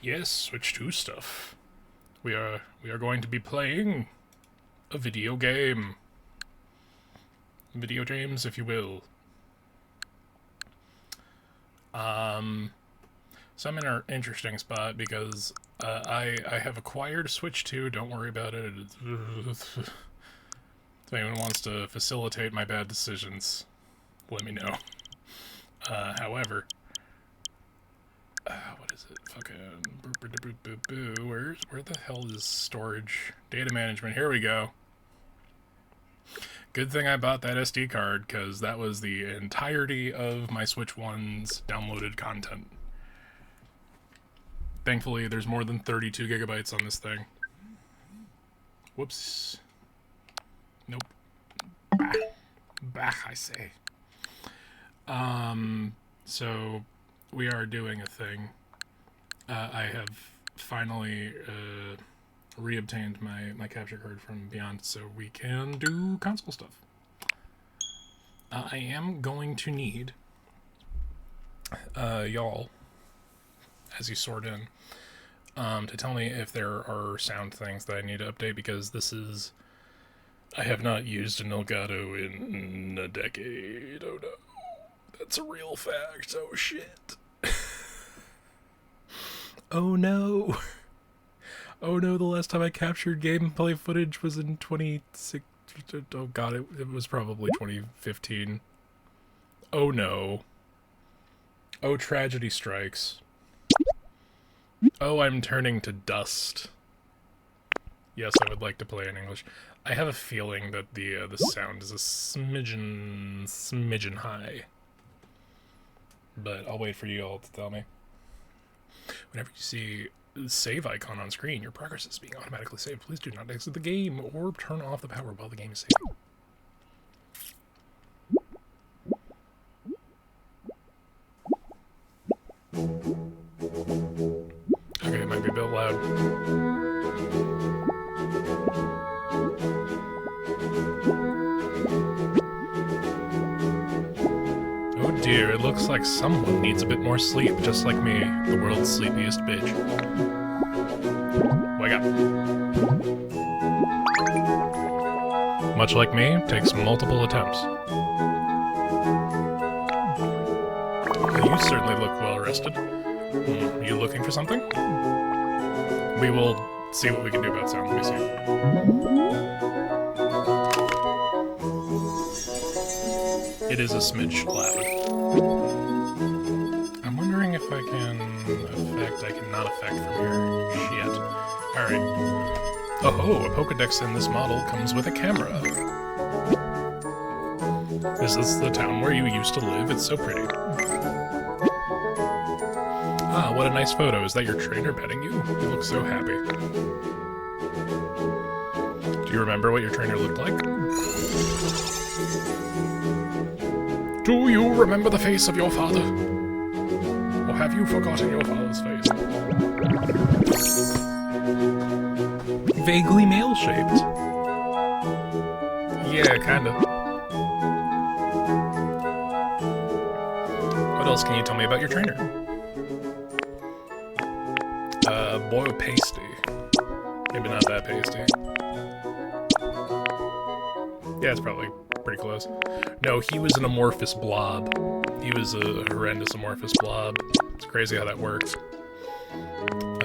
Yes, Switch 2 stuff. We are going to be playing a video game. Video games, if you will. So I'm in an interesting spot because I have acquired Switch 2. Don't worry about it. If anyone wants to facilitate my bad decisions, let me know. However, what is it? Fucking where the hell is storage? Data management. Here we go. Good thing I bought that SD card, because that was the entirety of my Switch 1's downloaded content. Thankfully, there's more than 32 gigabytes on this thing. Whoops. Nope. Bah, I say. So we are doing a thing. I have finally reobtained my capture card from Beyond, so we can do console stuff. I am going to need y'all, as you sort in, to tell me if there are sound things that I need to update, because this is... I have not used an Elgato in a decade. Oh no. That's a real fact. Oh shit. Oh no. Oh no, the last time I captured gameplay footage was in 2016. Oh god, it was probably 2015. Oh no. Oh, tragedy strikes. Oh, I'm turning to dust. Yes, I would like to play in English. I have a feeling that the sound is a smidgen high. But I'll wait for you all to tell me. Whenever you see the save icon on screen, your progress is being automatically saved. Please do not exit the game or turn off the power while the game is saving. Okay, it might be a bit loud. Oh dear, it looks like someone needs a bit more sleep, just like me, the world's sleepiest bitch. Wake up. Much like me, takes multiple attempts. You certainly look well rested. You looking for something? We will see what we can do about sound. Let me see. It is a smidge loud. I'm wondering if I can affect... I cannot affect from here. Shit. Alright. Oh, a Pokedex in this model comes with a camera. Is this the town where you used to live? It's so pretty. Ah, what a nice photo. Is that your trainer petting you? You look so happy. Do you remember what your trainer looked like? Do you remember the face of your father? Or have you forgotten your father's face? Vaguely male-shaped. Yeah, kinda. What else can you tell me about your trainer? Boy, pasty. Maybe not that pasty. Yeah, it's probably pretty close. No, he was an amorphous blob. He was a horrendous amorphous blob. It's crazy how that works. I'm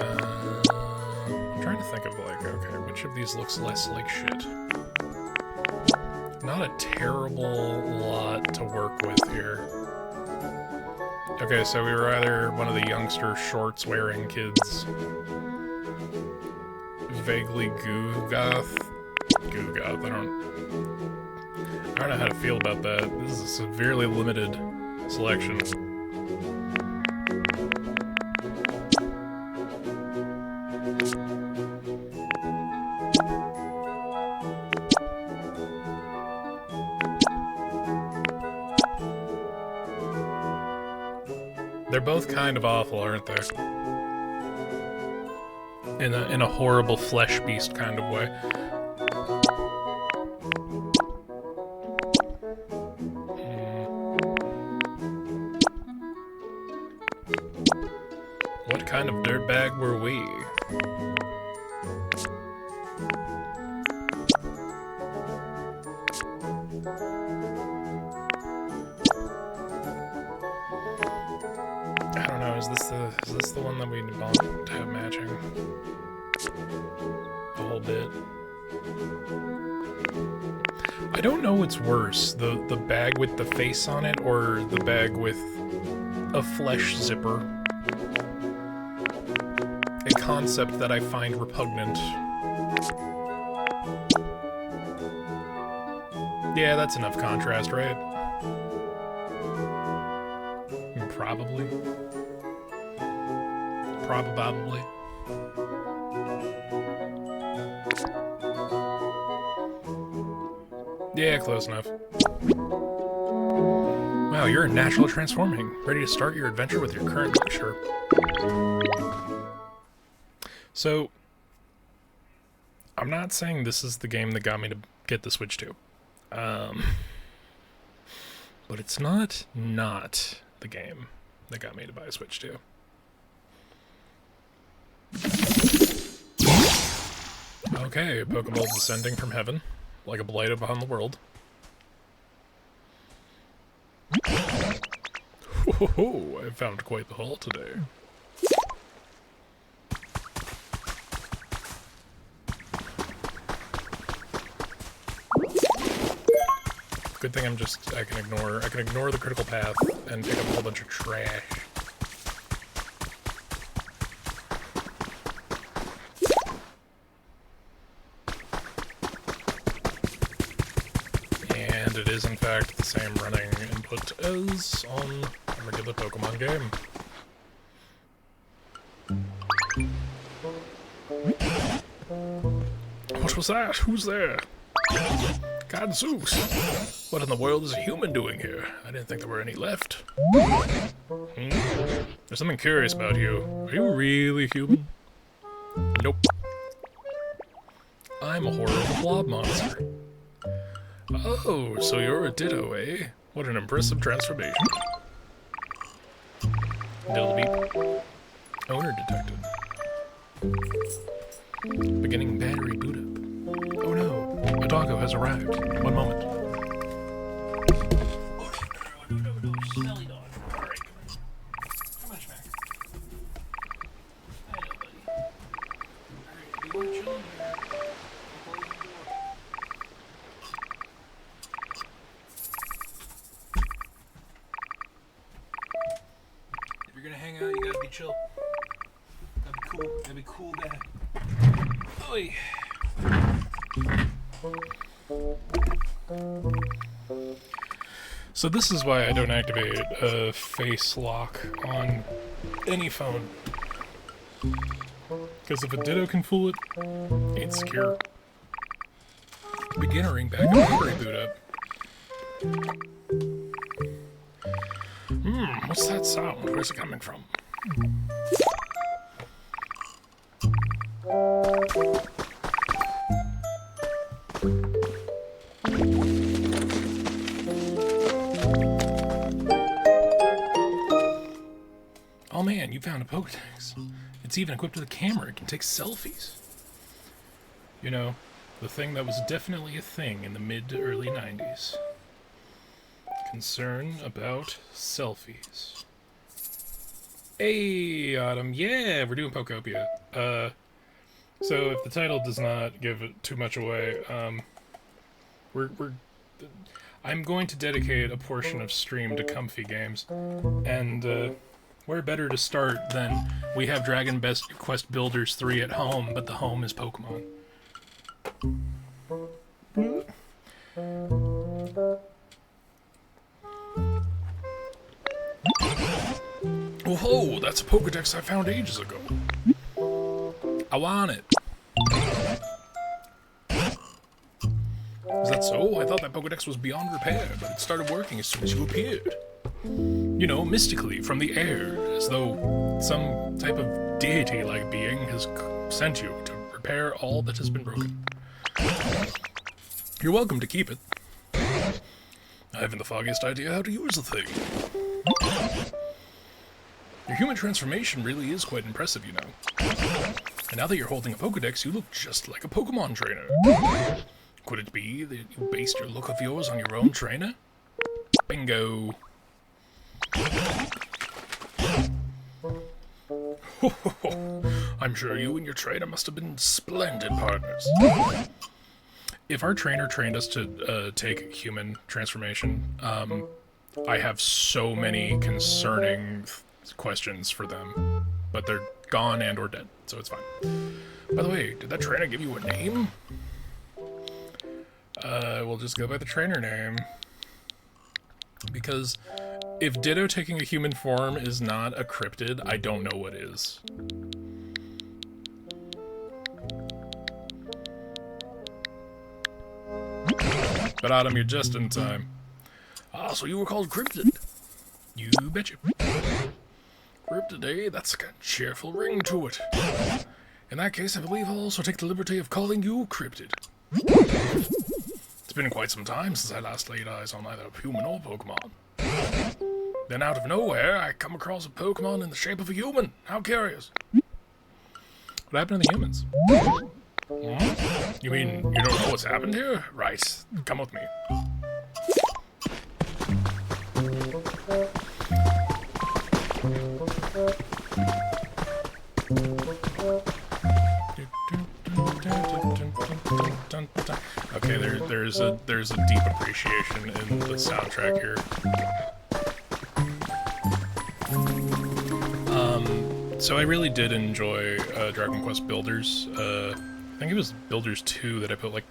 trying to think of, like, okay, which of these looks less like shit? Not a terrible lot to work with here. Okay, so we were either one of the youngster shorts-wearing kids, vaguely Googoth, I don't know how to feel about that. This is a severely limited selection. They're both kind of awful, aren't they? In a horrible flesh beast kind of way. What kind of dirtbag were we? I don't know, is this the one that we want to have matching? The whole bit. I don't know what's worse, the bag with the face on it or the bag with a flesh zipper. A concept that I find repugnant. Yeah, that's enough contrast, right? Probably. Probably. Yeah, close enough. Wow, you're a natural transforming. Ready to start your adventure with your current picture. So, I'm not saying this is the game that got me to get the Switch 2. But it's not the game that got me to buy a Switch 2. Okay, Pokeball descending from heaven, like a blight upon the world. Ho, I found quite the haul today. Good thing I can ignore the critical path and pick up a whole bunch of trash. And it is in fact the same running input as on a regular Pokemon game. What was that? Who's there? God Zeus! What in the world is a human doing here? I didn't think there were any left. There's something curious about you. Are you really human? Nope. I'm a horrible blob monster. Oh, so you're a Ditto, eh? What an impressive transformation. Diddle beep. Owner detected. Beginning battery boot up. Oh no. A doggo has arrived. One moment. Oh, no, smelly dog. Alright, come on, Schmack. Hi, buddy. Alright, you want to chill in here? I'll close the door. If you're gonna hang out, you gotta be chill. Gotta be cool. Gotta be cool, dad. Oi! So this is why I don't activate a face lock on any phone. Because if a Ditto can fool it, it's secure. Beginnering back up battery boot up. What's that sound? Where's it coming from? Oh man, you found a Pokedex. It's even equipped with a camera. It can take selfies. You know, the thing that was definitely a thing in the mid to early 90s. Concern about selfies. Hey, Autumn. Yeah, we're doing Pokopia. So if the title does not give it too much away, I'm going to dedicate a portion of stream to comfy games, and where better to start than we have Dragon Quest Builders 3 at home, but the home is Pokemon. Whoa, that's a Pokedex I found ages ago. I want it. Is that so? I thought that Pokedex was beyond repair, but it started working as soon as you appeared. You know, mystically, from the air, as though some type of deity-like being has sent you to repair all that has been broken. You're welcome to keep it. I haven't the foggiest idea how to use the thing. Your human transformation really is quite impressive, you know. And now that you're holding a Pokedex, you look just like a Pokemon trainer. Could it be that you based your look of yours on your own trainer? Bingo. I'm sure you and your trainer must have been splendid partners. If our trainer trained us to take human transformation, I have so many concerning questions for them, but they're gone and or dead, so it's fine. By the way, did that trainer give you a name? We'll just go by the trainer name. Because if Ditto taking a human form is not a cryptid, I don't know what is. But Autumn, you're just in time. Ah, so you were called Cryptid. You betcha. Cryptid, eh? That's got a cheerful ring to it. In that case, I believe I'll also take the liberty of calling you Cryptid. It's been quite some time since I last laid eyes on either human or Pokemon. Then out of nowhere, I come across a Pokemon in the shape of a human. How curious. What happened to the humans? You mean you don't know what's happened here? Right. Come with me. Okay, there's a deep appreciation in the soundtrack here. So I really did enjoy Dragon Quest Builders. I think it was Builders 2 that I put like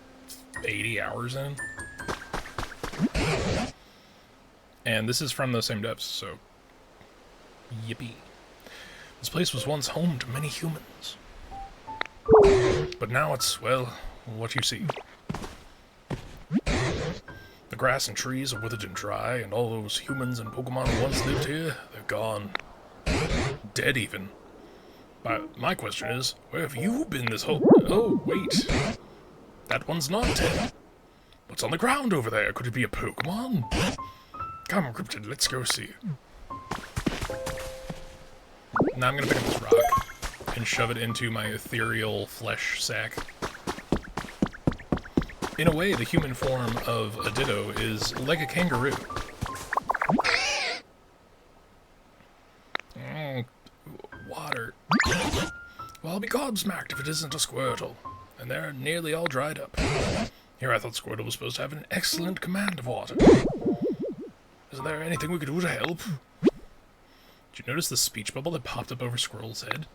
80 hours in. And this is from those same devs, so yippee. This place was once home to many humans. But now it's, well, what you see. The grass and trees are withered and dry, and all those humans and Pokemon who once lived here, they're gone. Dead, even. But my question is, where have you been this whole... Oh, wait. That one's not dead. What's on the ground over there? Could it be a Pokemon? Come, Cryptid, let's go see. Now I'm gonna pick up this rock and shove it into my ethereal flesh sack. In a way, the human form of a Ditto is like a kangaroo. Water. Well, I'll be gobsmacked if it isn't a Squirtle. And they're nearly all dried up. Here I thought Squirtle was supposed to have an excellent command of water. Is there anything we could do to help? Did you notice the speech bubble that popped up over Squirtle's head?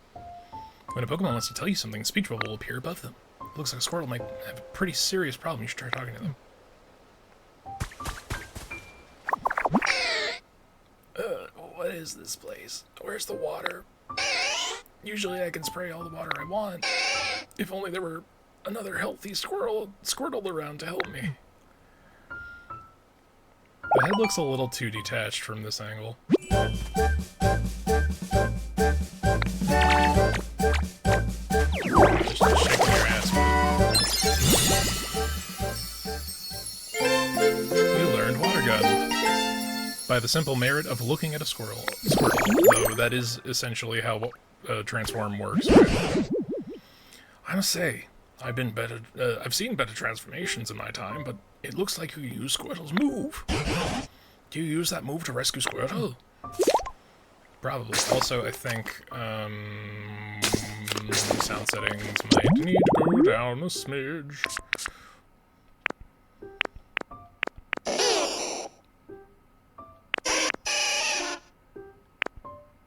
When a Pokemon wants to tell you something, the speech bubble will appear above them. It looks like a Squirtle might have a pretty serious problem. You should try talking to them. What is this place? Where's the water? Usually I can spray all the water I want. If only there were another healthy Squirtle around to help me. The head looks a little too detached from this angle. Just shaking your ass. You learned Water Gun. By the simple merit of looking at a Squirtle, though that is essentially how transform works, right? I must say, I've seen better transformations in my time, but it looks like you use Squirtle's move. Do you use that move to rescue Squirtle? Probably. Also, I think, sound settings might need to go down a smidge.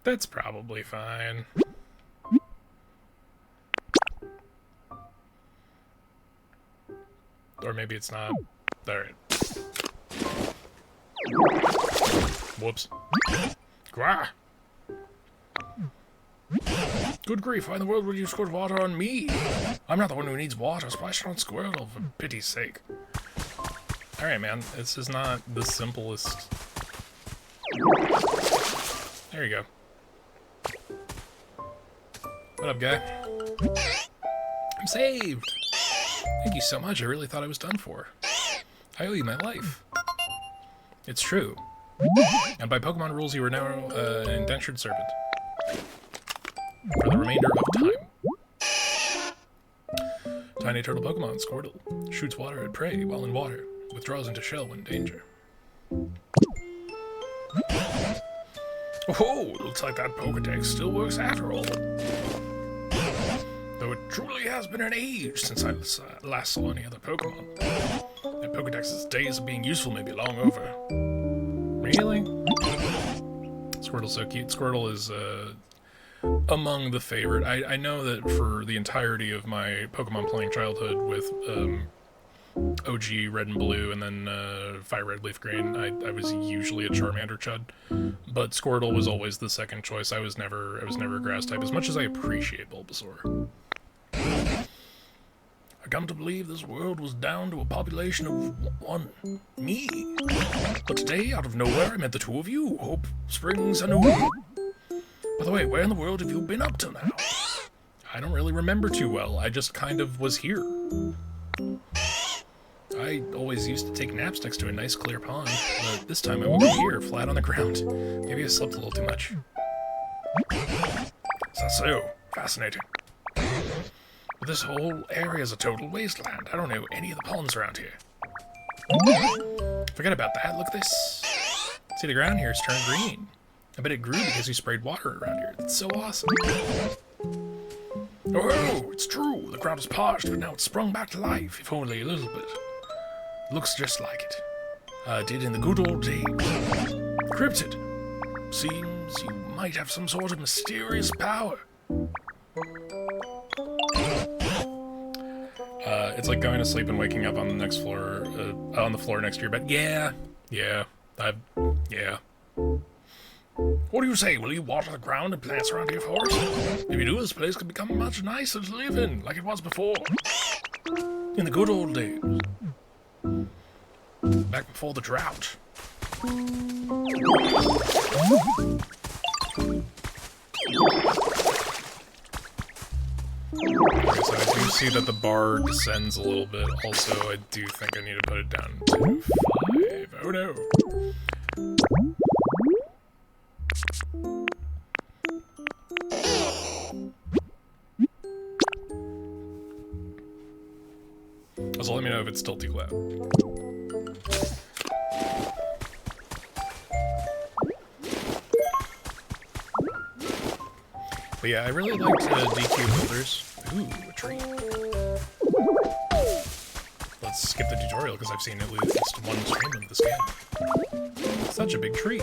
That's probably fine. Or maybe it's not. Alright. Whoops. Gwah! Good grief, why in the world would you squirt water on me? I'm not the one who needs water. Splash it on Squirtle, for pity's sake. Alright, man. This is not the simplest. There you go. What up, guy? I'm saved! Thank you so much, I really thought I was done for. I owe you my life. It's true. And by Pokemon rules, you are now an indentured servant. for the remainder of time. Tiny turtle Pokemon Squirtle shoots water at prey while in water, withdraws into shell when in danger. Oh, looks like that Pokedex still works after all. Though it truly has been an age since I last saw any other Pokemon. That Pokedex's days of being useful may be long over. Really? Squirtle's so cute. Squirtle is among the favorite. I know that for the entirety of my Pokemon playing childhood with OG Red and Blue and then Fire Red Leaf Green, I was usually a Charmander Chud, but Squirtle was always the second choice. I was never a grass type, as much as I appreciate Bulbasaur. I come to believe this world was down to a population of one, me. But today, out of nowhere, I met the two of you. Hope springs anew. By the way, where in the world have you been up till now? I don't really remember too well. I just kind of was here. I always used to take naps next to a nice clear pond, but this time I woke up here, flat on the ground. Maybe I slept a little too much. So fascinating. But this whole area is a total wasteland. I don't know any of the ponds around here. Forget about that. Look at this. See, the ground here is turned green. I bet it grew because you sprayed water around here. That's so awesome. Oh, it's true. The ground is parched, but now it's sprung back to life, if only a little bit. Looks just like it. Did in the good old days. Cryptid. Seems you might have some sort of mysterious power. It's like going to sleep and waking up on the next floor, on the floor next to your bed. Yeah. Yeah. What do you say? Will you water the ground and plants around here for us? If you do, this place could become much nicer to live in, like it was before. In the good old days. Back before the drought. Okay, so I do see that the bar descends a little bit. Also, I do think I need to put it down to 5. Oh no. Also, let me know if it's still too loud. But yeah, I really liked DQ builders. Ooh, a tree. Let's skip the tutorial because I've seen at least one stream of this game. Such a big tree.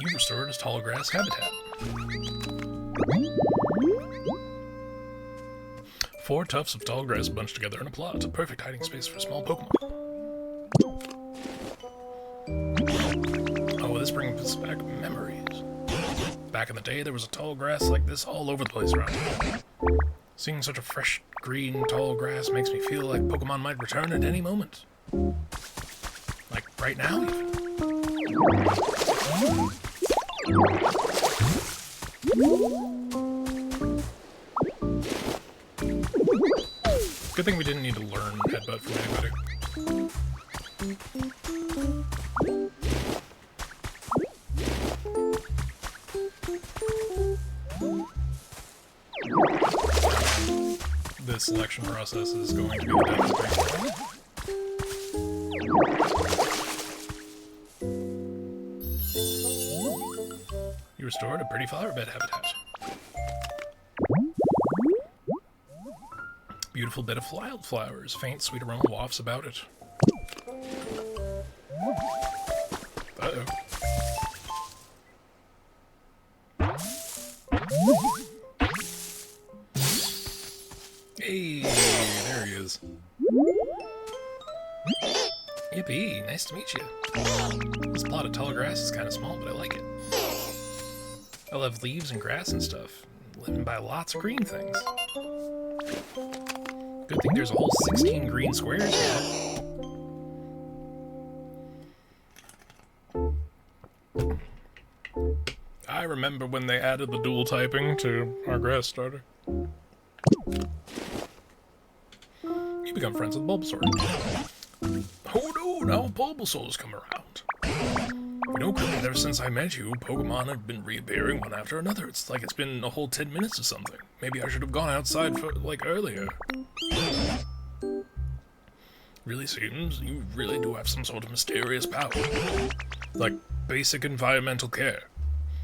You've restored its tall grass habitat. 4 tufts of tall grass bunched together in a plot. A perfect hiding space for small Pokemon. Oh, this brings back memories. Back in the day, there was a tall grass like this all over the place around here. Seeing such a fresh, green, tall grass makes me feel like Pokemon might return at any moment. Like, right now, even. Good thing we didn't need to learn Headbutt from anybody. The selection process is going to be the death thing. You restored a pretty flower bed habitat. Beautiful bed of wildflowers. Faint, sweet aroma wafts about it. Uh-oh. Hey, there he is. Yippee, nice to meet you. This plot of tall grass is kind of small, but I like it. I love leaves and grass and stuff. Living by lots of green things. Good thing there's a whole 16 green squares here. I remember when they added the dual typing to our grass starter. You become friends with Bulbasaur. Oh no, now Bulbasaur's come around. You know, Cricket, ever since I met you, Pokemon have been reappearing one after another. It's like it's been a whole 10 minutes or something. Maybe I should have gone outside for, like, earlier. Really seems you really do have some sort of mysterious power. Like, basic environmental care.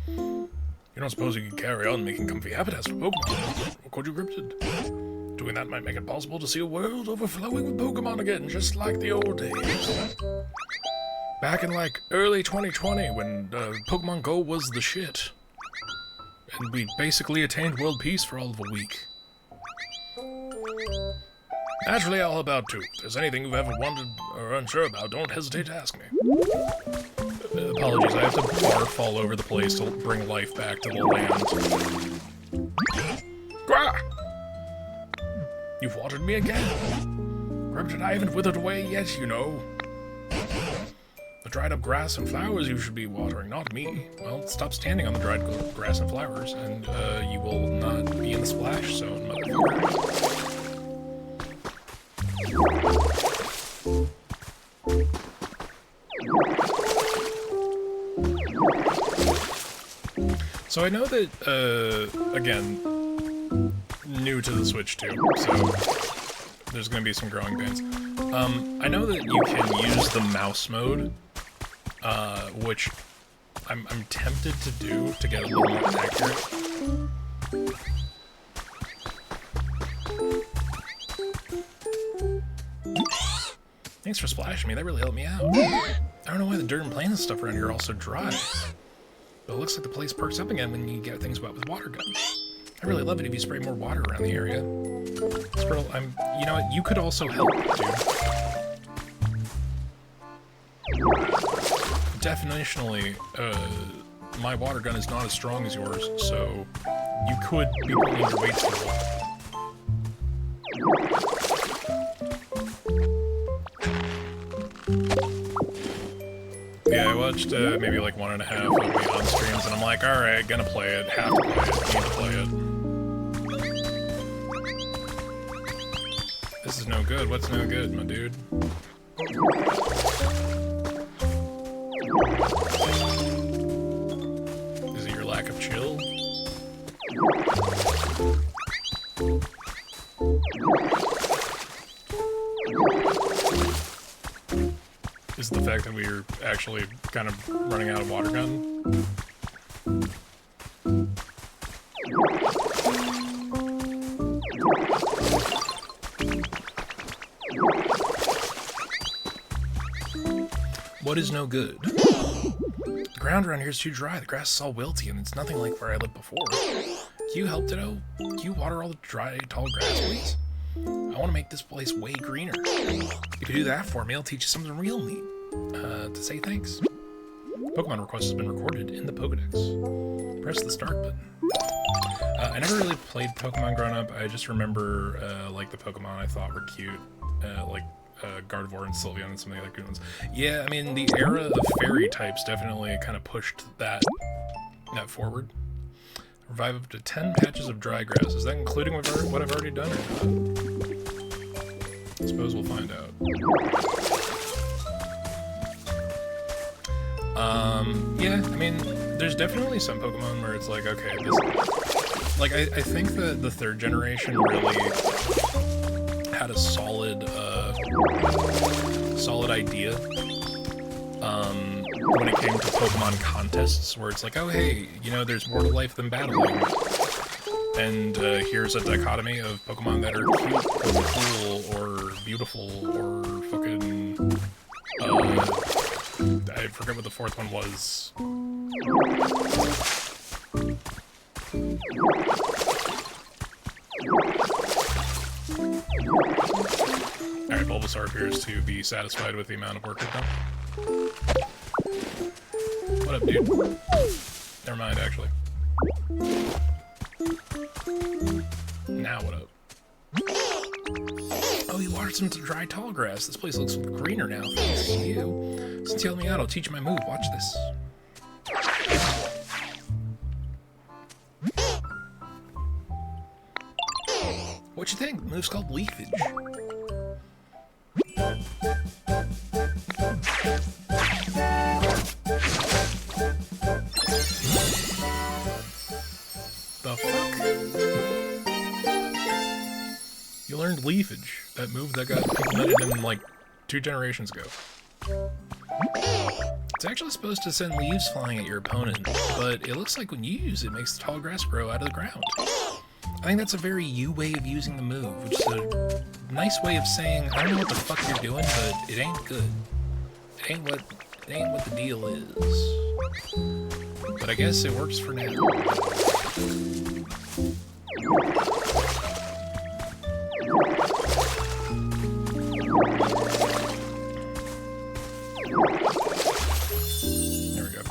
You don't suppose you could carry on making comfy habitats for Pokemon? Or could you, Cryptid? Doing that might make it possible to see a world overflowing with Pokemon again, just like the old days. Back in, like, early 2020, when Pokemon Go was the shit. And we basically attained world peace for all of a week. Naturally, I'll help out too. If there's anything you've ever wondered or unsure about, don't hesitate to ask me. Apologies, I have to barf all over the place to bring life back to the land. Grah! You've watered me again. Cryptid, I haven't withered away yet, you know. The dried up grass and flowers you should be watering, not me. Well, stop standing on the dried grass and flowers, and you will not be in the splash zone, motherfucker. So I know that, again, new to the Switch too, so there's going to be some growing pains. I know that you can use the mouse mode, which I'm tempted to do to get a little more accurate. Thanks for splashing me, that really helped me out. I don't know why the dirt and plants and stuff around here are all so dry. But it looks like the place perks up again when you get things wet with water guns. I really love it if you spray more water around the area. You know what, you could also help, dude. Definitionally, my water gun is not as strong as yours, so you could be pulling your weight still. Yeah, I watched maybe like 1.5 of Beyond streams, and I'm like, alright, gonna play it, have to play it, need to play it. This is no good. What's no good, my dude? Is it your lack of chill? Is the fact that we're actually kind of running out of water gun? What is no good? The ground around here is too dry, the grass is all wilty, and it's nothing like where I lived before. Can you help, Ditto? Can you water all the dry, tall grass, please? I want to make this place way greener. If you do that for me, I'll teach you something real neat. To say thanks. Pokemon request has been recorded in the Pokedex. Press the start button. I never really played Pokemon growing up. I just remember, like, the Pokemon I thought were cute. Like, Gardevoir and Sylveon and some of the other good ones. Yeah, I mean, the era of fairy types definitely kind of pushed that forward. Revive up to 10 patches of dry grass. Is that including what I've already done or not? I suppose we'll find out. Yeah, I mean, there's definitely some Pokemon where it's like, okay, this... Like, I think that the third generation really had a solid idea, when it came to Pokemon contests, where it's like, oh hey, you know, there's more to life than battling. And here's a dichotomy of Pokemon that are cute, or cool, or beautiful, or fucking... I forget what the fourth one was. Alright, Bulbasaur appears to be satisfied with the amount of work we've done. What up, dude? Never mind, actually. Now what up? Oh, you watered some dry tall grass. This place looks greener now, thanks to you. Since you helped me out, I'll teach you my move. Watch this. What you think? The move's called Leafage. Leafage, that move that got implemented in like 2 generations ago. It's actually supposed to send leaves flying at your opponent, but it looks like when you use it, it makes the tall grass grow out of the ground. I think that's a very you way of using the move, which is a nice way of saying, I don't know what the fuck you're doing, but it ain't good. It ain't what the deal is. But I guess it works for now. There we go.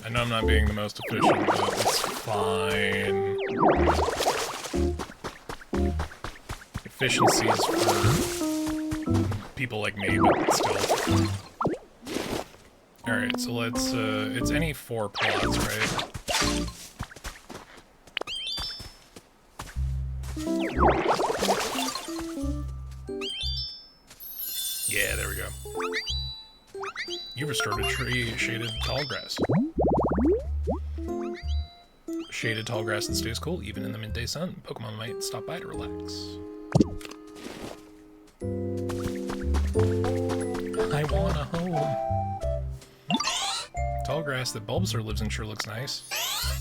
I know I'm not being the most efficient, but it's fine. Efficiencies for people like me, but still. Alright, so let's, it's any 4 plots, right? Yeah, there we go. You restored a tree shaded tall grass. Shaded tall grass that stays cool even in the midday sun. Pokemon might stop by to relax. I want a home. Tall grass that Bulbasaur lives in sure looks nice.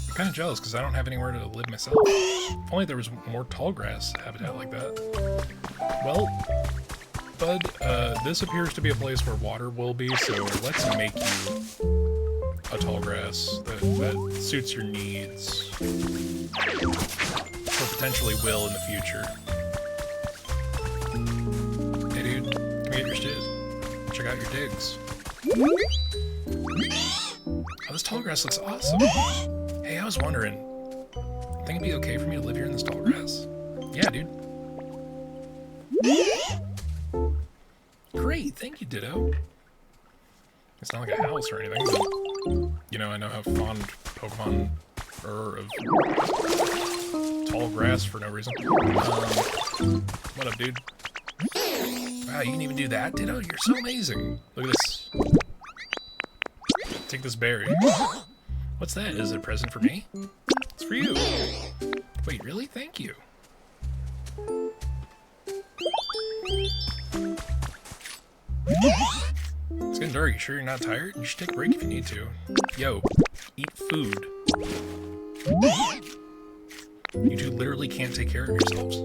I'm kind of jealous because I don't have anywhere to live myself. If only there was more tall grass habitat like that. Well, bud, this appears to be a place where water will be, so let's make you a tall grass that suits your needs. Or potentially will in the future. Hey dude, come get your shit. Check out your digs. Oh, this tall grass looks awesome. Hey, I was wondering, think it'd be okay for me to live here in this tall grass? Yeah, dude. Great, thank you, Ditto. It's not like a house or anything, but, you know, I know how fond Pokemon are of tall grass for no reason. What up, dude? Wow, you can even do that, Ditto? You're so amazing. Look at this. Take this berry. What's that? Is it a present for me? It's for you. Wait, really? Thank you. It's getting dark. You sure you're not tired? You should take a break if you need to. Yo, eat food. You two literally can't take care of yourselves.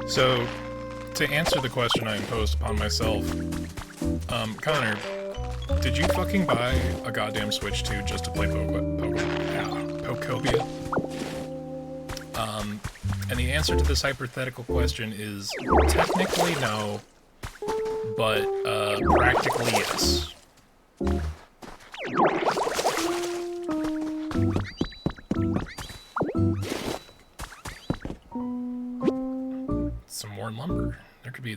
So, to answer the question I imposed upon myself, Connor, did you fucking buy a goddamn Switch 2 just to play Pokopia? And the answer to this hypothetical question is technically no, but practically yes. Some more lumber. There could be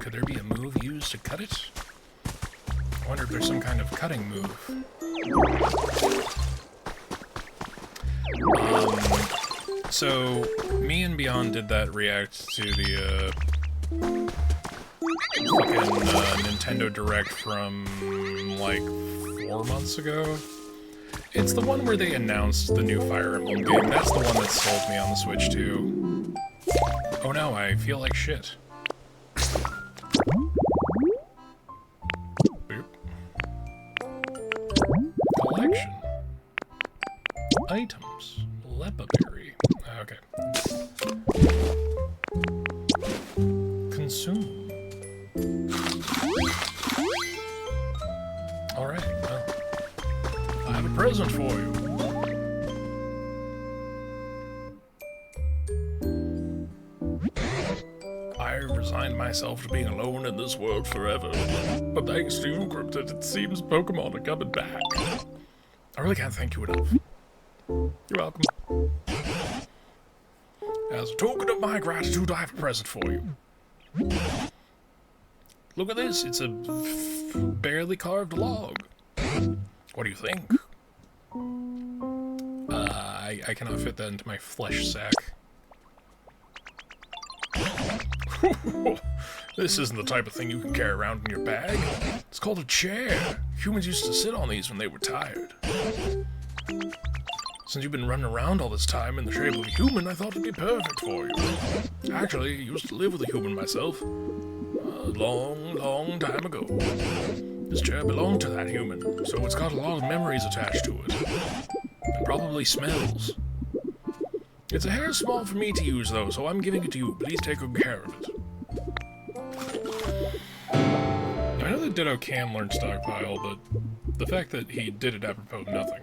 could there be a move used to cut it? I wonder if there's some kind of cutting move. So me and Beyond did that react to the fucking Nintendo Direct from like 4 months ago. It's the one where they announced the new Fire Emblem game. That's the one that sold me on the Switch 2. Oh no, I feel like shit. Boop. Collection. Items. Lepaberry. Okay. Consume. Alright, well. I have a present for you. I resigned myself to being alone in this world forever. But thanks to you, Cryptid, it seems Pokemon are coming back. I really can't thank you enough. You're welcome. As a token of my gratitude, I have a present for you. Look at this, it's a barely carved log. What do you think? I cannot fit that into my flesh sack. This isn't the type of thing you can carry around in your bag. It's called a chair. Humans used to sit on these when they were tired. Since you've been running around all this time in the shape of a human, I thought it'd be perfect for you. Actually, I used to live with a human myself. A long time ago. This chair belonged to that human, so it's got a lot of memories attached to it. And probably smells. It's a hair small for me to use, though, so I'm giving it to you. Please take good care of it. I know that Ditto can learn Stockpile, but the fact that he did it apropos of nothing.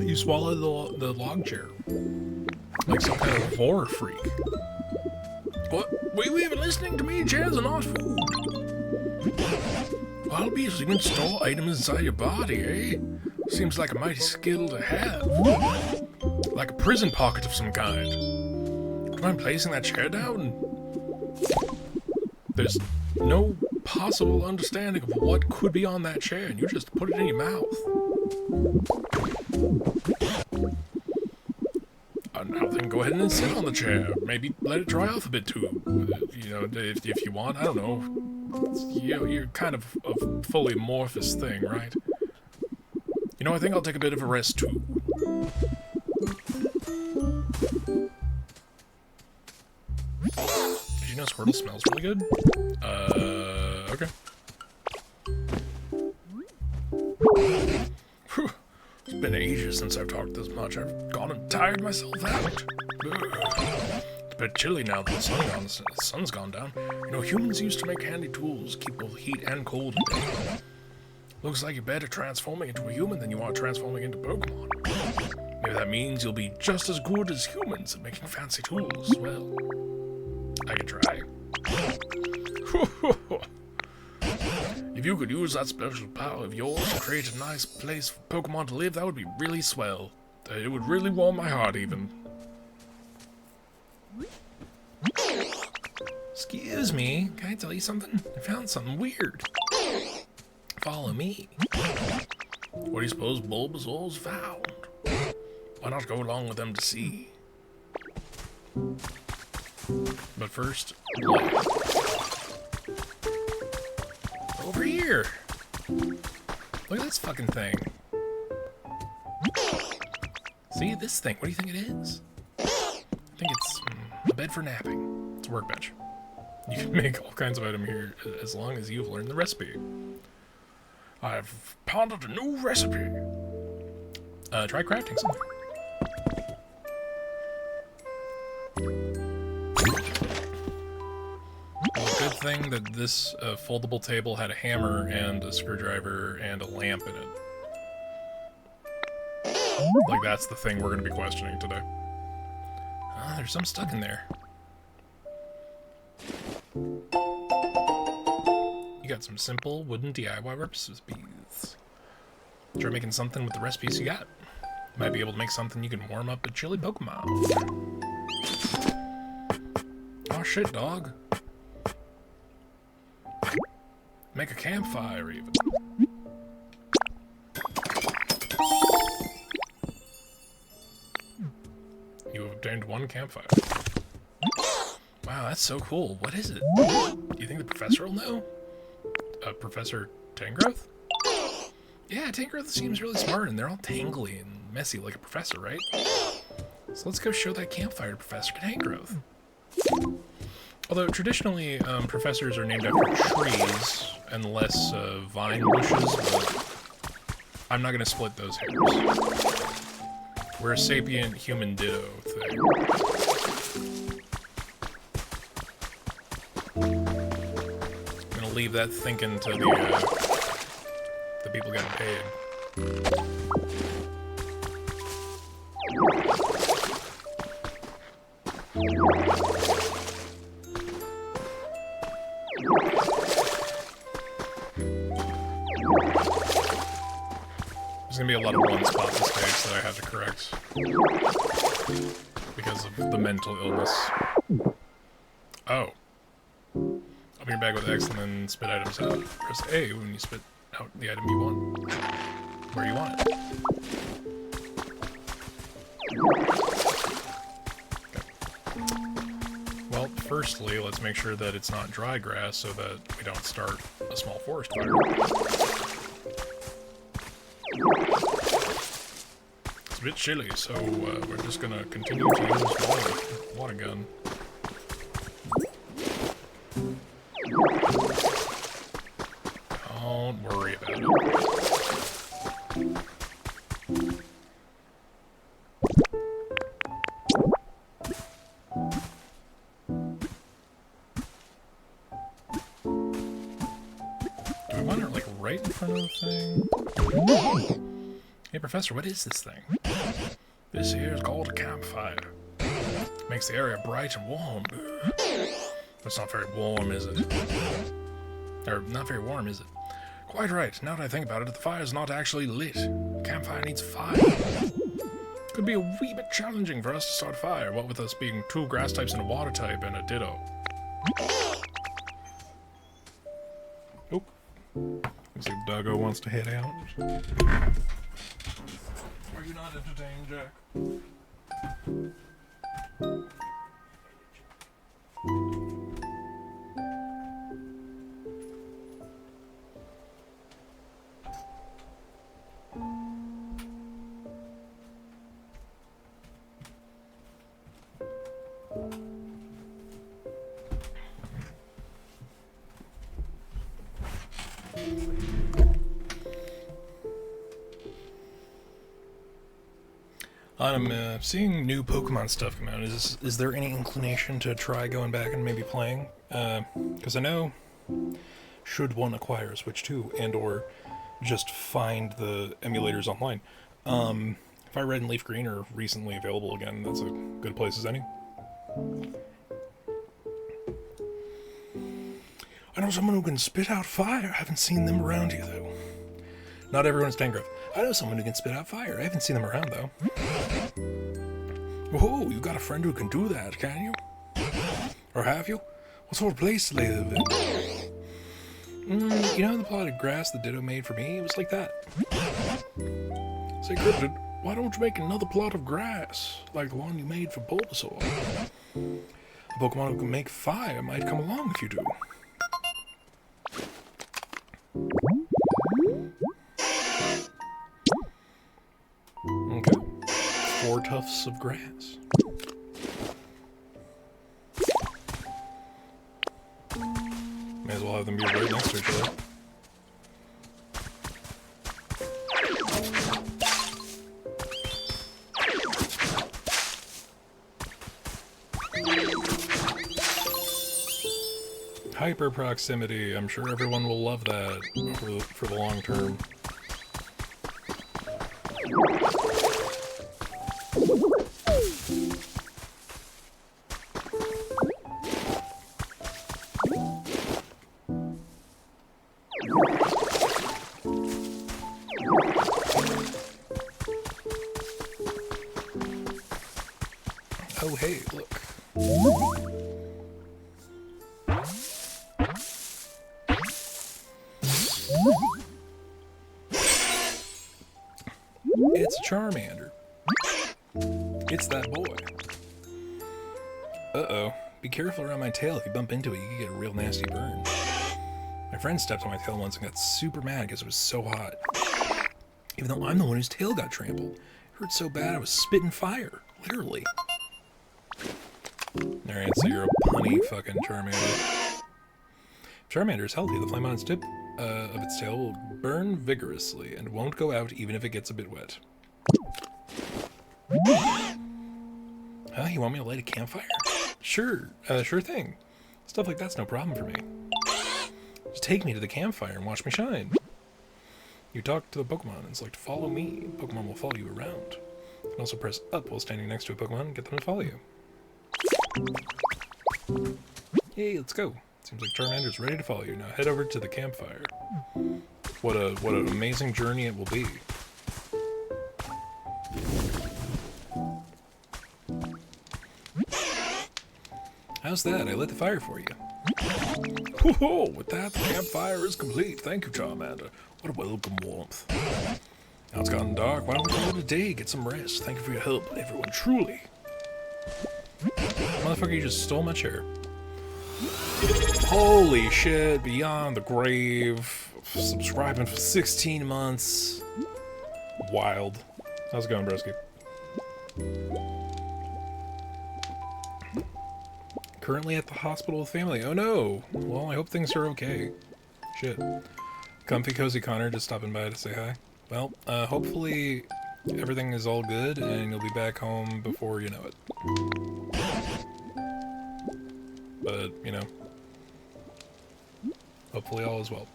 You swallowed the log chair. Like some kind of horror freak. What? Were you even listening to me? Chairs are not food. Wild beasts even store items inside your body, eh? Seems like a mighty skill to have. Like a prison pocket of some kind. Do you mind placing that chair down? There's no possible understanding of what could be on that chair, and you just put it in your mouth. Now then, go ahead and sit on the chair. Maybe let it dry off a bit too. You know, if you want. I don't know. You're kind of a fully amorphous thing, right? You know, I think I'll take a bit of a rest too. Did you know Squirtle smells really good? Okay. Whew. It's been ages since I've talked this much. I've gone and tired myself out. It's a bit chilly now that the sun's gone down. You know, humans used to make handy tools, keep both heat and cold in day. Looks like you're better transforming into a human than you are transforming into Pokemon. Maybe that means you'll be just as good as humans at making fancy tools. Well, I could try. If you could use that special power of yours to create a nice place for Pokemon to live, that would be really swell. It would really warm my heart, even. Excuse me, can I tell you something? I found something weird. Follow me. What do you suppose Bulbasaur's found? Why not go along with them to see? But first, over here. Look at this fucking thing. See, this thing, what do you think it is? I think it's a bed for napping. It's a workbench. You can make all kinds of items here as long as you've learned the recipe. I've pondered a new recipe. Try crafting something. Well, good thing that this foldable table had a hammer and a screwdriver and a lamp in it. Like, that's the thing we're going to be questioning today. There's some stuck in there. You got some simple wooden DIY recipes. Try making something with the recipes you got. You might be able to make something you can warm up a chilly Pokemon. Oh shit, dog. Make a campfire, even. You have obtained one campfire. Wow, that's so cool. What is it? Do you think the professor will know? Professor Tangrowth? Yeah, Tangrowth seems really smart, and they're all tangly and messy like a professor, right? So let's go show that campfire to Professor Tangrowth. Although, traditionally, professors are named after trees, unless vine bushes, but I'm not going to split those hairs. We're a sapient human ditto thing. I'm going to leave that thinking to the people getting paid. There's gonna be a lot of one-spot mistakes that I have to correct because of the mental illness. Oh. Open your bag with X and then spit items out. Press A when you spit out the item you want. Where you want it. Okay. Well, firstly, let's make sure that it's not dry grass so that we don't start a small forest fire. It's a bit chilly, so we're just gonna continue to use water gun. Don't worry about it. Do we want it, like, right in front of the thing? Hey, Professor, what is this thing? This here is called a campfire. Makes the area bright and warm. It's not very warm, is it? Or, not very warm, is it? Quite right. Now that I think about it, the fire's not actually lit. Campfire needs fire. Could be a wee bit challenging for us to start a fire, what with us being 2 grass types and a water type and a ditto. Oop. Looks like Doggo wants to head out. Are you not entertained, Jack? I'm seeing new Pokemon stuff come out. Is there any inclination to try going back and maybe playing? Because I know, should one acquire a Switch 2 and or just find the emulators online, Fire Red and Leaf Green are recently available again. That's a good place as any. I know someone who can spit out fire. I haven't seen them around here, though. Not everyone's Tangrowth. I know someone who can spit out fire. I haven't seen them around, though. Whoa, you got a friend who can do that, can you? Or have you? What sort of place do they live in? You know the plot of grass the Ditto made for me? It was like that. Say, Cryptid, why don't you make another plot of grass, like the one you made for Bulbasaur? A Pokemon who can make fire might come along if you do. Okay. 4 tufts of grass. May as well have them be right next to each other. Hyper proximity. I'm sure everyone will love that for the long term. Oh, hey, look. It's Charmander. It's that boy. Uh-oh. Be careful around my tail. If you bump into it, you can get a real nasty burn. My friend stepped on my tail once and got super mad because it was so hot. Even though I'm the one whose tail got trampled. It hurt so bad I was spitting fire. Literally. Alright, so you're a punny fucking Charmander. If Charmander is healthy, the flame on its tip of its tail will burn vigorously and won't go out even if it gets a bit wet. Huh? You want me to light a campfire? Sure, sure thing. Stuff like that's no problem for me. Just take me to the campfire and watch me shine. You talk to the Pokemon and select follow me. Pokemon will follow you around. You can also press up while standing next to a Pokemon and get them to follow you. Hey, let's go. Seems like Charmander's ready to follow you. Now head over to the campfire. What an amazing journey it will be. How's that? I lit the fire for you. Whoa, with that, the campfire is complete. Thank you, Charmander. What a welcome warmth. Now it's gotten dark. Why don't we call it a day? Get some rest. Thank you for your help, everyone. Truly. Motherfucker, you just stole my chair. Holy shit, Beyond the Grave. Subscribing for 16 months. Wild. How's it going, broski? Currently at the hospital with family. Oh no! Well, I hope things are okay. Shit. Comfy Cozy Connor just stopping by to say hi. Well, hopefully everything is all good and you'll be back home before you know it. But, you know, hopefully all is well.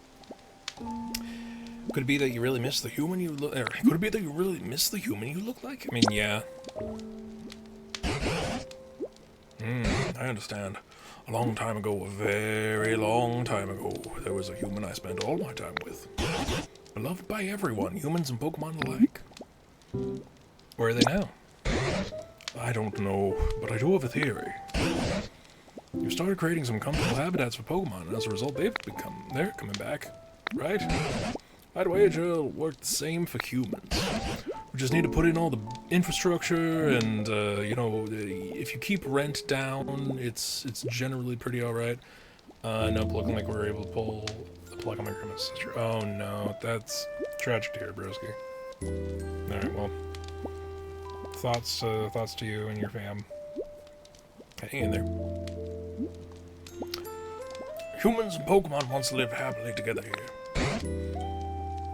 Could it be that you really miss the human you look, could it be that you really miss the human you look like? I mean, yeah. I understand. A long time ago, a very long time ago, there was a human I spent all my time with. Beloved by everyone, humans and Pokemon alike. Where are they now? I don't know, but I do have a theory. You started creating some comfortable habitats for Pokemon, and as a result, they're coming back, right? I'd wager it'll work the same for humans. We just need to put in all the infrastructure, and you know, if you keep rent down, it's generally pretty alright. Nope, looking like we're able to pull the plug on my grandma's sister. Oh no, that's tragic to hear, broski. Alright, well, thoughts to you and your fam. Hang in there. Humans and Pokemon wants to live happily together here.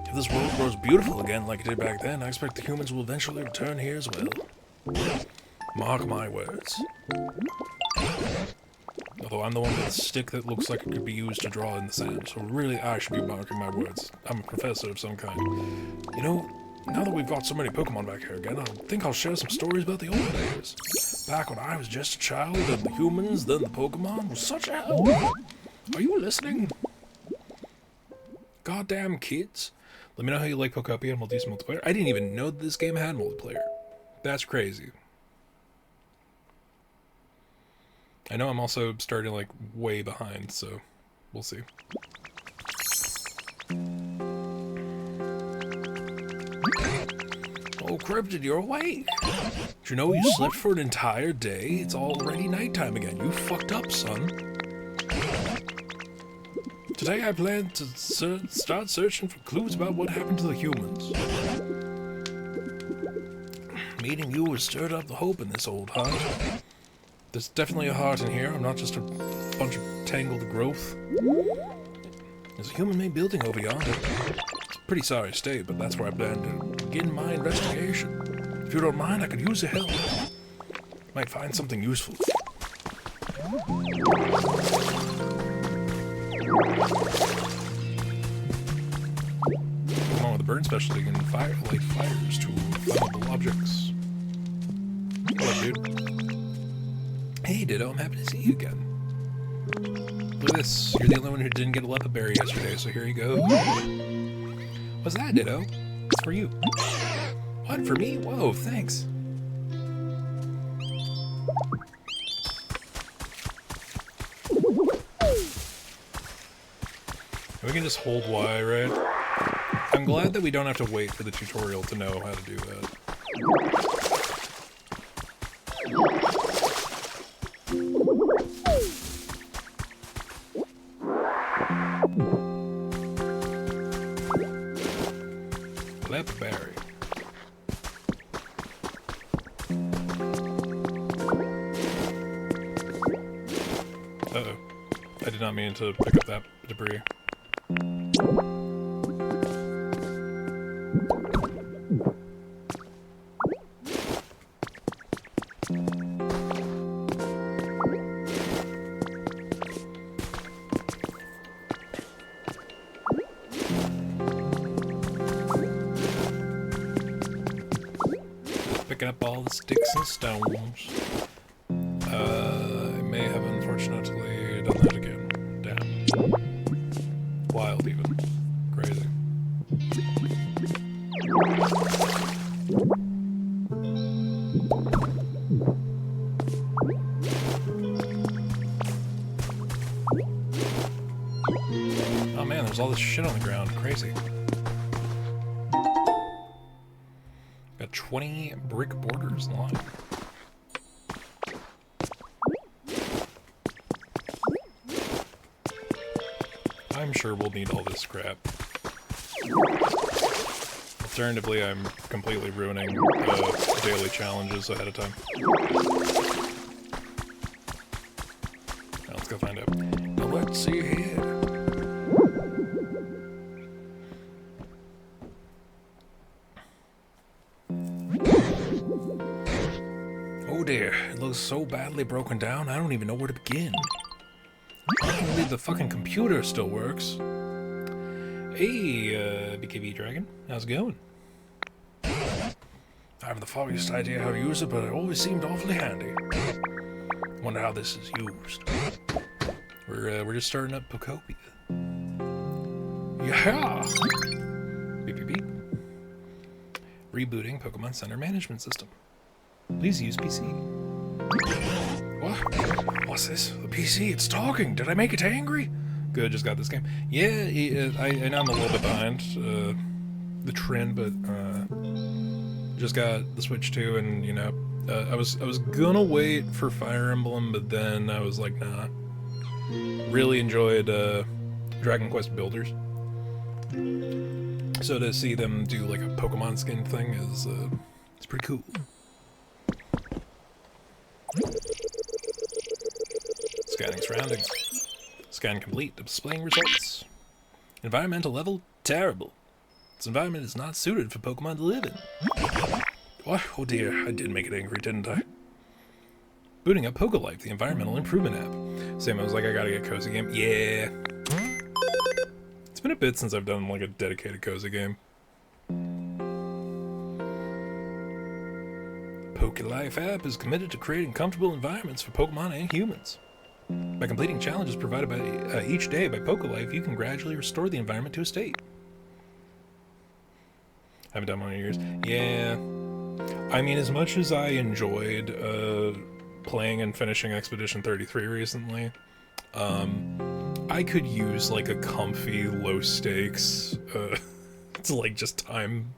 If this world grows beautiful again like it did back then, I expect the humans will eventually return here as well. Mark my words. Although I'm the one with the stick that looks like it could be used to draw in the sand, so really I should be marking my words. I'm a professor of some kind. You know, now that we've got so many Pokemon back here again, I think I'll share some stories about the old days. Back when I was just a child, and the humans, then the Pokemon, was such a hell. Are you listening? Goddamn kids. Let me know how you like Pokopia and we'll do some multiplayer. I didn't even know that this game had multiplayer. That's crazy. I know I'm also starting like way behind, so we'll see. Oh, Cryptid, you're awake. Did you know you slept for an entire day? It's already nighttime again. You fucked up, son. Today I plan to start searching for clues about what happened to the humans. Meeting you has stirred up the hope in this old heart. There's definitely a heart in here. I'm not just a bunch of tangled growth. There's a human-made building over yonder. It's a pretty sorry state, but that's where I plan to begin my investigation. If you don't mind, I could use your help. Might find something useful. Along with the burn specialty can light fires to flammable objects. Hello, dude. Hey, Ditto, I'm happy to see you again. Look at this. You're the only one who didn't get a Lepa Berry yesterday, so here you go. What's that, Ditto? It's for you. What, for me? Whoa, thanks. We can just hold Y, right? I'm glad that we don't have to wait for the tutorial to know how to do that. Lepa Berry. Uh-oh. I did not mean to pick up that debris. Picking up all the sticks and stones. may have unfortunately done that again. Damn. Wild even. Crazy. Oh man, there's all this shit on the ground. Crazy. Got 20 brick borders lined. I'm sure we'll need all this scrap. Alternatively, I'm completely ruining daily challenges ahead of time. Now let's go find out. Now let's see here. Oh dear, it looks so badly broken down, I don't even know where to begin. I can't believe the fucking computer still works. Hey, BKB Dragon, how's it going? I have the foggiest idea how to use it, but it always seemed awfully handy. Wonder how this is used. We're just starting up Pokopia. Yeah! Beep beep beep. Rebooting Pokemon Center Management System. Please use PC. What? What's this? The PC, it's talking! Did I make it angry? Good, just got this game. Yeah, I know I'm a little bit behind the trend, but just got the Switch 2, and you know, I was gonna wait for Fire Emblem, but then I was like, nah. Really enjoyed Dragon Quest Builders, so to see them do like a Pokemon skin thing is it's pretty cool. Scanning surroundings. Scan complete. Displaying results. Environmental level, terrible. This environment is not suited for Pokemon to live in. What? Oh dear, I did make it angry, didn't I? Booting up Pokolife, the environmental improvement app. Same, I was like, I gotta get Cozy Game. Yeah. It's been a bit since I've done like a dedicated Cozy Game. Pokolife app is committed to creating comfortable environments for Pokemon and humans. By completing challenges provided by each day by Pokolife, you can gradually restore the environment to a state. Haven't done one in years. Yeah. I mean, as much as I enjoyed playing and finishing Expedition 33 recently, I could use like a comfy, low stakes, it's like just time,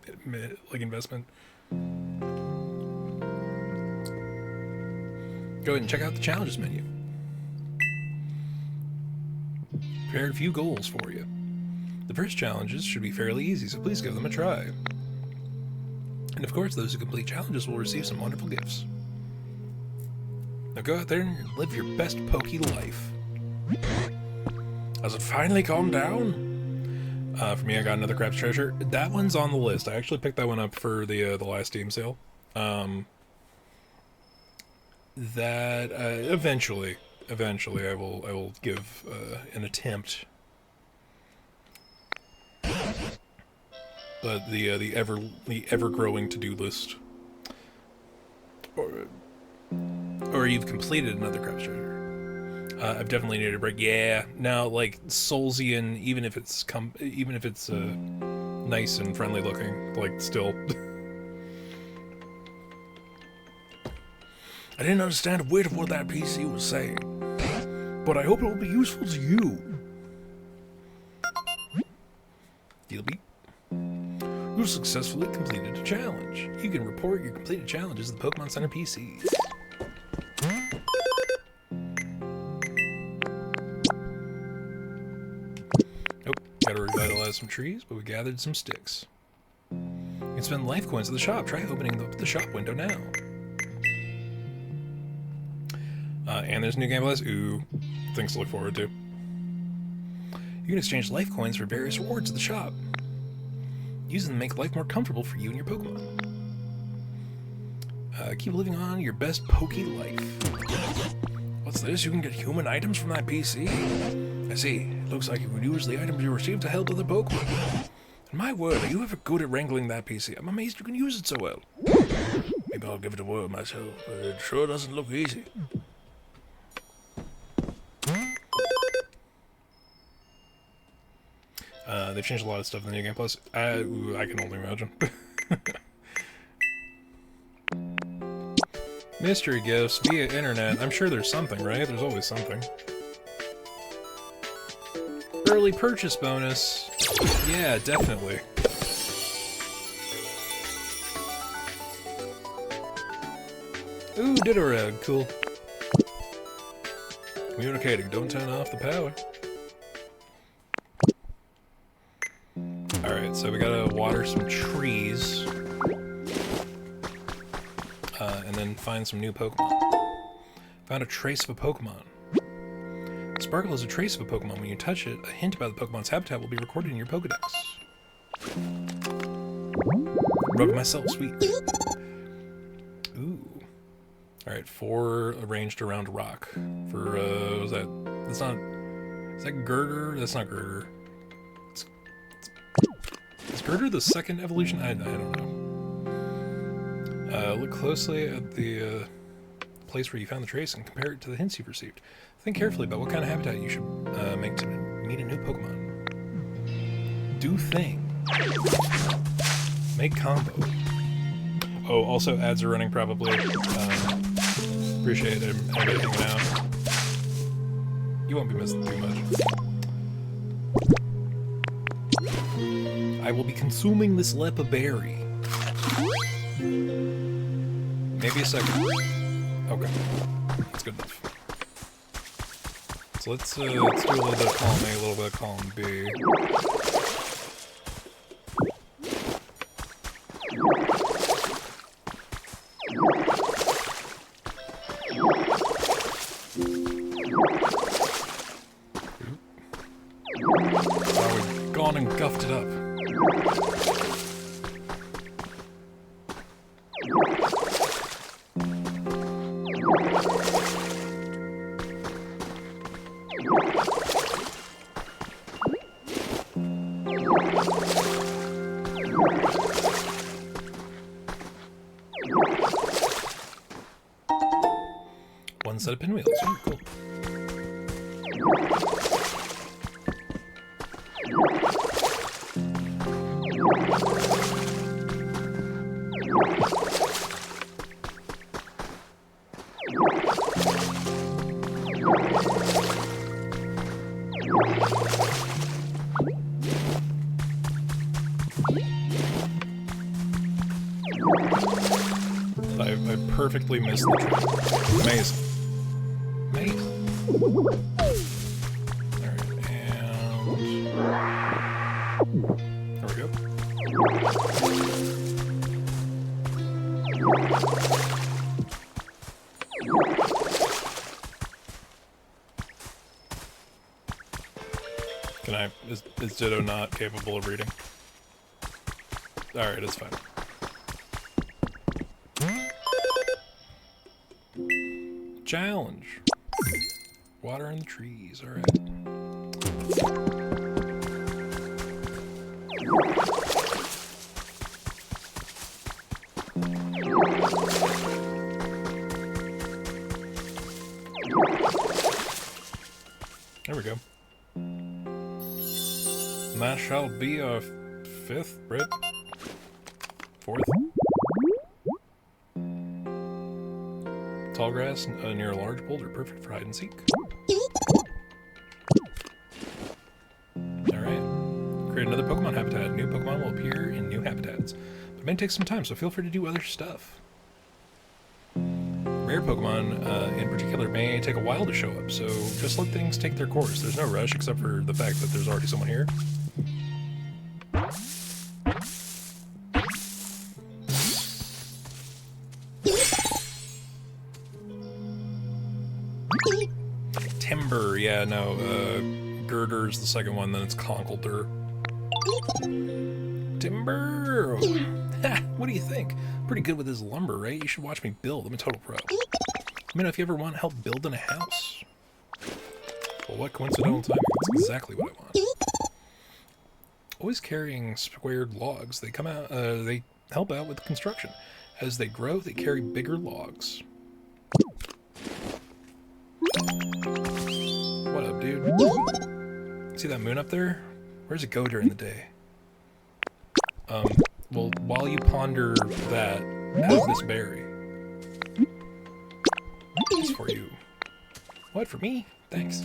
like investment. Go ahead and check out the challenges menu. Prepared a few goals for you. The first challenges should be fairly easy, so please give them a try. And of course, those who complete challenges will receive some wonderful gifts. Now go out there and live your best Poke life. Has it finally calmed down? For me, I got another Crab's Treasure. That one's on the list. I actually picked that one up for the last Steam sale. That eventually I will give an attempt. But the ever growing to-do list, or you've completed another Crab's Treasure. I've definitely needed a break. Yeah, now like Soulsian, even if it's nice and friendly looking, like still. I didn't understand a word of what that PC was saying, but I hope it will be useful to you. Deal beat. You successfully completed a challenge. You can report your completed challenges to the Pokemon Center PC. Nope, gotta revitalize some trees, but we gathered some sticks. You can spend life coins at the shop. Try opening the shop window now. And there's new gameplays. Ooh, things to look forward to. You can exchange life coins for various rewards at the shop. Use them to make life more comfortable for you and your Pokemon. Keep living on your best Poke life. What's this? You can get human items from that PC? I see. It looks like you can use the items you receive to help other Pokemon. My word, are you ever good at wrangling that PC? I'm amazed you can use it so well. Maybe I'll give it a whirl myself, but it sure doesn't look easy. They've changed a lot of stuff in the New Game Plus. I can only imagine. Mystery gifts via internet. I'm sure there's something, right? There's always something. Early purchase bonus. Yeah, definitely. Ooh, Ditto-Rag. Cool. Communicating. Don't turn off the power. Alright, so we gotta water some trees. And then find some new Pokemon. Found a trace of a Pokemon. Sparkle is a trace of a Pokemon. When you touch it, a hint about the Pokemon's habitat will be recorded in your Pokedex. Rub myself, sweet. Ooh. Alright, 4 arranged around a rock. For, was that... That's not... Is that Girder? That's not Girder. Is Girder the second evolution? I don't know. Look closely at the place where you found the trace and compare it to the hints you've received. Think carefully about what kind of habitat you should make to meet a new Pokemon. Do thing. Make combo. Oh, also ads are running probably. Appreciate everybody hanging out. You won't be missing too much. I will be consuming this Lepa berry. Maybe a second. Okay. That's good enough. So let's do a little bit of column A, a little bit of column B. Wow, we've gone and guffed it up. One set of pinwheels. Ooh, cool. I perfectly missed the trick. Amazing. Amazing. Alright, and... there we go. Can I... Is Ditto not capable of reading? Alright, it's fine. Challenge. Water in the trees. All right. There we go. And that shall be our 5th, right? 4th? Tall grass near a large boulder, perfect for hide and seek. Alright. Create another Pokemon habitat. New Pokemon will appear in new habitats. But it may take some time, so feel free to do other stuff. Rare Pokemon, in particular, may take a while to show up, so just let things take their course. There's no rush, except for the fact that there's already someone here. Timber, yeah, no, Girder's the second one, then it's Conkeldurr. Timber! Ha, what do you think? Pretty good with his lumber, right? You should watch me build. I'm a total pro. Let me know if you ever want help building a house. Well, what coincidental timing? That's exactly what I want. Always carrying squared logs. They come out, they help out with construction. As they grow, they carry bigger logs. What up, dude? See that moon up there? Where does it go during the day? Well, while you ponder that, have this berry. It's for you. What, for me? Thanks.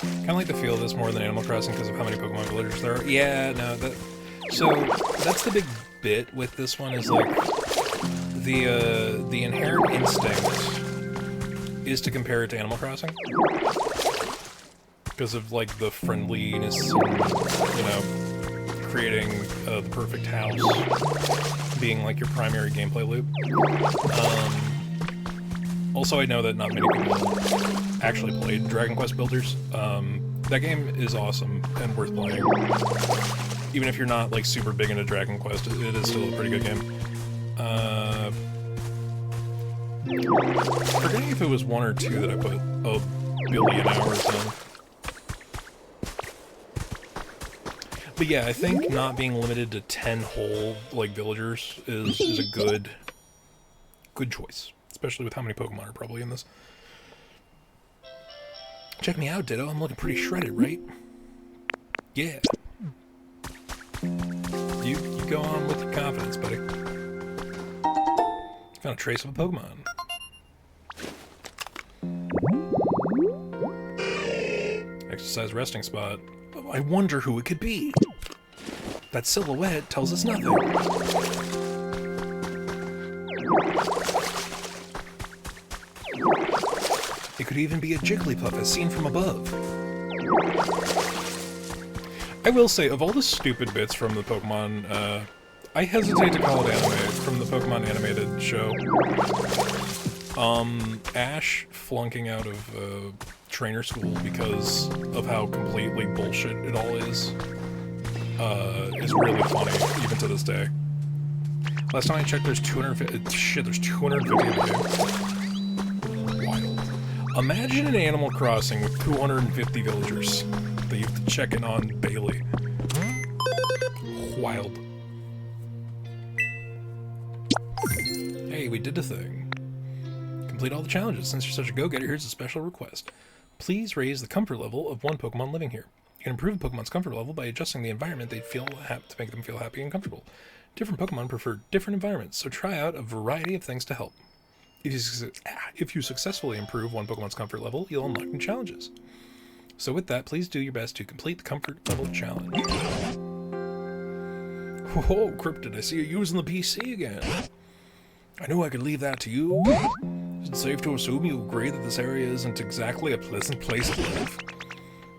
Kind of like the feel of this more than Animal Crossing because of how many Pokemon villagers there are. Yeah, no, so that's the big bit with this one is like the inherent instinct is to compare it to Animal Crossing because of like the friendliness and, you know, creating the perfect house being like your primary gameplay loop. Also, I know that not many people actually played Dragon Quest Builders. That game is awesome and worth playing. Even if you're not like super big into Dragon Quest, it is still a pretty good game. Forgetting if it was 1 or 2 that I put a billion hours in. But yeah, I think not being limited to 10 whole like villagers is a good choice, especially with how many Pokemon are probably in this. Check me out, Ditto. I'm looking pretty shredded, right? Yeah. You go on with your confidence, buddy. Found a trace of a Pokemon. Exercise resting spot. Oh, I wonder who it could be. That silhouette tells us nothing. It could even be a Jigglypuff as seen from above. I will say, of all the stupid bits from the Pokemon, I hesitate to call it anime, from the Pokemon animated show. Ash flunking out of trainer school because of how completely bullshit it all is really funny, even to this day. Last time I checked, there's 250... Shit, there's 250 in the game. Wild. Imagine an Animal Crossing with 250 villagers that you have to check in on daily. Wild. Hey, we did the thing. Complete all the challenges. Since you're such a go-getter, here's a special request. Please raise the comfort level of one Pokemon living here. You can improve a Pokemon's comfort level by adjusting the environment they feel to make them feel happy and comfortable. Different Pokemon prefer different environments, so try out a variety of things to help. If you successfully improve one Pokemon's comfort level, you'll unlock new challenges. So with that, please do your best to complete the comfort level challenge. Whoa, Cryptid, I see you using the PC again. I knew I could leave that to you. Is it safe to assume you agree that this area isn't exactly a pleasant place to live?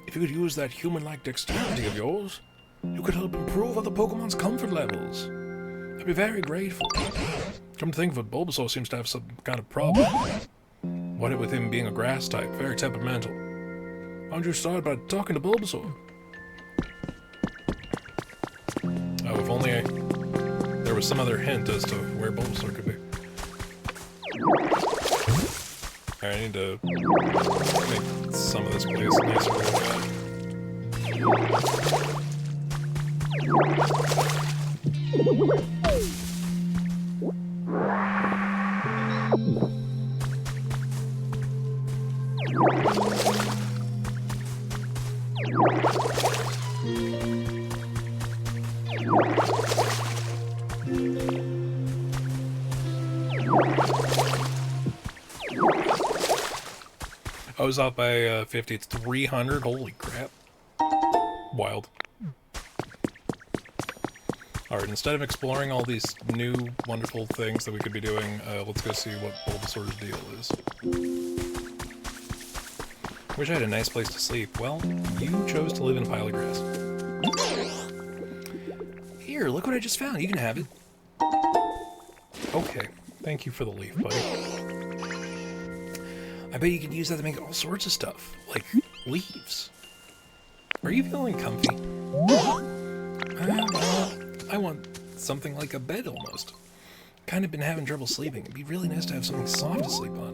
If you could use that human-like dexterity of yours, you could help improve other Pokemon's comfort levels. I'd be very grateful. Come to think of it, Bulbasaur seems to have some kind of problem. What with him being a grass type, very temperamental. Why don't you start by talking to Bulbasaur? Oh, if only there was some other hint as to where Bulbasaur could be. I need to make some of this place nicer to look at. I was off by 50. It's 300. Holy crap. Wild. Alright, instead of exploring all these new, wonderful things that we could be doing, let's go see what Bulbasaur's deal is. Wish I had a nice place to sleep. Well, you chose to live in a pile of grass. Here, look what I just found. You can have it. Okay. Thank you for the leaf, buddy. I bet you can use that to make all sorts of stuff, like leaves. Are you feeling comfy? Well, I want something like a bed almost. Kind of been having trouble sleeping. It'd be really nice to have something soft to sleep on.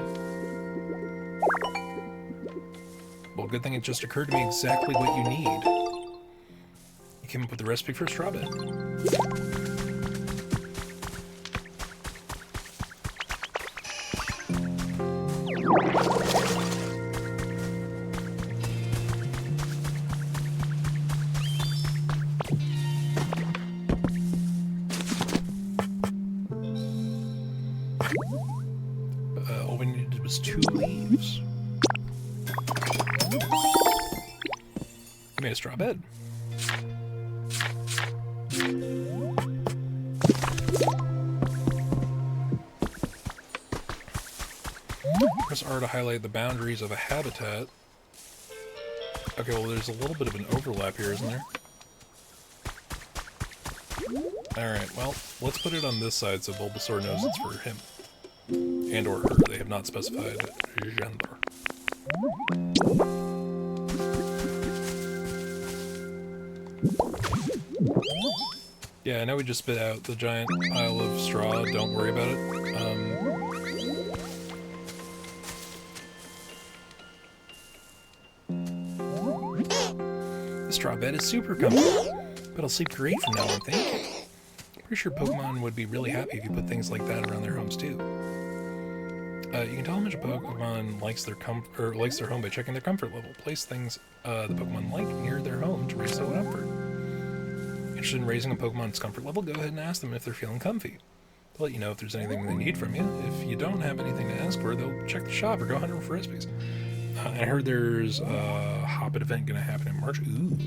Well, good thing it just occurred to me exactly what you need. You came up with the recipe for a straw bed. those 2 leaves. I made a straw bed. Press R to highlight the boundaries of a habitat. Okay, well there's a little bit of an overlap here, isn't there? Alright, well, let's put it on this side so Bulbasaur knows it's for him. And or her. They have not specified gender. Yeah, I know we just spit out the giant pile of straw. Don't worry about it. The straw bed is super comfortable, but it'll sleep great from now on, thank you. Pretty sure Pokemon would be really happy if you put things like that around their homes too. You can tell how much a Pokemon likes their home by checking their comfort level. Place things the Pokemon like near their home to raise their comfort. Interested in raising a Pokemon's comfort level? Go ahead and ask them if they're feeling comfy. They'll let you know if there's anything they need from you. If you don't have anything to ask for, they'll check the shop or go hunting for Frisbees. I heard there's a Hoppit event going to happen in March. Ooh.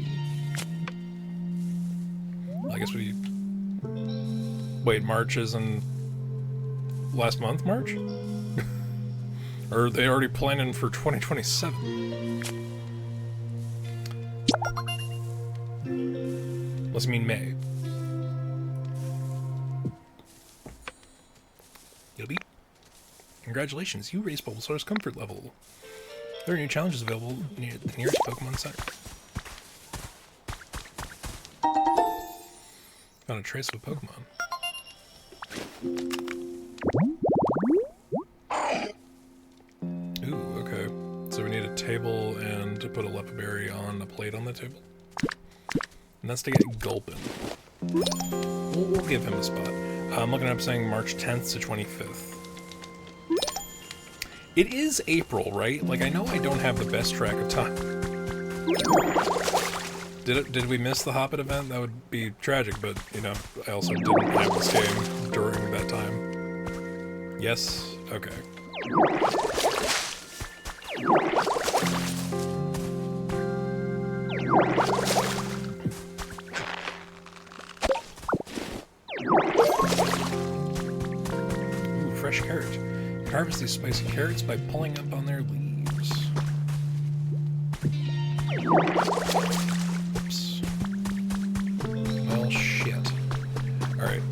I guess we... Wait, March isn't... last month, March? Or are they already planning for 2027? Let's mean May. You'll be. Congratulations, you raised Bulbasaur's comfort level. There are new challenges available near the nearest Pokemon Center. Found a trace of a Pokemon. Ooh, okay. So we need a table and to put a Lepaberry on a plate on the table. And that's to get Gulpin. We'll give him a spot. I'm looking up saying March 10th to 25th. It is April, right? Like, I know I don't have the best track of time. Did we miss the Hoppit event? That would be tragic, but, you know, I also didn't have this game during that time. Yes? Okay. Ooh, fresh carrot. You can harvest these spicy carrots by pulling up on their leaves. Whoops. Well, shit. Alright.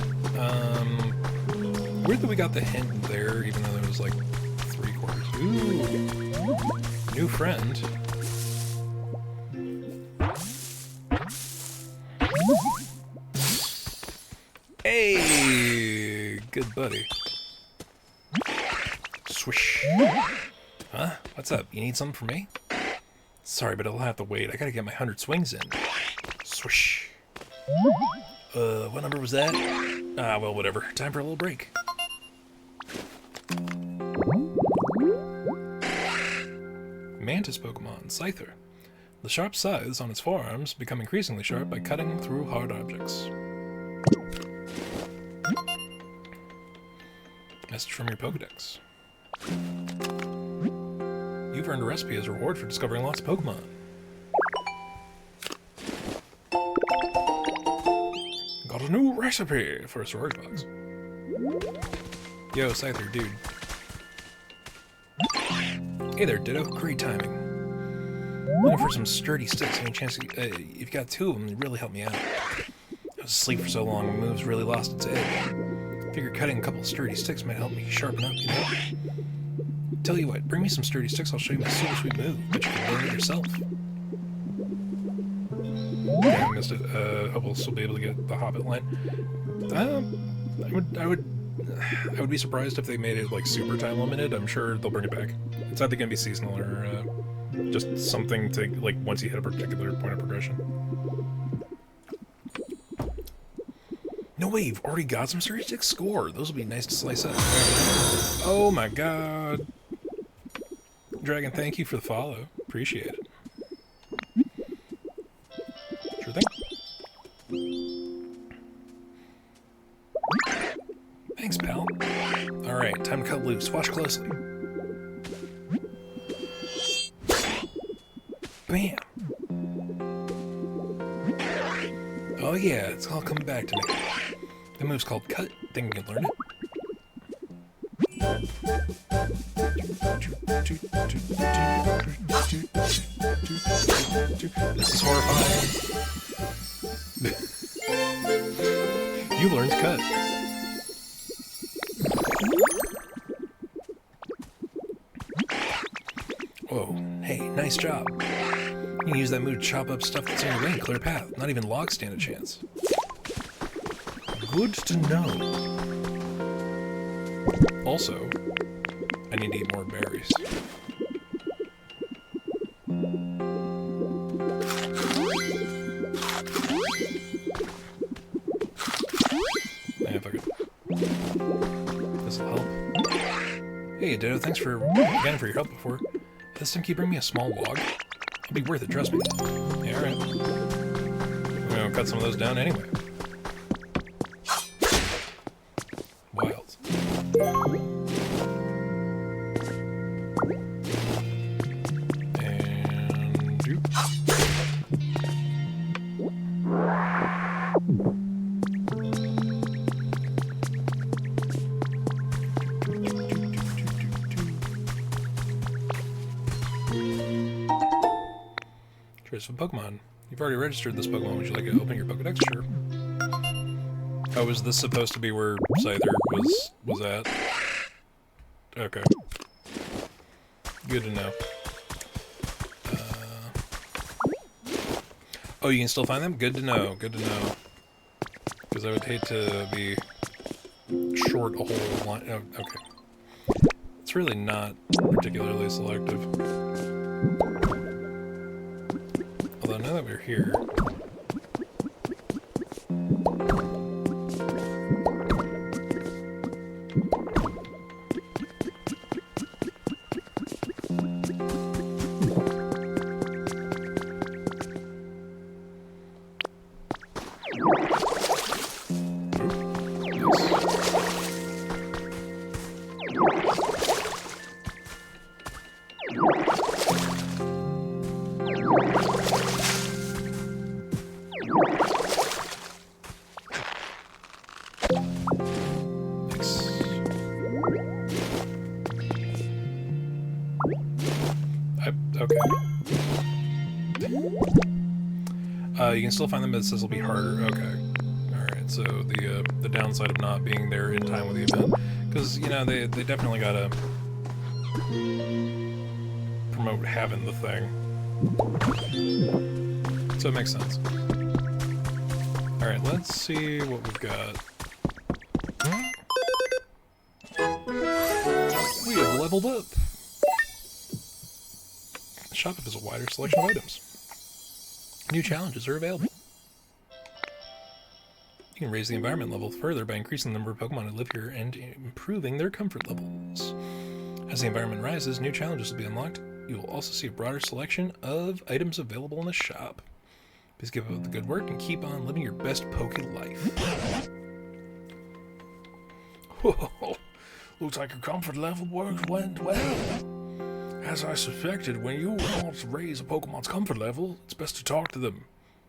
Weird that we got the hint there, even though there was like 3/4. Ooh! New friend. Hey! Good buddy. Swish. Huh? What's up? You need something from me? Sorry, but I'll have to wait. I gotta get my 100 swings in. Swish. What number was that? Ah, well, whatever. Time for a little break. Mantis Pokemon, Scyther. The sharp scythes on its forearms become increasingly sharp by cutting through hard objects. Message from your Pokedex. You've earned a recipe as a reward for discovering lots of Pokemon. Got a new recipe for a storage box. Yo, Scyther, dude. Hey there, Ditto. Great timing. Looking for some sturdy sticks. Any chance if you got 2 of them, they'd really help me out. I was asleep for so long, my move's really lost its edge. Figured cutting a couple of sturdy sticks might help me sharpen up, you know? Tell you what, bring me some sturdy sticks, I'll show you my super sweet move, but you can learn it yourself. Yeah, I missed it. Hope we'll still be able to get the Hobbit line. I would be surprised if they made it like super time limited. I'm sure they'll bring it back. It's either gonna be seasonal or just something to like once you hit a particular point of progression. No way, you've already got some sturdy sticks? Score! Those will be nice to slice up. Oh my god. Dragon, thank you for the follow. Appreciate it. Sure thing. Thanks, pal. Alright, time to cut loose. Watch closely. yeah, it's all coming back to me. The move's called Cut. Think you can learn it. This is horrifying. You learned Cut. Whoa, hey, nice job. You can use that move to chop up stuff that's in your way and clear a path. Not even logs stand a chance. Good to know. Also, I need to eat more berries. If I could. This'll help. Hey, Ditto, thanks again for your help before. This time, can you bring me a small log? It'll be worth it, trust me. Yeah, alright. We're gonna cut some of those down anyway. Wild. And do. Trace of Pokemon. You've already registered this Pokemon. Would you like to open your Pokedex? Sure. Oh, is this supposed to be where Scyther was at? Okay. Good to know. Oh, you can still find them? Good to know. Good to know. Because I would hate to be short a whole line. Oh, okay. It's really not particularly selective. Although now that we're here... Okay. You can still find them, but this will be harder. Okay. Alright, so the downside of not being there in time with the event. Because, you know, they definitely gotta promote having the thing. So it makes sense. Alright, let's see what we've got. We have leveled up! The shop has a wider selection of items. New challenges are available. You can raise the environment level further by increasing the number of Pokemon who live here and improving their comfort levels. As the environment rises, new challenges will be unlocked. You will also see a broader selection of items available in the shop. Please keep up the good work and keep on living your best Poke life. Whoa, looks like your comfort level work went well. As I suspected, when you want to raise a Pokemon's comfort level, it's best to talk to them.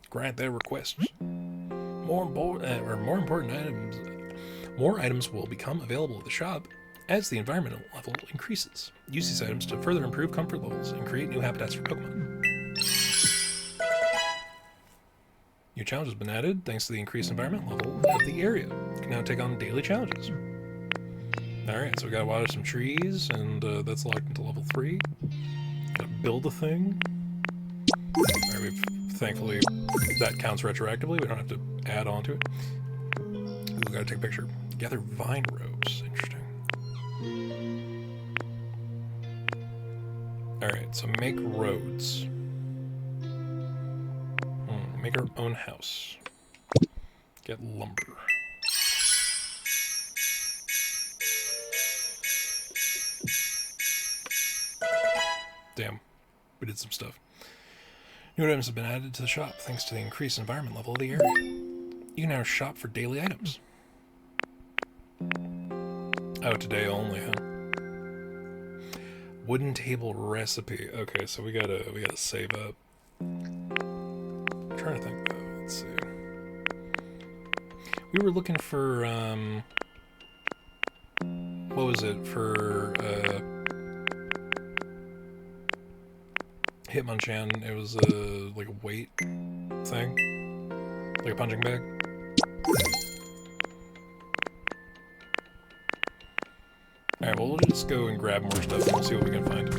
Grant their requests. More important items will become available at the shop as the environmental level increases. Use these items to further improve comfort levels and create new habitats for Pokemon. New challenge has been added thanks to the increased environment level of the area. You can now take on daily challenges. Alright, so we gotta water some trees, and that's locked into level 3. Gotta build a thing. Alright, thankfully, that counts retroactively. We don't have to add on to it. Ooh, gotta take a picture. Gather vine ropes. Interesting. Alright, so make roads. Make our own house. Get lumber. Damn, we did some stuff. New items have been added to the shop thanks to the increased environment level of the area. You can now shop for daily items. Oh, today only, huh? Wooden table recipe. Okay, so we gotta save up. I'm trying to think though. Let's see. We were looking for, what was it? For, Hitmonchan. It was, like a weight thing. Like a punching bag. Alright, well, we'll just go and grab more stuff and see what we can find.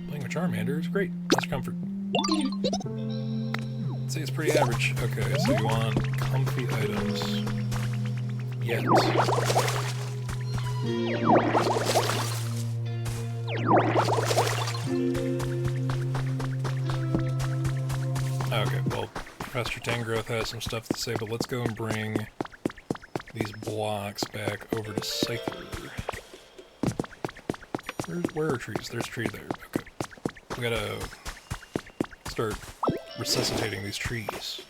Playing with Charmander is great. That's comfort. I'd say it's pretty average. Okay, so you want comfy items. Yet. Okay, well, Professor Tangrowth has some stuff to say, but let's go and bring these blocks back over to Scyther. Where are trees? There's a tree there. Okay. We gotta start resuscitating these trees.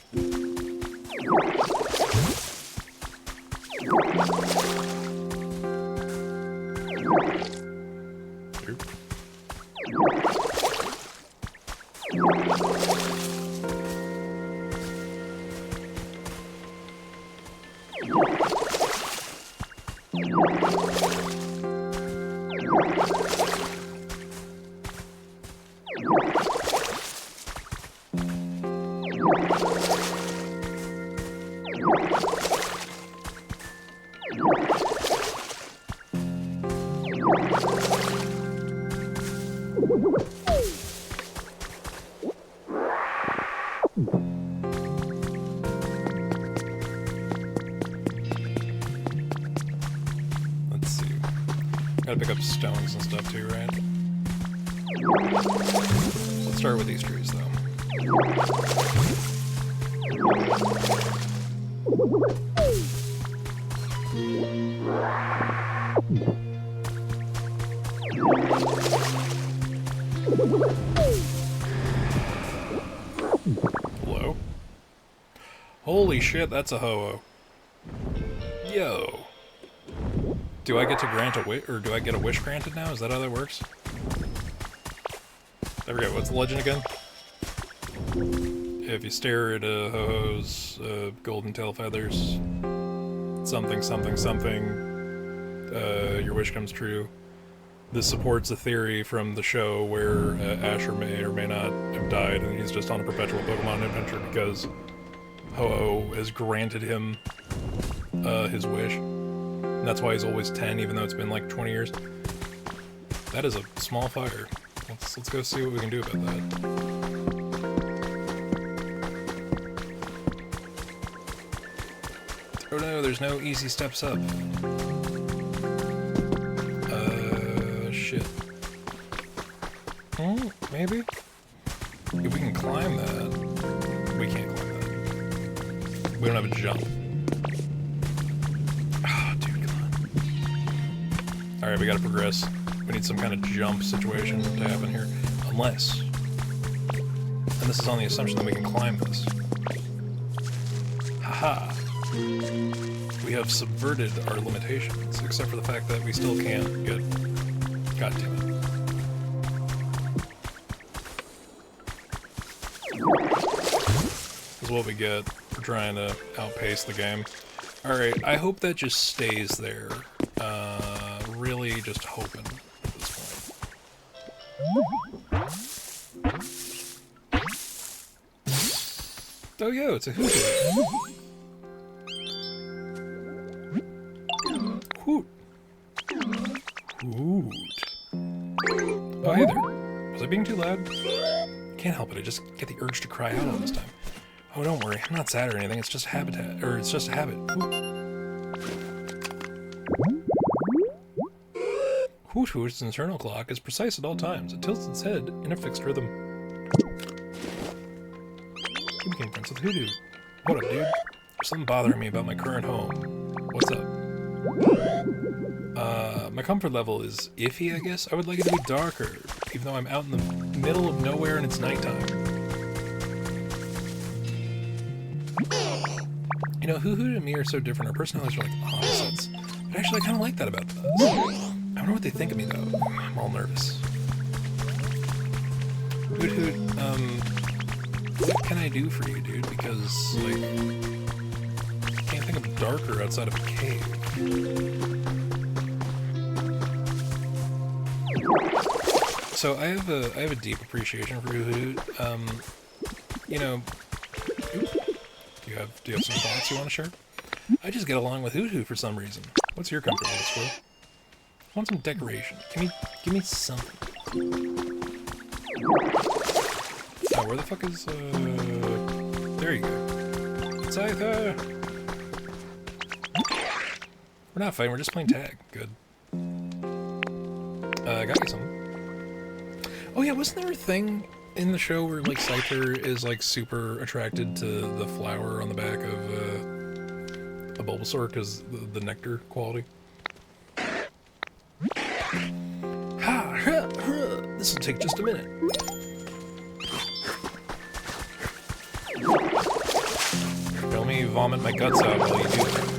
Let's see. Gotta pick up stones and stuff too, right? Let's start with these trees, though. Hello? Holy shit, that's a ho-oh. Yo. Do I get to grant a wish, or do I get a wish granted now? Is that how that works? I forget, what's the legend again? If you stare at a ho-ho's golden tail feathers, something, something, something, your wish comes true. This supports a theory from the show where Asher may or may not have died, and he's just on a perpetual Pokemon adventure because Ho-Oh has granted him his wish. And that's why he's always 10, even though it's been like 20 years. That is a small fire. Let's go see what we can do about that. Oh no, there's no easy steps up. Shit. Maybe? If we can climb that. We can't climb that. We don't have a jump. Ah, oh, dude, come on. Alright, we gotta progress. We need some kind of jump situation to happen here. Unless... And this is on the assumption that we can climb this. Haha. We have subverted our limitations, except for the fact that we still can't get... God damn it. This is what we get for trying to outpace the game. Alright, I hope that just stays there. Really just hoping at this point. Oh yeah, it's a Hoot. Hoot. Hoot. Oh, hey there. Was I being too loud? Can't help it, I just get the urge to cry out all this time. Oh, don't worry, I'm not sad or anything, it's just habitat, or it's just a habit. Hoot Hoot's internal clock is precise at all times. It tilts its head in a fixed rhythm. You became friends with Hoodoo. What up, dude? There's something bothering me about my current home. What's up? My comfort level is iffy, I guess. I would like it to be darker, even though I'm out in the middle of nowhere and it's nighttime. You know, Hoo Hoo and me are so different. Our personalities are like opposites. But actually, I kind of like that about us. I don't know what they think of me, though. I'm all nervous. Hoot Hoot, what can I do for you, dude? Because, like, I can't think of darker outside of a cave. So I have a deep appreciation for Hoot Hoot. You know, do you have some thoughts you want to share? I just get along with Hoot Hoot for some reason. What's your comfort level, Squirrel? I want some decoration. Give me something. Oh, where the fuck is, there you go. Scyther! We're not fighting, we're just playing tag. Good. I got you something. Oh yeah, wasn't there a thing in the show where, like, Scyther is, like, super attracted to the flower on the back of, a Bulbasaur because the nectar quality? This'll take just a minute. Let me vomit my guts out while you do that.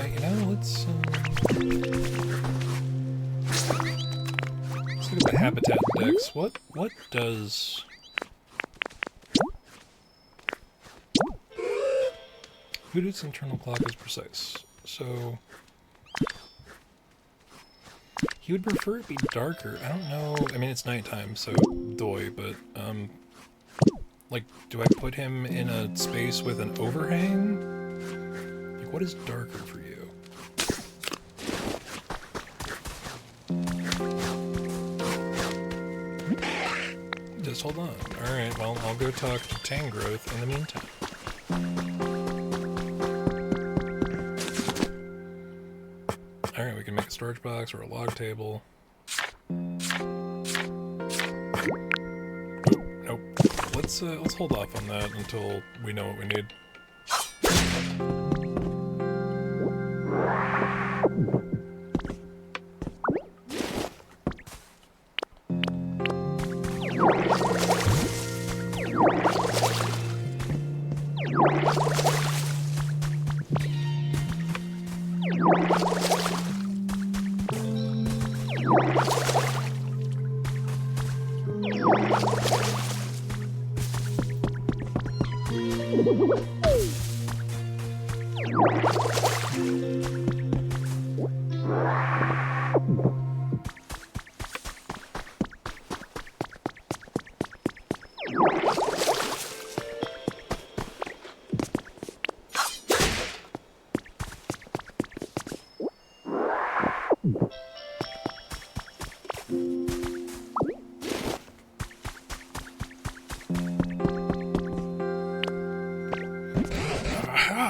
You know, let's look at the habitat index. What does... Hoot Hoot's internal clock is precise. So... he would prefer it be darker. I don't know. I mean, it's nighttime, so doy, but, like, do I put him in a space with an overhang? Like, what is darker for you? Just hold on. Alright, well, I'll go talk to Tangrowth in the meantime. Alright, we can make a storage box or a log table. Nope. Let's hold off on that until we know what we need.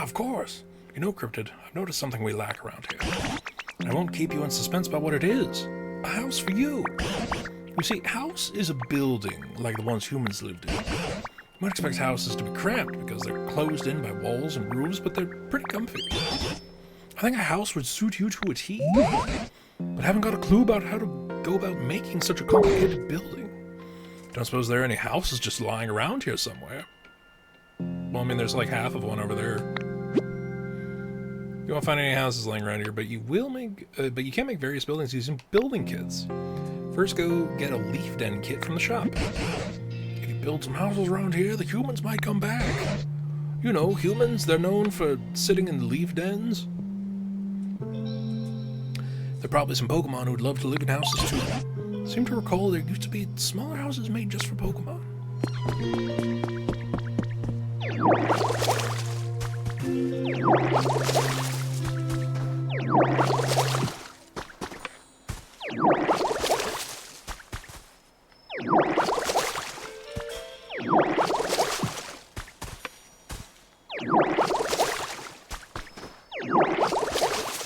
Of course. You know, Cryptid, I've noticed something we lack around here. And I won't keep you in suspense about what it is. A house for you. You see, house is a building like the ones humans lived in. You might expect houses to be cramped because they're closed in by walls and roofs, but they're pretty comfy. I think a house would suit you to a T, but haven't got a clue about how to go about making such a complicated building. Don't suppose there are any houses just lying around here somewhere. Well, I mean, there's like half of one over there. You won't find any houses laying around here, but you will make, but you can make various buildings using building kits. First, go get a leaf den kit from the shop. If you build some houses around here, the humans might come back. You know, humans, they're known for sitting in leaf dens. There are probably some Pokemon who would love to live in houses too. I seem to recall there used to be smaller houses made just for Pokemon.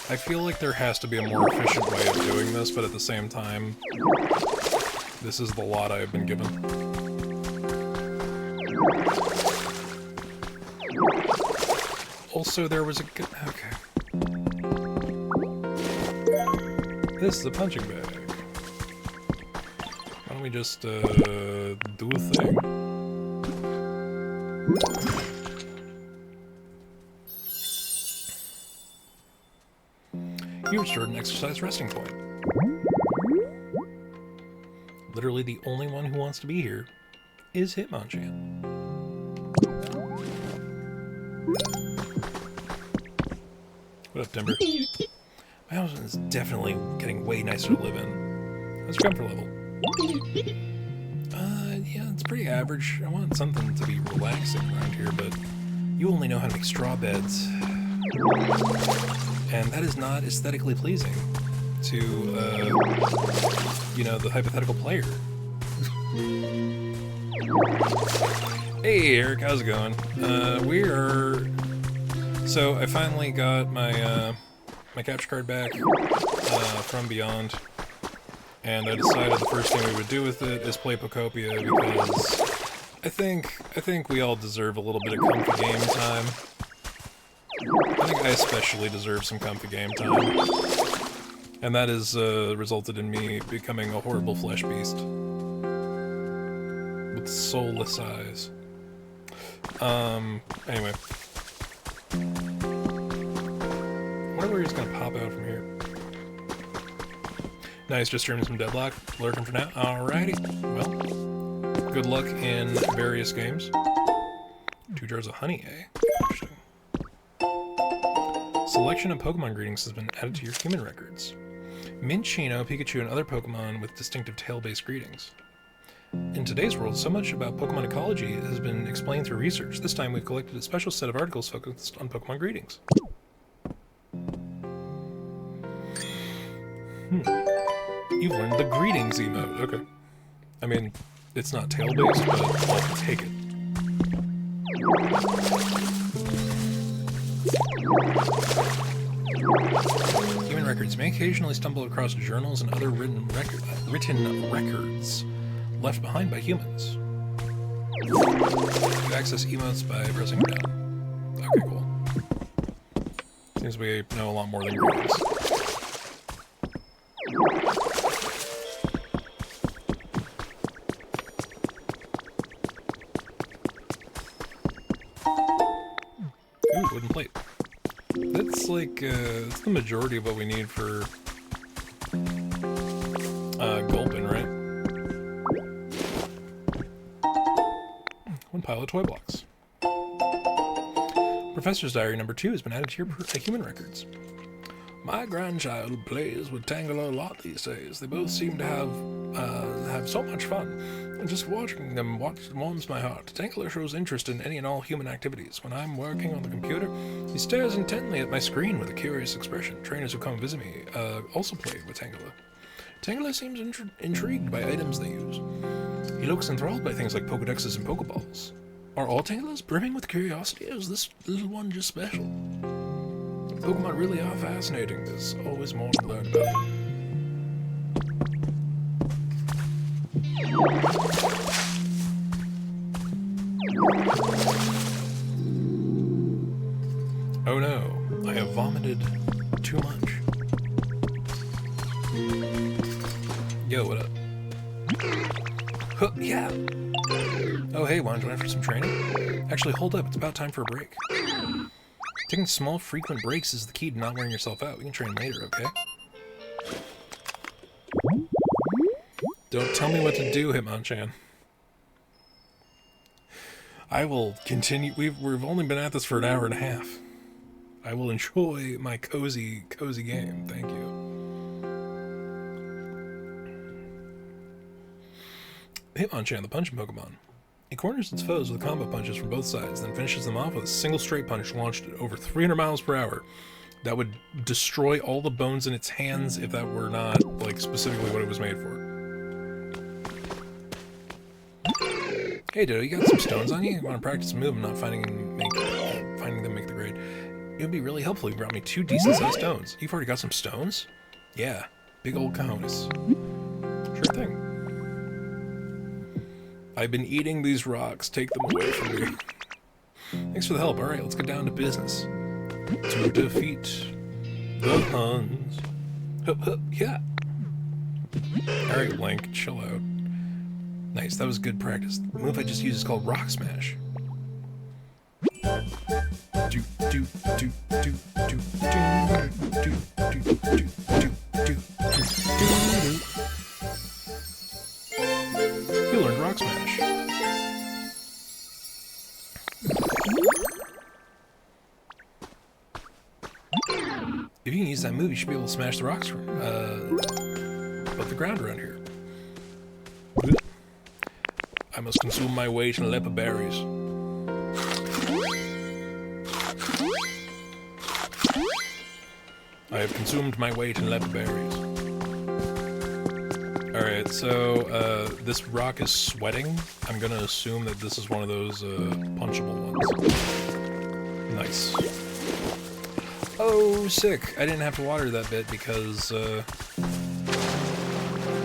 I feel like there has to be a more efficient way of doing this, but at the same time, this is the lot I have been given. Also, there was a good... Okay. This is a punching bag. Why don't we just, do a thing? You restored an exercise resting point. Literally the only one who wants to be here is Hitmonchan. What up, Timber? My house is definitely getting way nicer to live in. What's your comfort level? Yeah, it's pretty average. I want something to be relaxing around here, but you only know how to make straw beds. And that is not aesthetically pleasing to, you know, the hypothetical player. Hey, Eric, how's it going? So, I finally got my, my capture card back, from Beyond. And I decided the first thing we would do with it is play Pokopia, because I think we all deserve a little bit of comfy game time. I think I especially deserve some comfy game time. And that has resulted in me becoming a horrible flesh beast. With soulless eyes. Anyway. I wonder where he's gonna pop out from here. Nice, just streaming some Deadlock. Lurking for now. Alrighty. Well, good luck in various games. 2 jars of honey, eh? Interesting. Selection of Pokemon greetings has been added to your human records. Minccino, Pikachu, and other Pokemon with distinctive tail-based greetings. In today's world, so much about Pokemon ecology has been explained through research. This time we've collected a special set of articles focused on Pokemon greetings. You've learned the greetings emote. Okay. I mean, it's not tail-based, but I'll take it. Human records may occasionally stumble across journals and other written records left behind by humans. You access emotes by pressing down. Okay, cool. Seems we know a lot more than greetings. Ooh, wooden plate. That's like, that's the majority of what we need for, Gulpin, right? One pile of toy blocks. Professor's Diary number 2 has been added to your human records. My grandchild plays with Tangela a lot these days. They both seem to have so much fun. And just watching them warms my heart. Tangela shows interest in any and all human activities. When I'm working on the computer, he stares intently at my screen with a curious expression. Trainers who come visit me also play with Tangela. Tangela seems intrigued by items they use. He looks enthralled by things like Pokedexes and Pokeballs. Are all Tangelas brimming with curiosity, or is this little one just special? Pokemon really are fascinating. There's always more to learn about them. Oh no, I have vomited too much. Yo, what up? Huh, yeah! Oh hey, wanna join for some training? Actually, hold up, it's about time for a break. Taking small, frequent breaks is the key to not wearing yourself out. We can train later, okay? Don't tell me what to do, Hitmonchan. I will continue. We've only been at this for an hour and a half. I will enjoy my cozy game. Thank you. Hitmonchan, the punching Pokemon. It corners its foes with combo punches from both sides, then finishes them off with a single straight punch launched at over 300 miles per hour. That would destroy all the bones in its hands if that were not, like, specifically what it was made for. Hey, Dodo, you got some stones on you? You want to practice a move and not finding them make the grade. It would be really helpful if you brought me 2 decent-sized stones. You've already got some stones? Yeah, big old cones. Sure thing. I've been eating these rocks. Take them away from me. Thanks for the help. Alright, let's get down to business. To defeat the Huns. Hup, hup, yeah. Alright, Link, chill out. Nice, that was good practice. The move I just used is called Rock Smash. Do do do do do do do do do do do. You learned Rock Smash. If you can use that move, you should be able to smash the rocks above the ground around here. I must consume my weight in leper berries. I have consumed my weight in leper berries. Alright, so, this rock is sweating. I'm gonna assume that this is one of those, punchable ones. Nice. Oh, sick! I didn't have to water that bit because,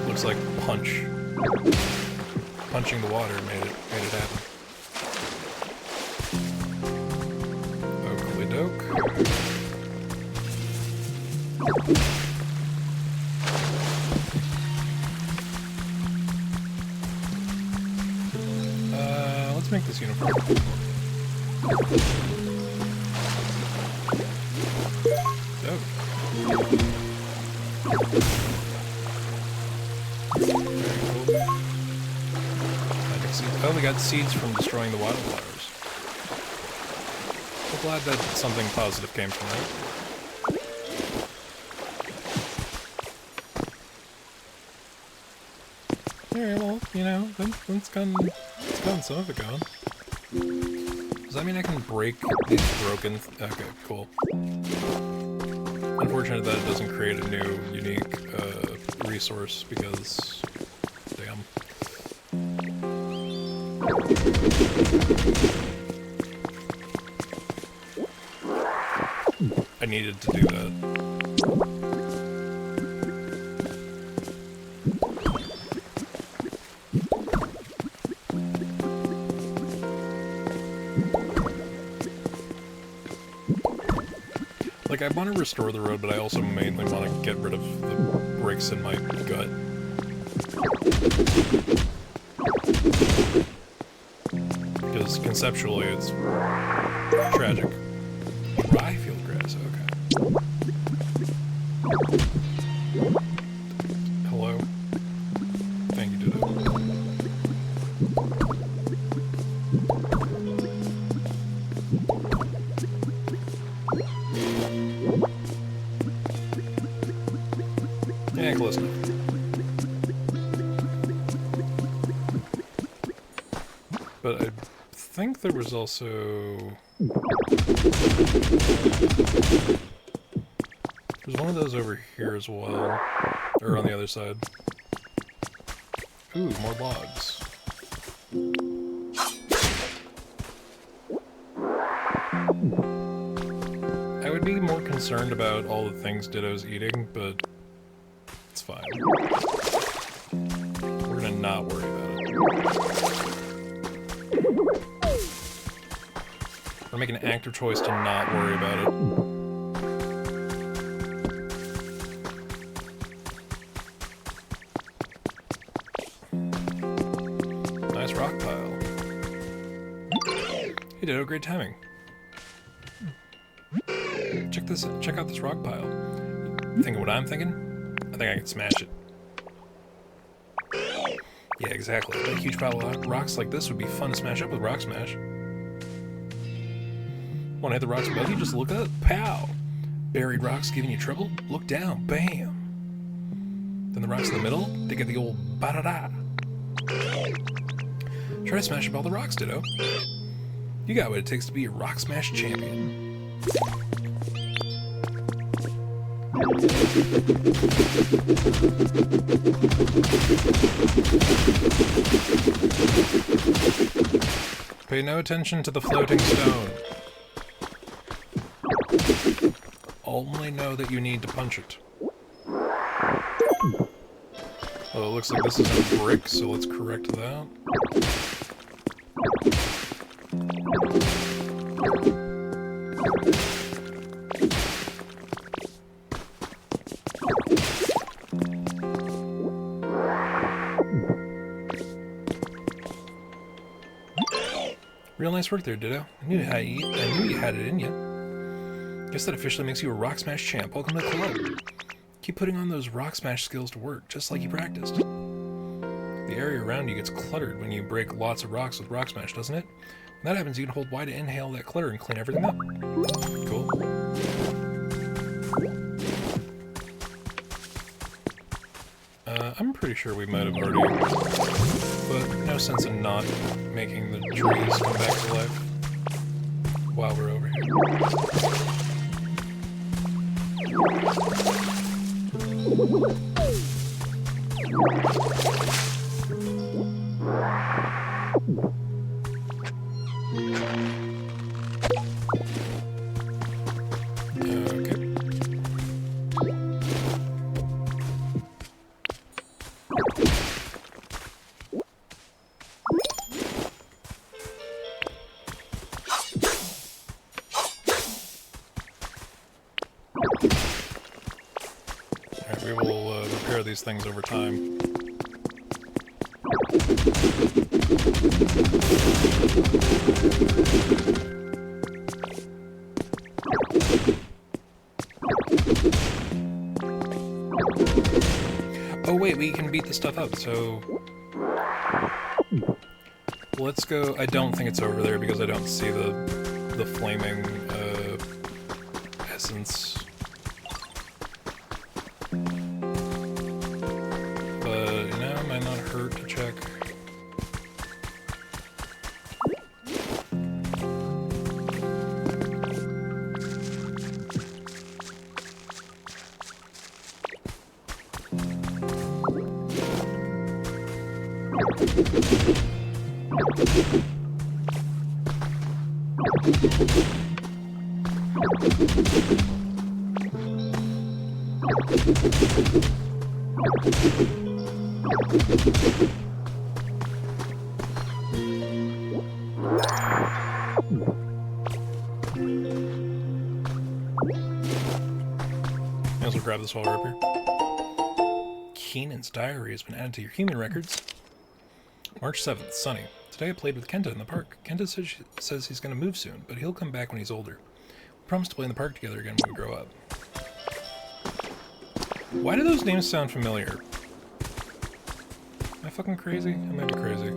looks like punching the water made it happen. Oakley doke. Let's make this uniform. Oh, we got seeds from destroying the wildflowers. I'm glad that something positive came from that. Alright, well, you know, it's gotten some of it going. Does that mean I can break these broken... Okay, cool. Unfortunate that it doesn't create a new, unique, resource, because... Damn. I needed to do that. Like, I want to restore the road, but I also mainly want to get rid of the breaks in my gut. Because conceptually, it's tragic. Rye field grass, okay. Hello? Thank you, Ditto. Yeah, close enough. But I think there was also... There's one of those over here as well. Or on the other side. Ooh, more logs. I would be more concerned about all the things Ditto's eating, but it's fine. We're gonna not worry about it. We're making an active choice to not worry about it. Nice rock pile. Hey Ditto, great timing. Check out this rock pile. Thinking what I'm thinking? I think I can smash it. Yeah, exactly. A huge pile of rocks like this would be fun to smash up with Rock Smash. Want to hit the rocks above you? Just look up. Pow! Buried rocks giving you trouble? Look down. Bam! Then the rocks in the middle? They get the old ba-da-da. Try to smash up all the rocks, Ditto. You got what it takes to be a Rock Smash champion. Pay no attention to the floating stone. only know that you need to punch it. Well, it looks like this is a brick, so let's correct that. Real nice work there, Ditto. I knew you had it in you. Guess that officially makes you a Rock Smash champ. Welcome to the club. Keep putting on those Rock Smash skills to work, just like you practiced. The area around you gets cluttered when you break lots of rocks with Rock Smash, doesn't it? When that happens, you can hold Y to inhale that clutter and clean everything up. Cool. I'm pretty sure we might have already, but no sense in not making the trees come back to life while we're over here. We will repair these things over time. Oh wait, we can beat the stuff up, so... Let's go... I don't think it's over there because I don't see the flaming essence. May as well grab this while we're up here. Keenan's diary has been added to your human records. March 7th, sunny. Today I played with Kenta in the park. Kenta says he's going to move soon, but he'll come back when he's older. We promise to play in the park together again when we grow up. Why do those names sound familiar? Am I fucking crazy? I might be crazy.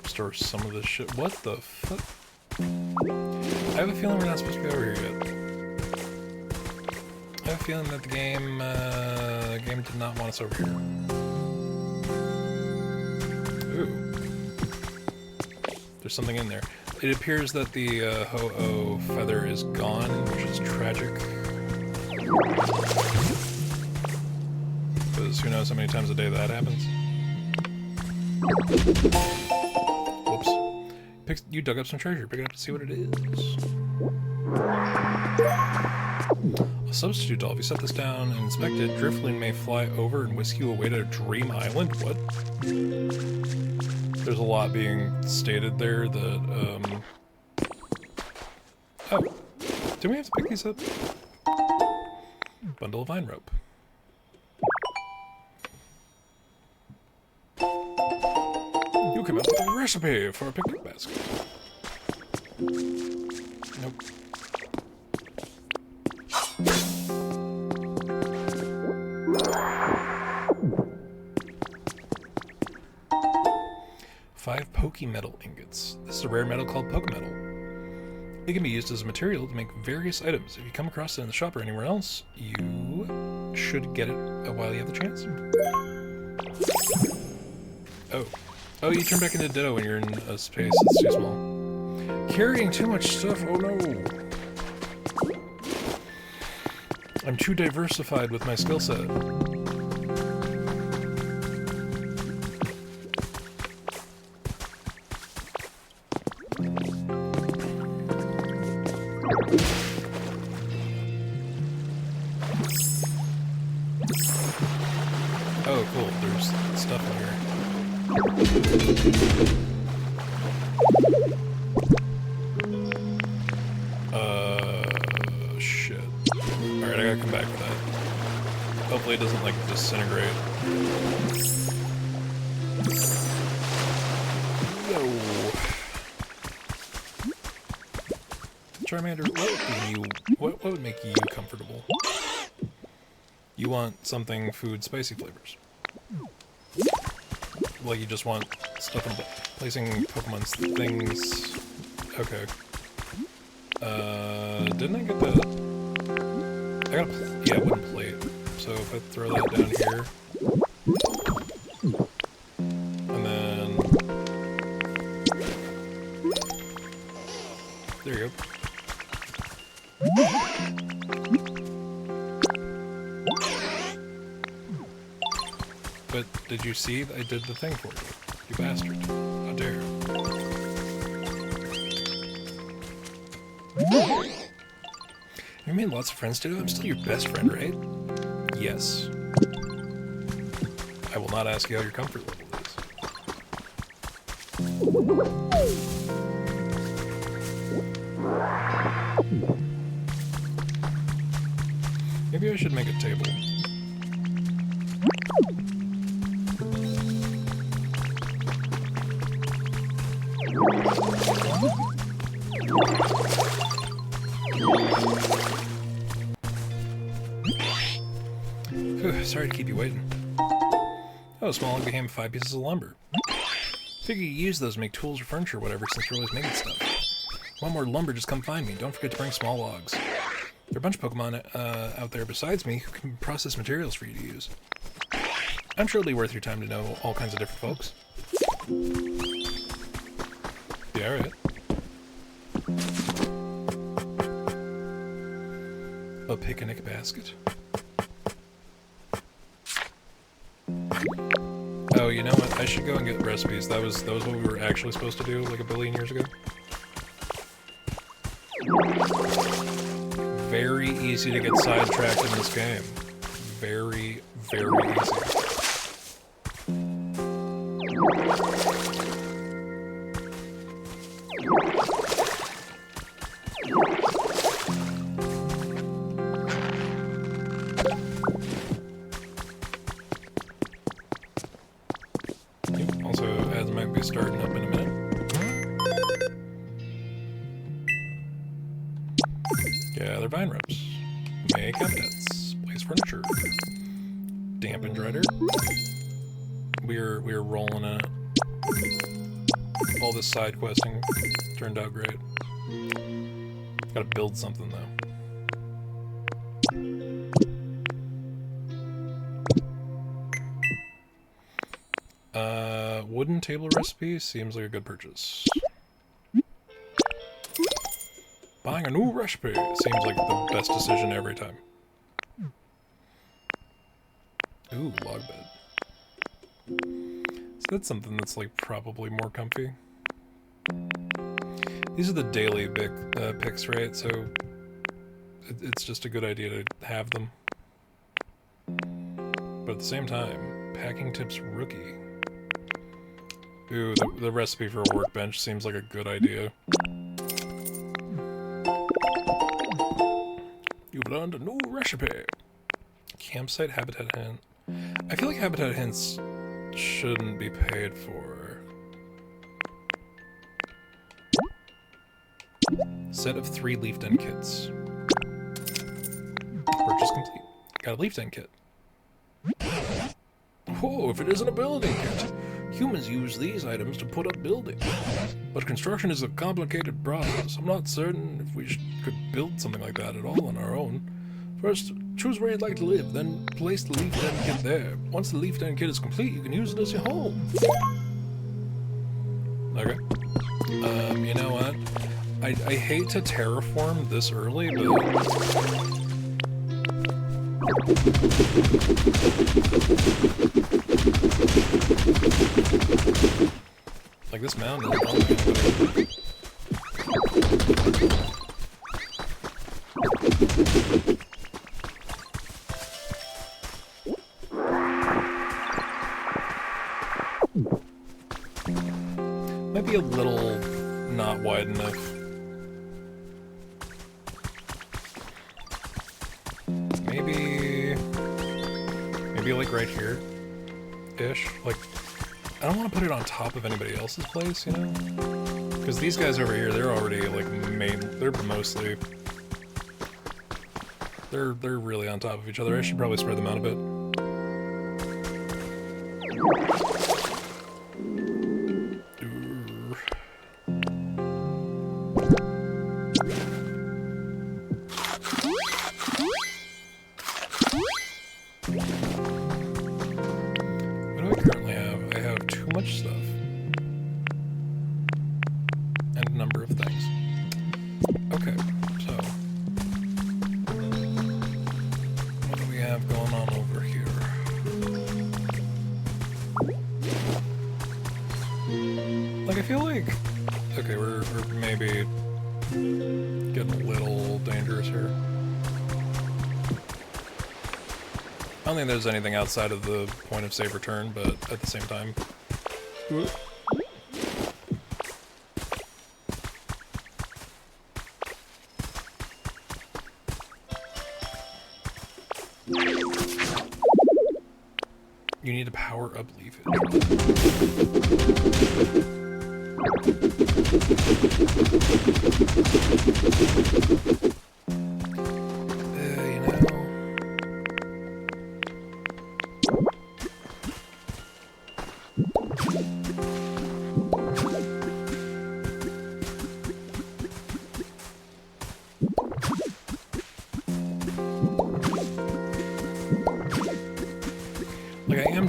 Store some of this shit. What the fuck? I have a feeling we're not supposed to be over here yet. I have a feeling that the game did not want us over here. Ooh. There's something in there. It appears that the Ho-Oh feather is gone, which is tragic. Because who knows how many times a day that happens. Whoops. You dug up some treasure. Pick it up to see what it is. A substitute doll. If you set this down and inspect it, Driftling may fly over and whisk you away to Dream Island. What? There's a lot being stated there that, Oh. Do we have to pick these up? Bundle of vine rope. You came up with a recipe for a picnic basket. Nope. Five Pokemetal ingots. This is a rare metal called Pokemetal. It can be used as a material to make various items. If you come across it in the shop or anywhere else, you should get it while you have the chance. Oh. Oh, you turn back into Ditto when you're in a space that's too small. Carrying too much stuff, oh no. I'm too diversified with my skill set. Oh, cool. There's stuff in here. Shit. Alright, I gotta come back for that. Hopefully it doesn't, like, disintegrate. Yo. Charmander, what would make you comfortable? You want something food spicy flavors. Well, you just want stuff in placing Pokemon's things. Okay. Didn't I get that? I got a wooden plate. So if I throw that down here, and then there you go. But did you see? I did the thing for you. You bastard. How dare. You made lots of friends today? I'm still your best friend, right? Yes. I will not ask you how your comfort level is. Maybe I should make a table. Whew, sorry to keep you waiting. Oh, small log became 5 pieces of lumber. Figure you use those to make tools or furniture or whatever since you're always making stuff. Want more lumber, just come find me. Don't forget to bring small logs. There are a bunch of Pokemon out there besides me who can process materials for you to use. I'm sure it'll be worth your time to know all kinds of different folks. Yeah, alright. A picnic basket. Oh, you know what? I should go and get recipes. That was what we were actually supposed to do like a billion years ago. Very easy to get sidetracked in this game. Very, very easy. Also, ads might be starting up in a minute. Gather vine ropes. Make habitats. Place furniture. Dampen dried earth. We're rolling in it. All this side questing turned out great. Gotta build something though. Wooden table recipe seems like a good purchase. Buying a new recipe seems like the best decision every time. Ooh, log bed. So that's something that's like probably more comfy. These are the daily picks, right? So it's just a good idea to have them. But at the same time, packing tips rookie. Ooh, the recipe for a workbench seems like a good idea. You've learned a new recipe. Campsite habitat hint. I feel like habitat hints shouldn't be paid for. Set of 3 leaf den kits. Purchase complete. Got a leaf den kit. Oh, if it isn't a building kit. Humans use these items to put up buildings. But construction is a complicated process. I'm not certain if we could build something like that at all on our own. First, choose where you'd like to live, then place the leaf den kit there. Once the leaf den kit is complete, you can use it as your home. Okay. You know what? I hate to terraform this early, but... Like, this mountain isn't helping anybody. Might be a little not wide enough. Maybe like right here ish. Like, I don't want to put it on top of anybody else's place, you know? Because these guys over here, they're already like they're mostly they're really on top of each other. I should probably spread them out a bit. I don't think there's anything outside of the point of save return, but at the same time... You need to power up leafage.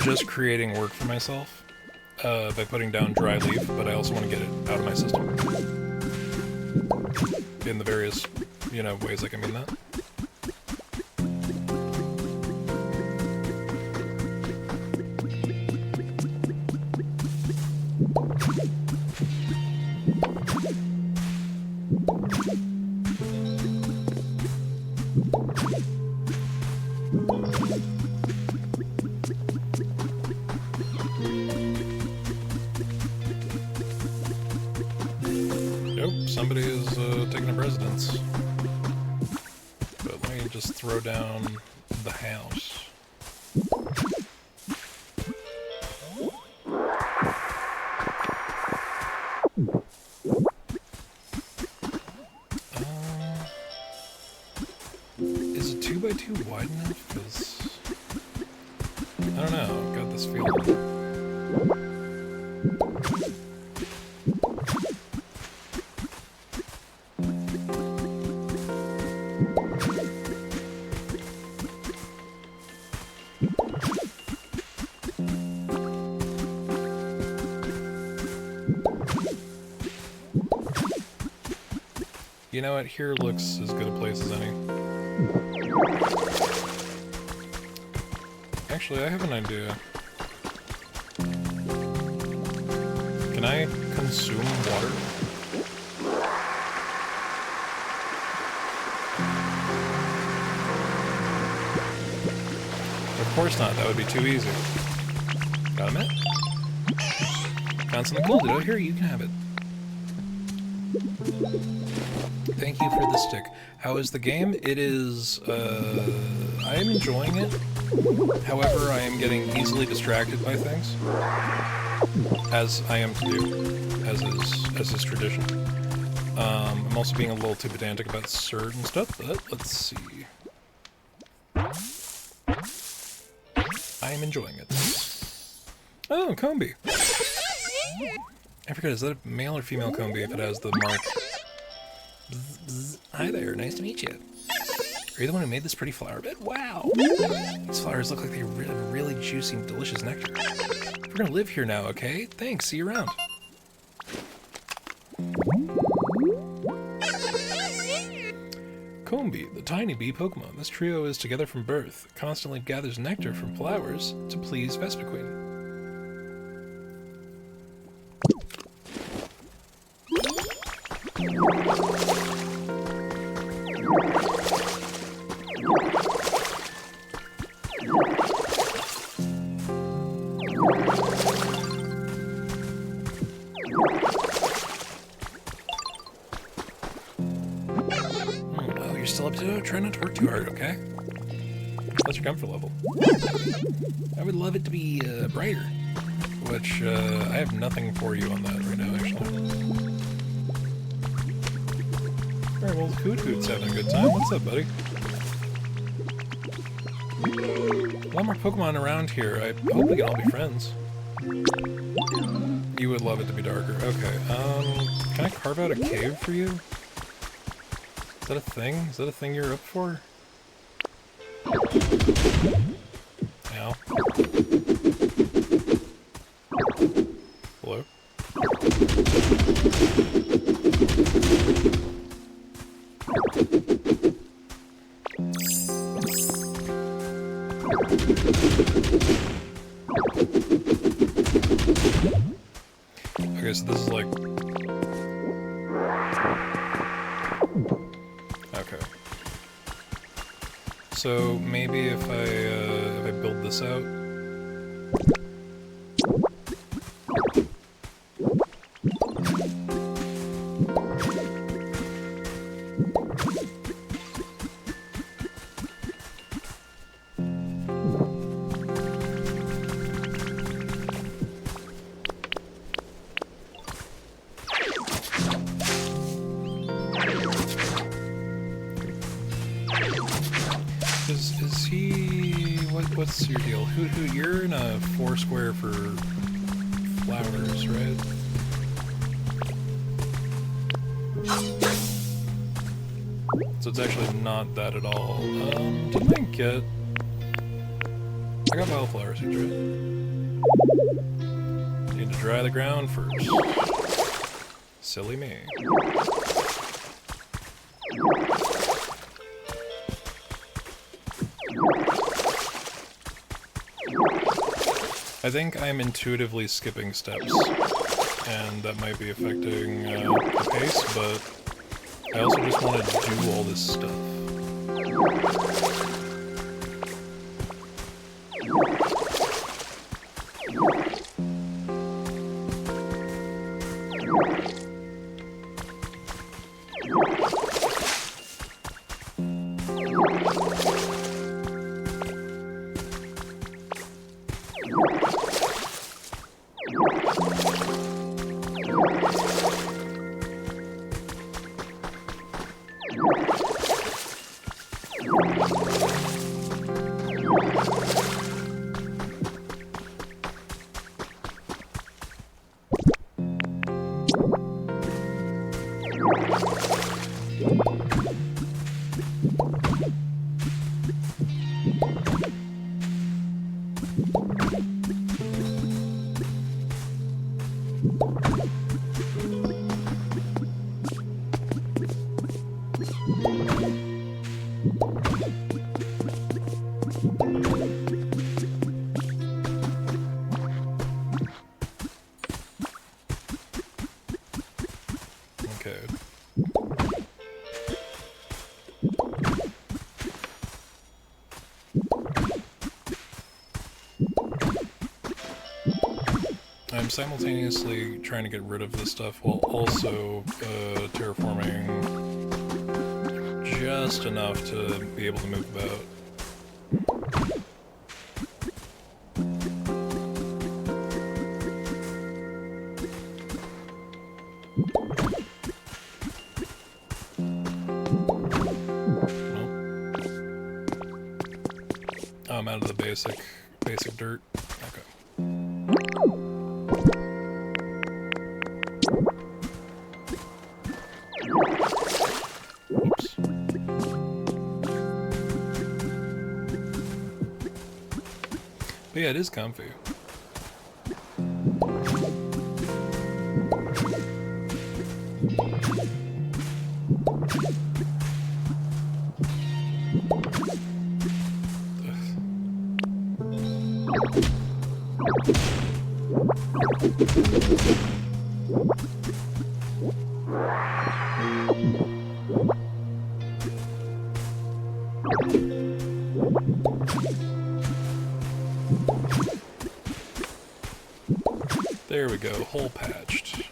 Just creating work for myself by putting down dry leaf, but I also want to get it out of my system in the various, you know, ways I can mean that. Somebody is taking up residence. But let me just throw down the house. Is a 2x2 wide enough? Because I don't know, I've got this feeling. You know what? Here looks as good a place as any. Actually, I have an idea. Can I consume water? Of course not. That would be too easy. Got a minute? Found something cool, dude. Here, you can have it. Thank you for the stick. How is the game? It is, I am enjoying it. However, I am getting easily distracted by things. As I am to do. As is tradition. I'm also being a little too pedantic about certain stuff, but let's see. I am enjoying it. Oh, Combi! I forget, is that a male or female Combi if it has the mark? Bzz, bzz. Hi there, nice to meet you. Are you the one who made this pretty flower bed? Wow! These flowers look like they have really juicy and delicious nectar. We're gonna live here now, okay? Thanks, see you around. Combi, the tiny bee Pokemon. This trio is together from birth. It constantly gathers nectar from flowers to please Vespiquen. Oh, you're still up to it? Try not to work too hard, okay? What's your comfort level? I would love it to be brighter, which I have nothing for you on that right now, actually. Alright, well, Hoot's having a good time. What's up, buddy? A lot more Pokemon around here. I hope we can all be friends. You would love it to be darker. Okay, can I carve out a cave for you? Is that a thing? Is that a thing you're up for? Ow. Hello? Okay, so this is like... Okay. So maybe if I build this out... Is he... What's your deal? Who you're in a 4 square for flowers, right? So it's actually not that at all. Didn't I get... I got wildflower seeds, right? Need to dry the ground first. Silly me. I think I'm intuitively skipping steps, and that might be affecting the pace, but I also just want to do all this stuff. Okay. I'm simultaneously trying to get rid of this stuff while also terraforming just enough to be able to move about. Oh, I'm out of the basic dirt. Okay. Whoops. But yeah, it is comfy. There we go, hole patched.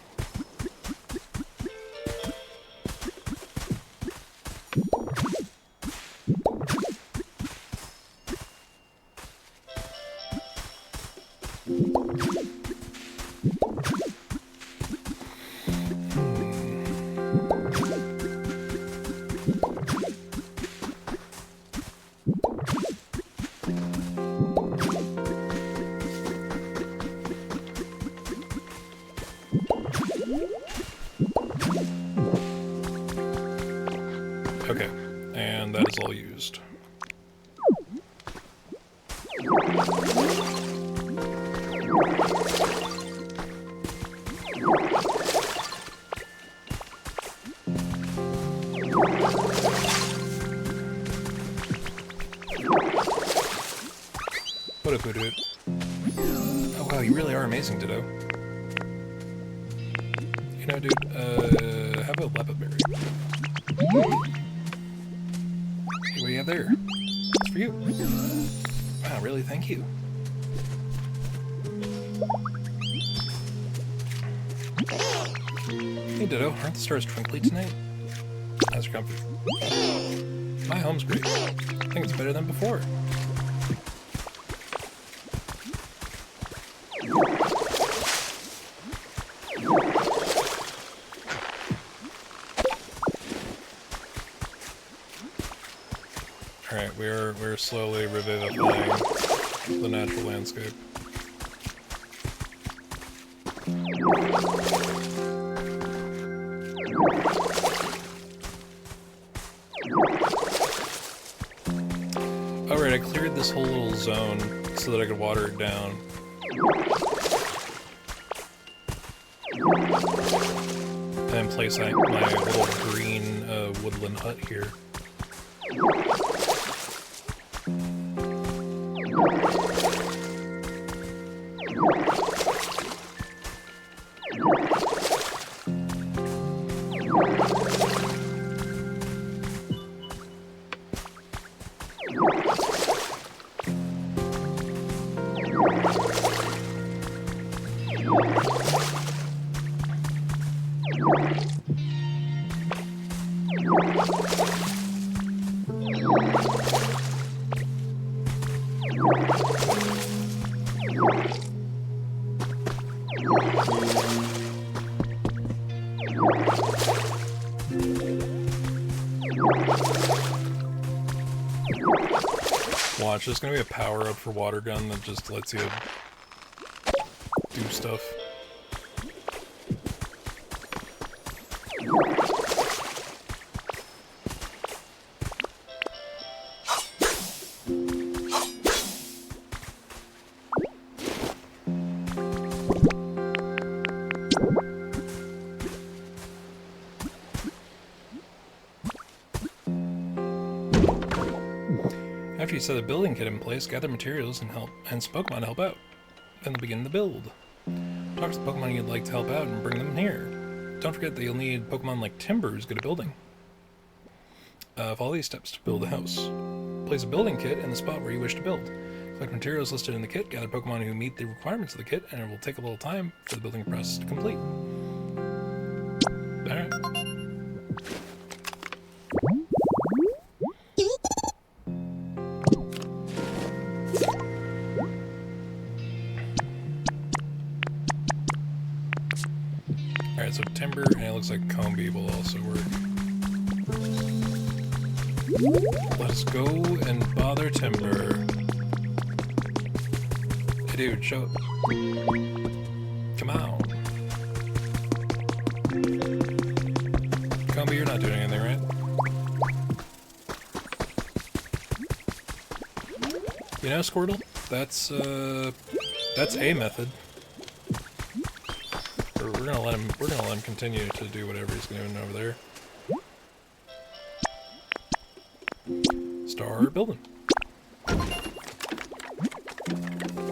Okay, and that is all used. What a good. Oh wow, you really are amazing, Ditto. You know, dude, have a leopardberry. Hey, what do you have there? It's for you. Wow, really? Thank you. Hey, Ditto, aren't the stars twinkly tonight? How's your comfort? My home's great. I think it's better than before. Alright, we're slowly revivifying the natural landscape. Alright, I cleared this whole little zone so that I could water it down. And then place my little green woodland hut here. Watch, there's gonna be a power-up for water gun that just lets you do stuff. After you set a building kit in place, gather materials and Pokemon to help out. Then begin the build. Talk to the Pokemon you'd like to help out and bring them here. Don't forget that you'll need Pokemon like Timber who's good at building. Follow these steps to build a house. Place a building kit in the spot where you wish to build. Collect materials listed in the kit, gather Pokemon who meet the requirements of the kit, and it will take a little time for the building process to complete. Alright. Alright, so Timber, and it looks like Combi will also work. Let's go and bother Timber. Hey dude, show up. Come on. Combi, you're not doing anything, right? You know, Squirtle, that's a method. We're gonna let him continue to do whatever he's doing over there. Stars. start building.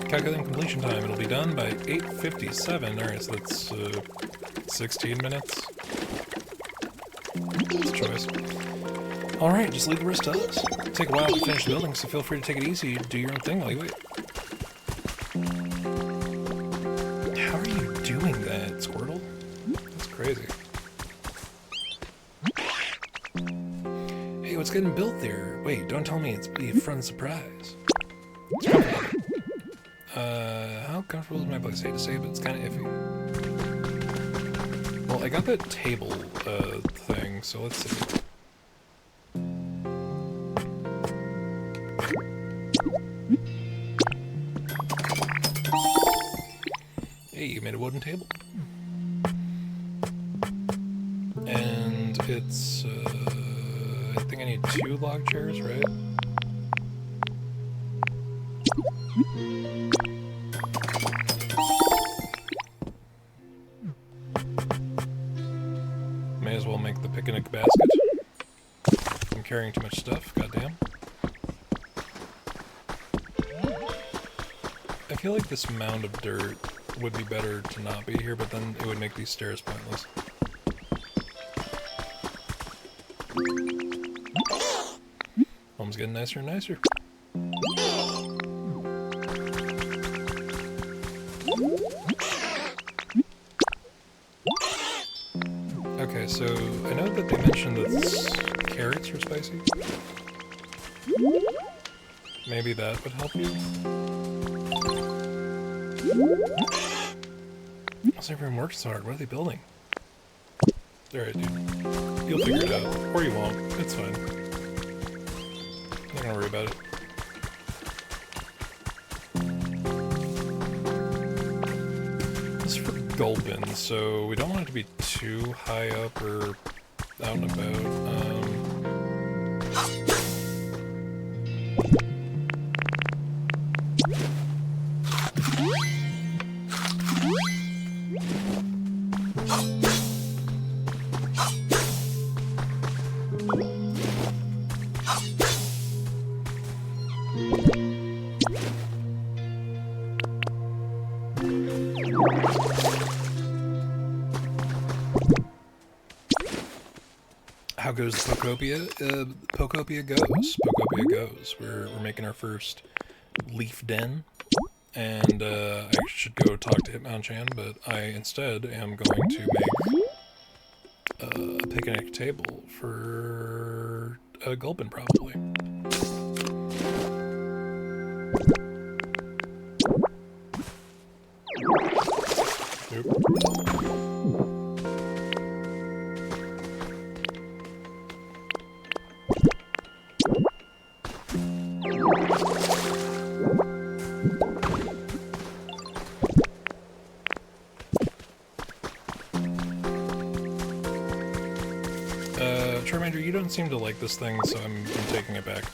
Calculating completion time. It'll be done by 8:57. Alright, so that's 16 minutes. That's a choice. Alright, just leave the rest to us. Take a while to finish building, so feel free to take it easy. Do your own thing while you wait. How are you doing that, Squirtle? That's crazy. Hey, what's getting built there? Wait, don't tell me it's a fun surprise. It's complicated. How comfortable is my place? I hate to say it, but it's kind of iffy. Well, I got that table, thing, so let's see. Hey, you made a wooden table. And it's, I think I need 2 log chairs, right? May as well make the picnic basket. I'm carrying too much stuff, goddamn. I feel like this mound of dirt would be better to not be here, but then it would make these stairs pointless. Home's getting nicer and nicer. Okay, so I know that they mentioned that carrots are spicy. Maybe that would help you. How's everyone working so hard? What are they building? Alright, dude. You'll figure it out. Or you won't. It's fine. I'm not gonna worry about it. This is for Gulpin, so we don't want it to be too high up or out and about. How goes the Pokopia? Pokopia goes. Pokopia goes. We're making our first leaf den, and I should go talk to Hitmonchan, but I instead am going to make a picnic table for Gulpin, probably. Nope. Charmander, you don't seem to like this thing, so I'm taking it back.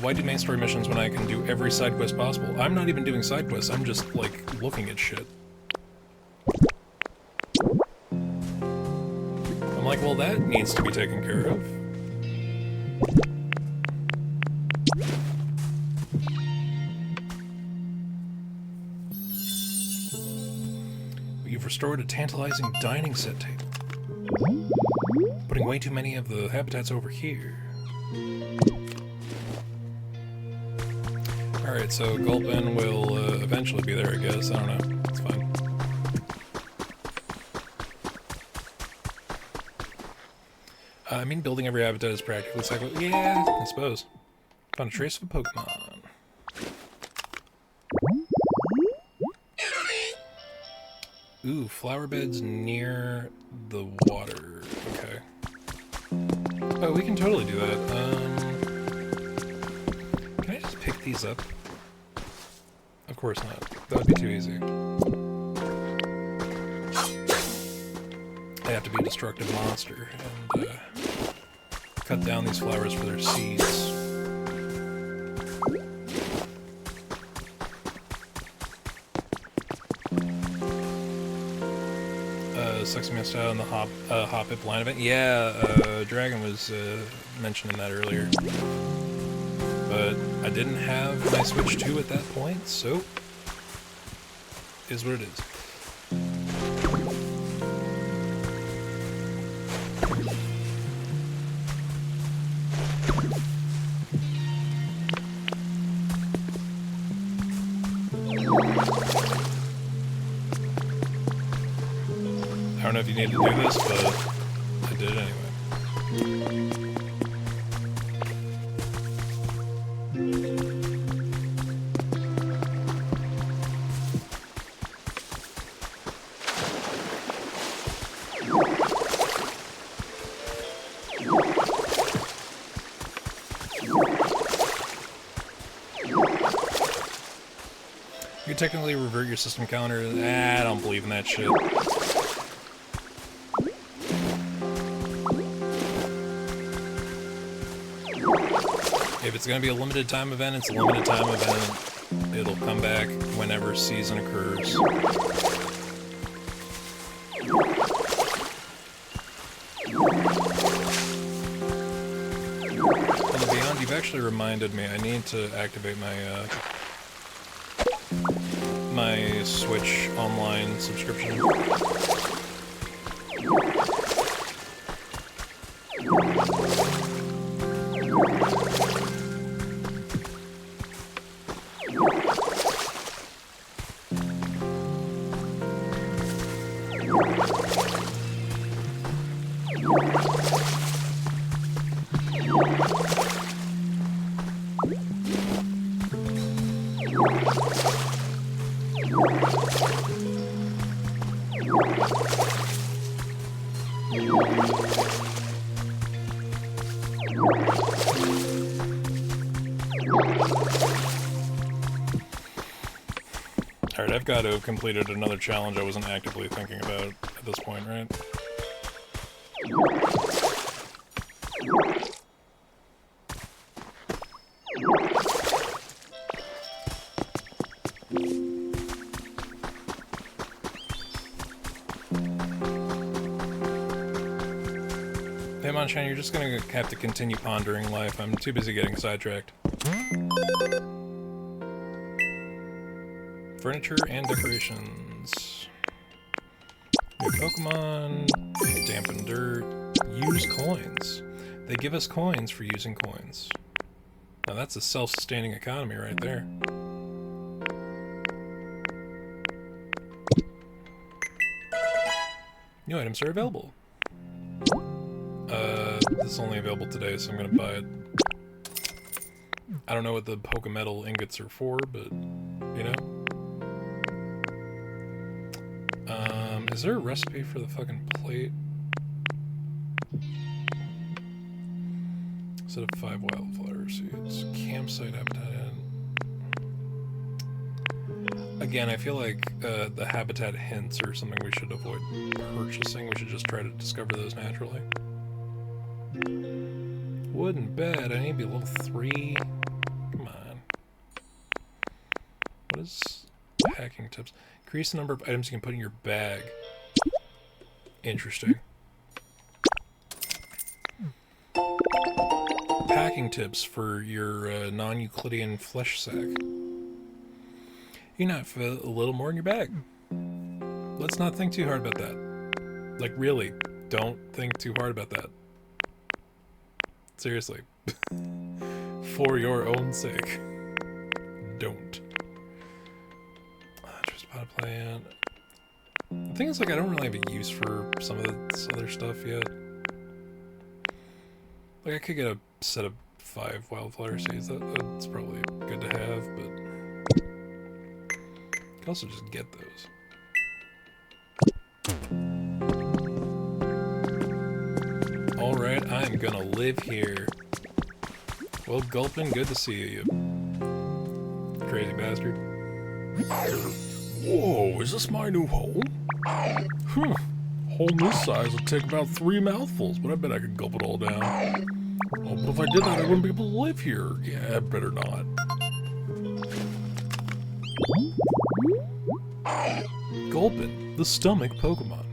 Why do main story missions when I can do every side quest possible? I'm not even doing side quests, I'm just, like, looking at shit. I'm like, well, that needs to be taken care of. You've restored a tantalizing dining set table. Putting way too many of the habitats over here. Alright, so Gulpin will eventually be there, I guess. I don't know. It's fine. I mean, building every habitat is practically cyclical. Yeah, I suppose. Found a trace of a Pokemon. Ooh, flower beds near the water. Okay. Oh, we can totally do that. Can I just pick these up? Of course not. That would be too easy. I have to be a destructive monster and cut down these flowers for their seeds. Sexy missed out on the Hop It blind event. Yeah, Dragon was mentioning that earlier. but I didn't have my Switch 2 at that point, so is what it is. I don't know if you need to do this, but I did it anyway. You could technically revert your system counter. I don't believe in that shit. If it's going to be a limited time event, it's a limited time event. It'll come back whenever season occurs. Well, Beyond, you've actually reminded me I need to activate my my Switch Online subscription. Alright, I've got to have completed another challenge I wasn't actively thinking about at this point, right? Hey Monchan, you're just gonna have to continue pondering life. I'm too busy getting sidetracked. Furniture and decorations. New Pokemon, dampen dirt, use coins. They give us coins for using coins. Now that's a self-sustaining economy right there. New items are available. This is only available today, so I'm gonna buy it. I don't know what the Pokemetal ingots are for, but, you know. Is there a recipe for the fucking plate? Set up 5 wildflower seeds. Campsite habitat. Again, I feel like the habitat hints are something we should avoid purchasing. We should just try to discover those naturally. Wooden bed. I need to be level 3. Come on. What is packing tips? Increase the number of items you can put in your bag. Interesting. Packing tips for your non-Euclidean flesh sack. You might fit a little more in your bag. Let's not think too hard about that. Like, really, don't think too hard about that. Seriously. For your own sake. Don't. Just pot plant. The thing is, like, I don't really have a use for some of this other stuff yet. Like, I could get a set of 5 wildflower seeds. That's probably good to have, but you can also just get those. Alright, I'm gonna live here. Well, Gulpin, good to see you, crazy bastard. Whoa, is this my new home? Home this size would take about 3 mouthfuls, but I bet I could gulp it all down. Oh, but if I did that, I wouldn't be able to live here. Yeah, better not. Gulpin, the stomach Pokemon.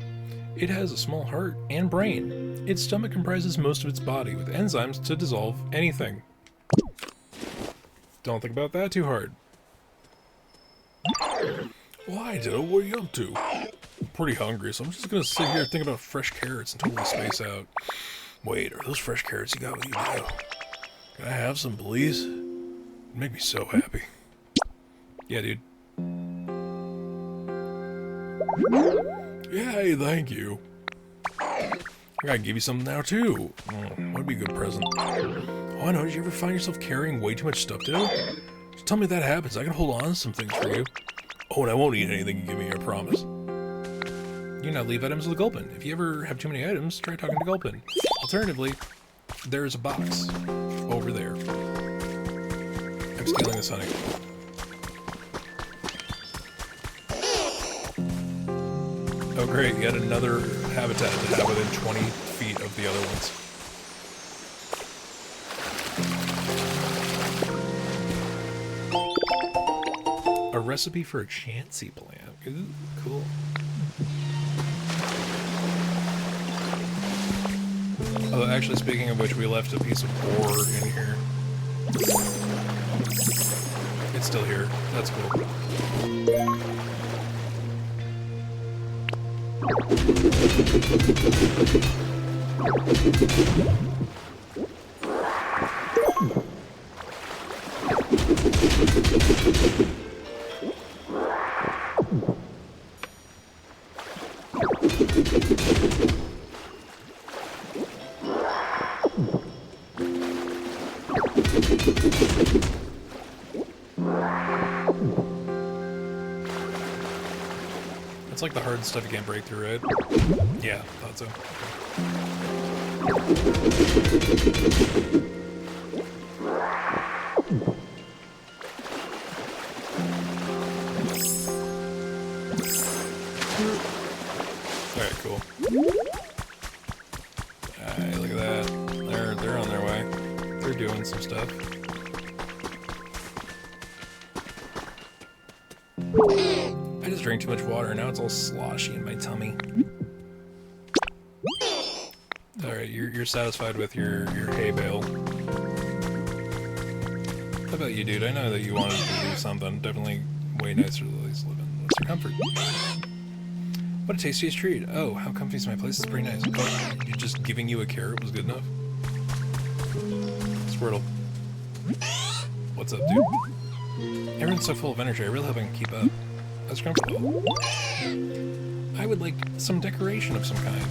It has a small heart and brain. Its stomach comprises most of its body, with enzymes to dissolve anything. Don't think about that too hard. Why, Ditto? What are you up to? I'm pretty hungry, so I'm just gonna sit here and think about fresh carrots and totally space out. Wait, are those fresh carrots you got with you, Ditto? Can I have some, please? It'd make me so happy. Yeah, dude. Yay, thank you. I gotta give you something now, too. That'd be a good present. Oh, I know. Did you ever find yourself carrying way too much stuff, Ditto? Just tell me if that happens. I can hold on to some things for you. Oh, and I won't eat anything you give me, I promise. You can now leave items with Gulpin. If you ever have too many items, try talking to Gulpin. Alternatively, there's a box over there. I'm stealing this honey. Oh great, yet another habitat to have within 20 feet of the other ones. A recipe for a Chansey plant. Ooh, cool. Oh, actually, speaking of which, we left a piece of ore in here. It's still here. That's cool. It's like the hard stuff you can't break through, right? Yeah, thought so. Alright, cool. Alright, look at that. They're on their way. They're doing some stuff. I just drank too much water, and now it's all sloshy in my tummy. Alright, you're satisfied with your hay bale. How about you, dude? I know that you wanted to do something definitely way nicer than these living. What's your comfort? What a tastiest treat. Oh, how comfy is my place? It's pretty nice. Oh, you're just giving you a carrot was good enough? Squirtle. What's up, dude? Everyone's so full of energy, I really hope I can keep up. That's comfortable. I would like some decoration of some kind.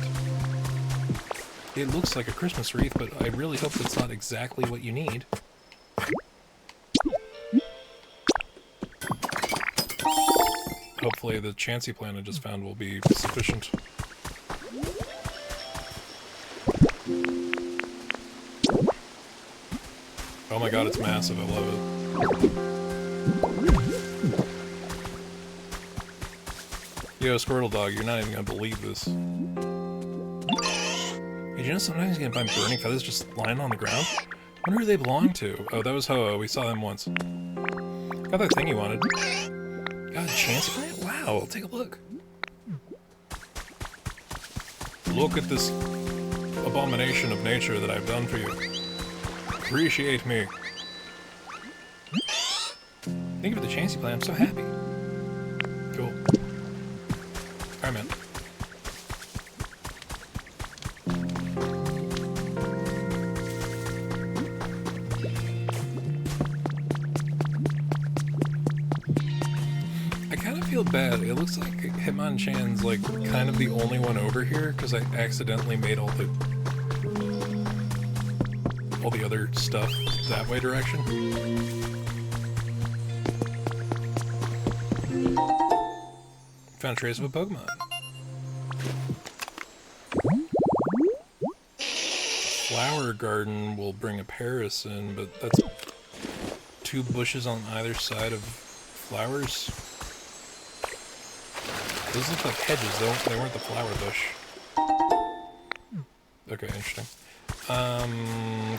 It looks like a Christmas wreath, but I really hope that's not exactly what you need. Hopefully the Chansey plant I just found will be sufficient. Oh my god, it's massive, I love it. Yo, Squirtle Dog, you're not even gonna believe this. Hey, you know sometimes you can find burning feathers just lying on the ground? I wonder who they belong to. Oh, that was Ho-Oh, we saw them once. Got that thing you wanted. Got a Chansey plant? Wow, I'll take a look. Look at this abomination of nature that I've done for you. Appreciate me. Thank you for the Chansey plant, I'm so happy. Cool. Alright, man. I kind of feel bad. It looks like Hitmonchan's like kind of the only one over here because I accidentally made all the other stuff that way direction. Found a trace of a Pokemon. Flower garden will bring a Paris in, but that's 2 bushes on either side of flowers. Those look like hedges, though. They weren't the flower bush. Okay, interesting.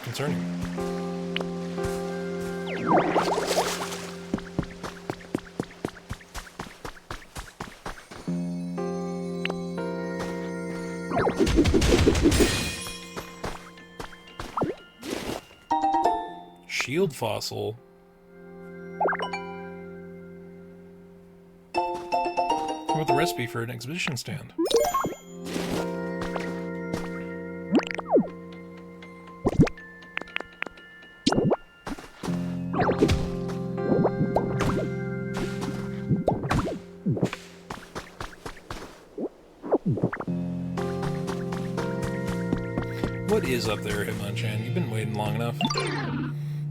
Concerning. Shield fossil. with a recipe for an exhibition stand. What is up there, Hitmonchan? You've been waiting long enough.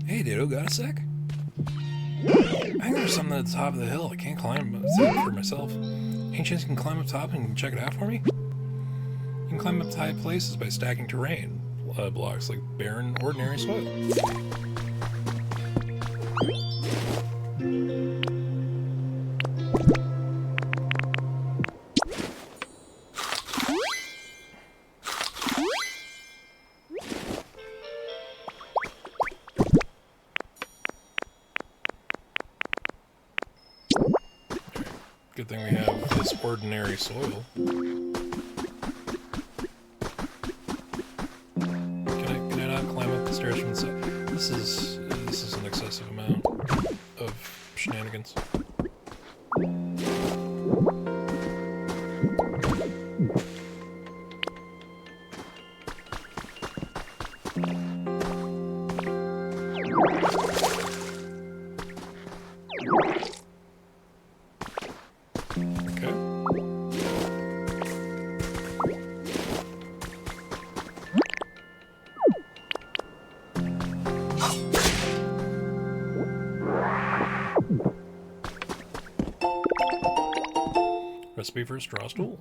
Hey, Ditto, got a sec? I think there's something at the top of the hill. I can't climb it for myself. Any chance you can climb up top and check it out for me? You can climb up to high places by stacking terrain blocks like barren, ordinary soil. Good thing we have this ordinary soil. Can I not climb up the stairs from the side? This is an excessive amount of shenanigans. Recipe for a straw stool.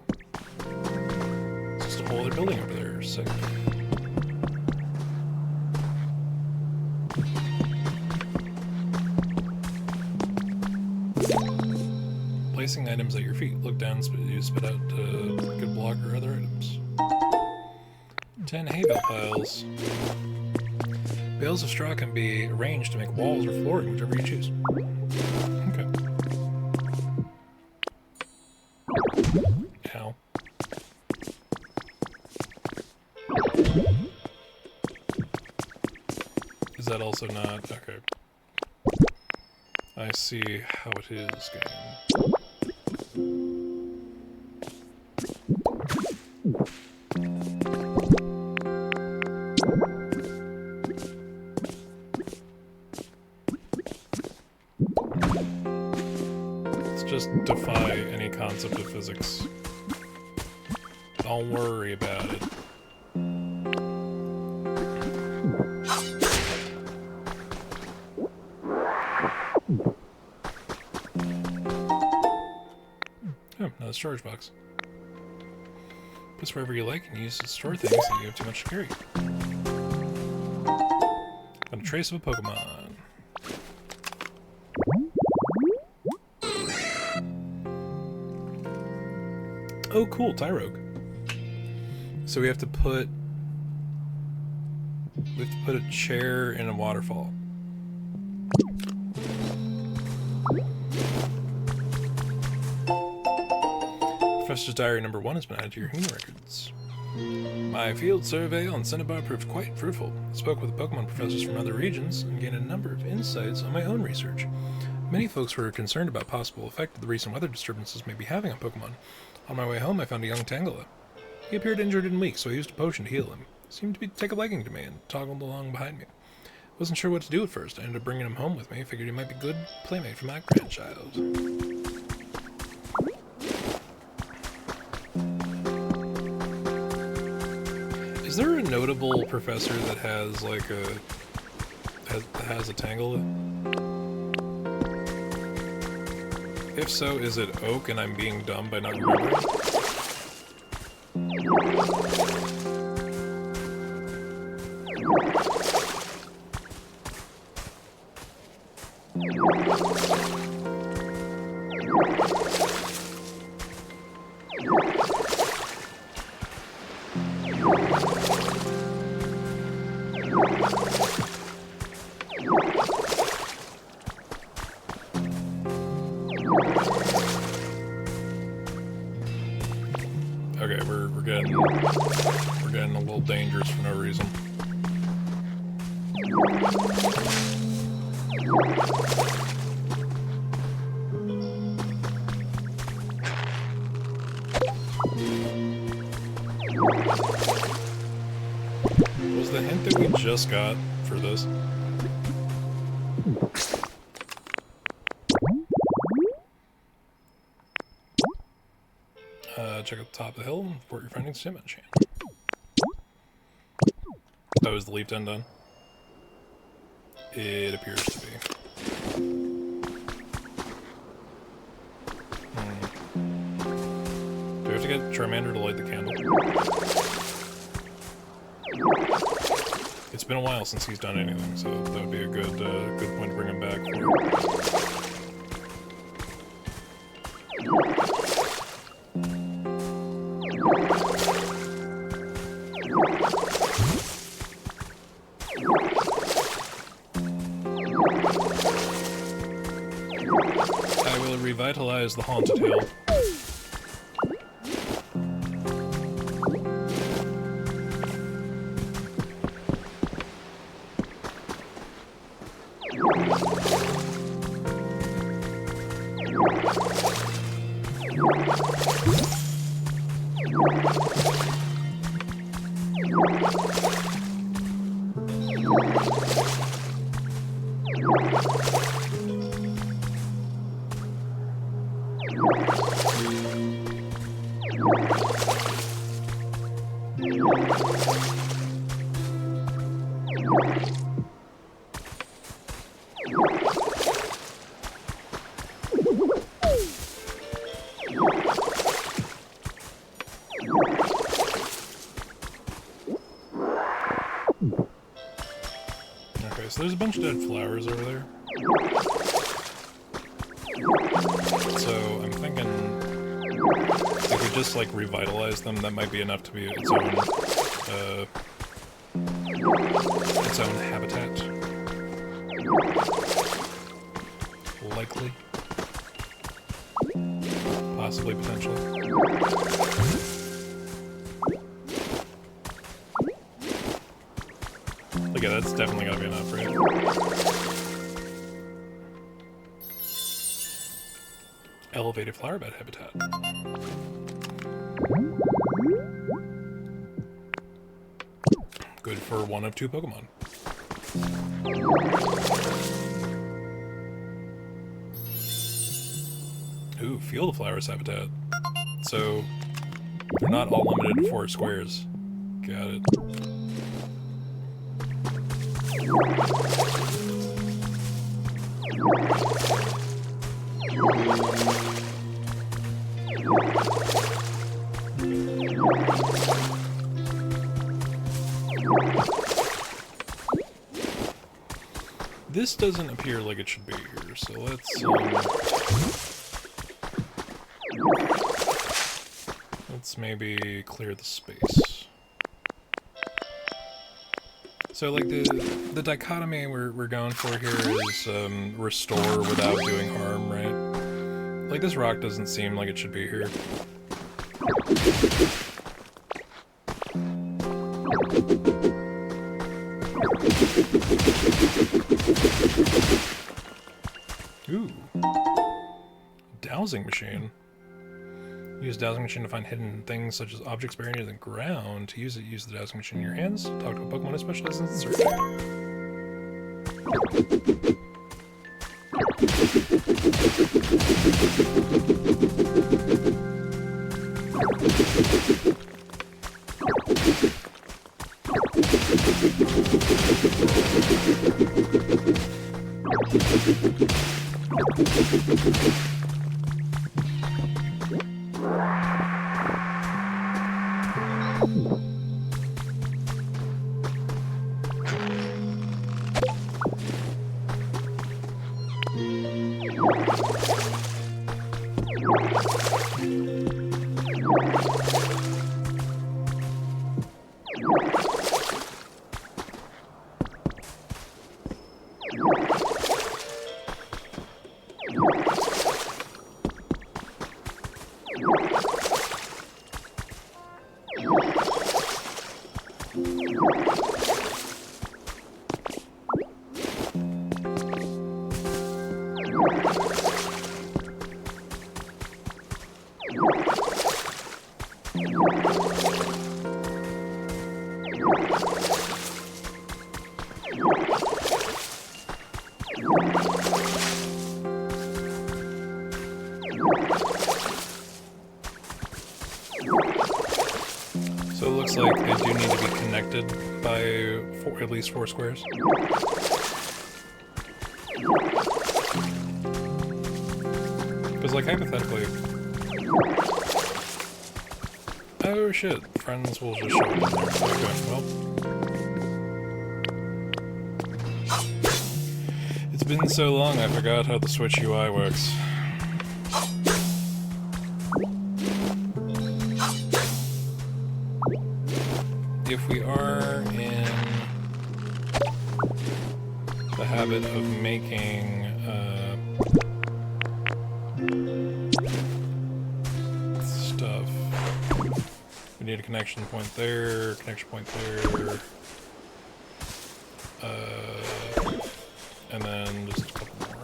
It's just a whole other building over there. Sick. Placing items at your feet. Look down, you spit out good block or other items. 10 hay bale piles. Bales of straw can be arranged to make walls or flooring, whichever you choose. Okay. Ow. Is that also not... okay. I see how it is, game. Let's just defy any concept of physics. Don't worry about it. Oh, another storage box. Put this wherever you like and use it to store things that you have too much to carry. Got a trace of a Pokemon. Oh, cool, Tyrogue. So we have to put a chair in a waterfall. Professor's Diary number 1 has been added to your human records. My field survey on Cinnabar proved quite fruitful. I spoke with Pokemon professors from other regions and gained a number of insights on my own research. Many folks were concerned about possible effect that the recent weather disturbances may be having on Pokemon. On my way home, I found a young Tangela. He appeared injured and weak, so I used a potion to heal him. He seemed to take a liking to me and toggled along behind me. Wasn't sure what to do at first. I ended up bringing him home with me. Figured he might be a good playmate for my grandchild. Is there a notable professor that has like has a Tangela? If so, is it Oak and I'm being dumb by not remembering? Okay, we're getting a little dangerous for no reason. just got for this. Check out the top of the hill and report your findings to Manchant. Oh, is the leaf den done? It appears to be. Do we have to get Charmander to light the candle? It's been a while since he's done anything, so that would be a good point to bring him back for. I will revitalize the Haunted Hill. Okay, so there's a bunch of dead flowers over there. So I'm thinking if we just like revitalize them, that might be enough to be its own habitat. Likely. Possibly, potentially. Okay, that's definitely gotta be enough, right? Elevated flower bed habitat. Good for 1 of 2 Pokemon. Ooh, Field of Flowers habitat. So, they're not all limited to 4 squares. Got it. This doesn't appear like it should be here, so let's maybe clear the space. So like the dichotomy we're going for here is restore without doing harm, right? Like this rock doesn't seem like it should be here. Ooh. Dowsing machine. Use dowsing machine to find hidden things such as objects buried in the ground. To use it, use the dowsing machine in your hands. Talk to a Pokemon who specializes in searching. like they do need to be connected by at least 4 squares. Because, like, hypothetically... Oh shit, friends will just show up in there. Okay, well... It's been so long I forgot how the Switch UI works. If we are in the habit of making stuff, we need a connection point there, connection point there, and then just a couple more.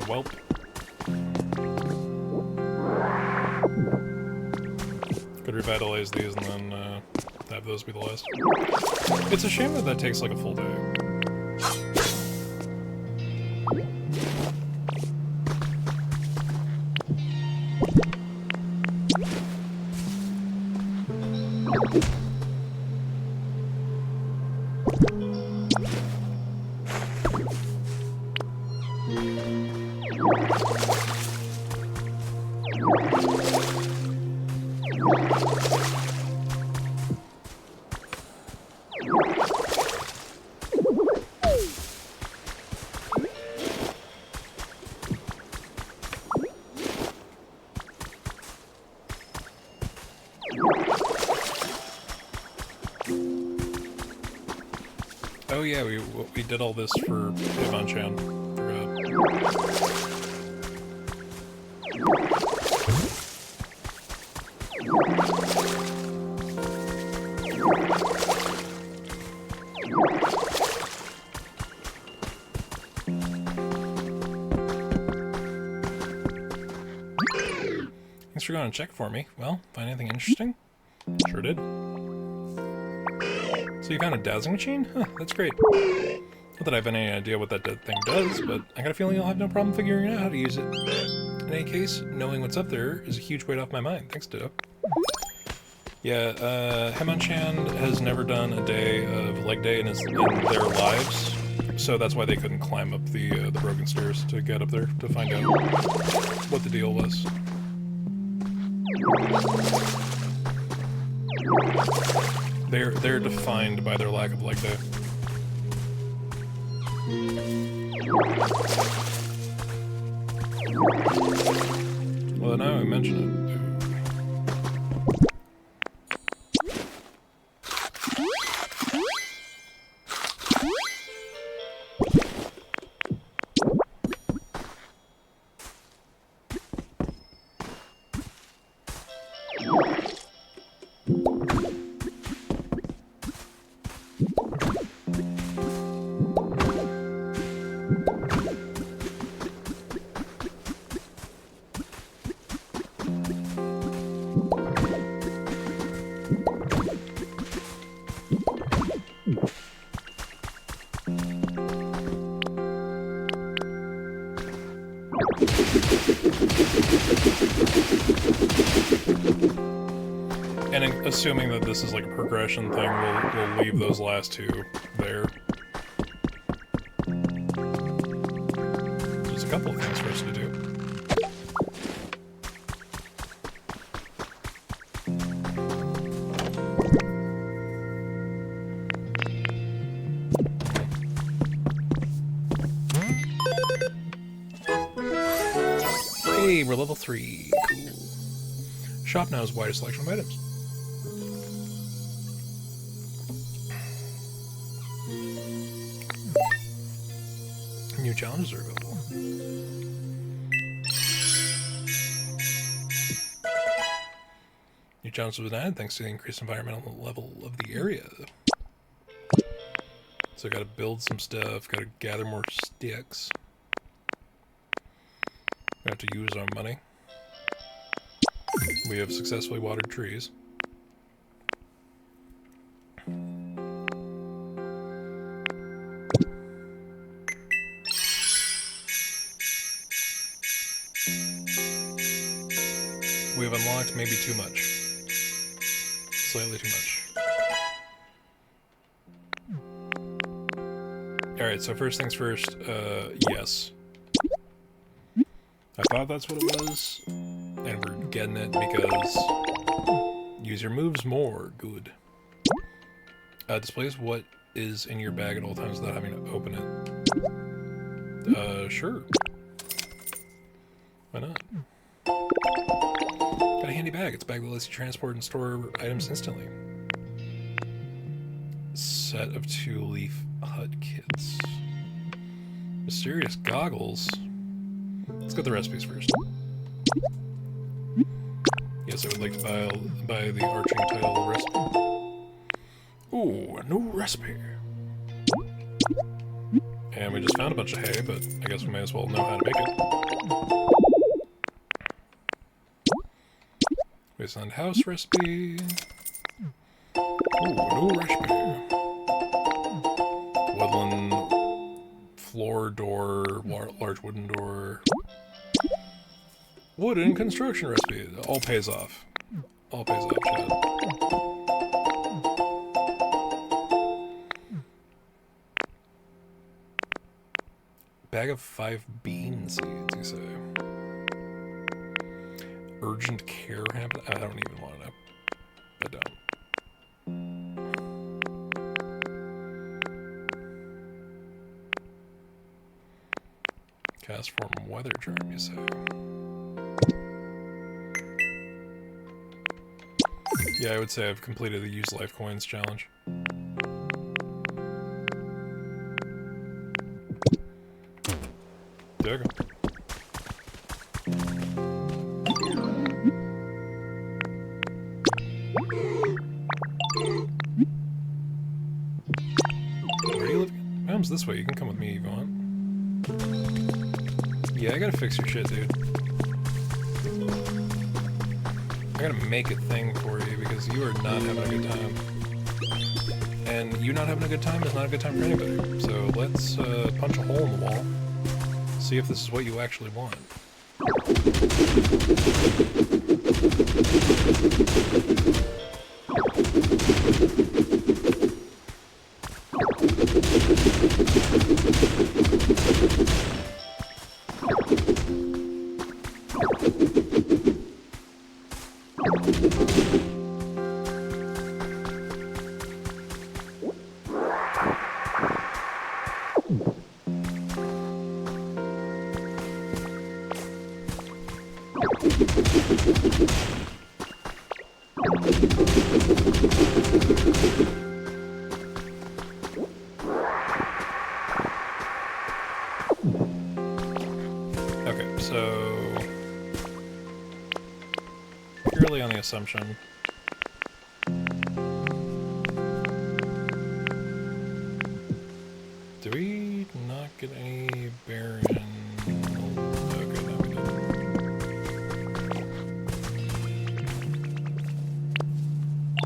Welp. Could revitalize these and then have those be the last. It's a shame that that takes like a full day. Oh yeah, we did all this for Hitmonchan. Forgot. Thanks for going to check for me. Well, find anything interesting? Sure did. So you found a dowsing machine? Huh, that's great. Not that I have any idea what that thing does, but I got a feeling you'll have no problem figuring out how to use it. In any case, knowing what's up there is a huge weight off my mind. Thanks, Ditto. Yeah, Hitmonchan has never done a day of leg day in their lives, so that's why they couldn't climb up the broken stairs to get up there to find out what the deal was. They're defined by their lack of leg day. Well, now I mention it. And assuming that this is like a progression thing, we'll leave those last two there. There's a couple of things for us to do. Hey, we're level 3. Cool. Shop now has widest selection of items. New challenges are available. New challenges have been added thanks to the increased environmental level of the area. So I gotta build some stuff, gotta gather more sticks. We have to use our money. We have successfully watered trees. We have unlocked maybe too much. Slightly too much. Alright, so first things first, yes. I thought that's what it was, and we're getting it because use your moves more. Good. Displays what is in your bag at all times without having to open it. Sure. Why not? Got a handy bag. It's a bag that lets you transport and store items instantly. Set of 2-leaf hut kits. Mysterious goggles. Let's get the recipes first. Yes, I would like to buy the arching title recipe. Ooh, a new recipe. And we just found a bunch of hay, but I guess we may as well know how to make it. Wasteland house recipe. Ooh, new recipe. Woodland floor door, large wooden door. Wooden construction recipe. All pays off. All pays off, Chad. Bag of 5 bean seeds, you say? Urgent care habit? I don't even want to know. I don't. Cast form weather charm, you say? Yeah, I would say I've completed the use life coins challenge. There you go. Where are you living? My home's this way. You can come with me if you want. Yeah, I gotta fix your shit, dude. I gotta make a thing for you because you are not having a good time. And you not having a good time is not a good time for anybody. So let's punch a hole in the wall. See if this is what you actually want. Okay, so purely on the assumption do we not get any barren? Okay, no we didn't.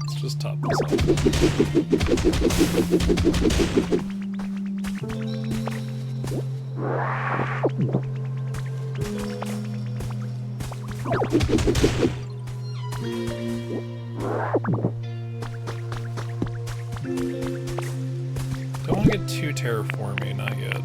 Let's just top this up. Don't want to get too terraformy, not yet.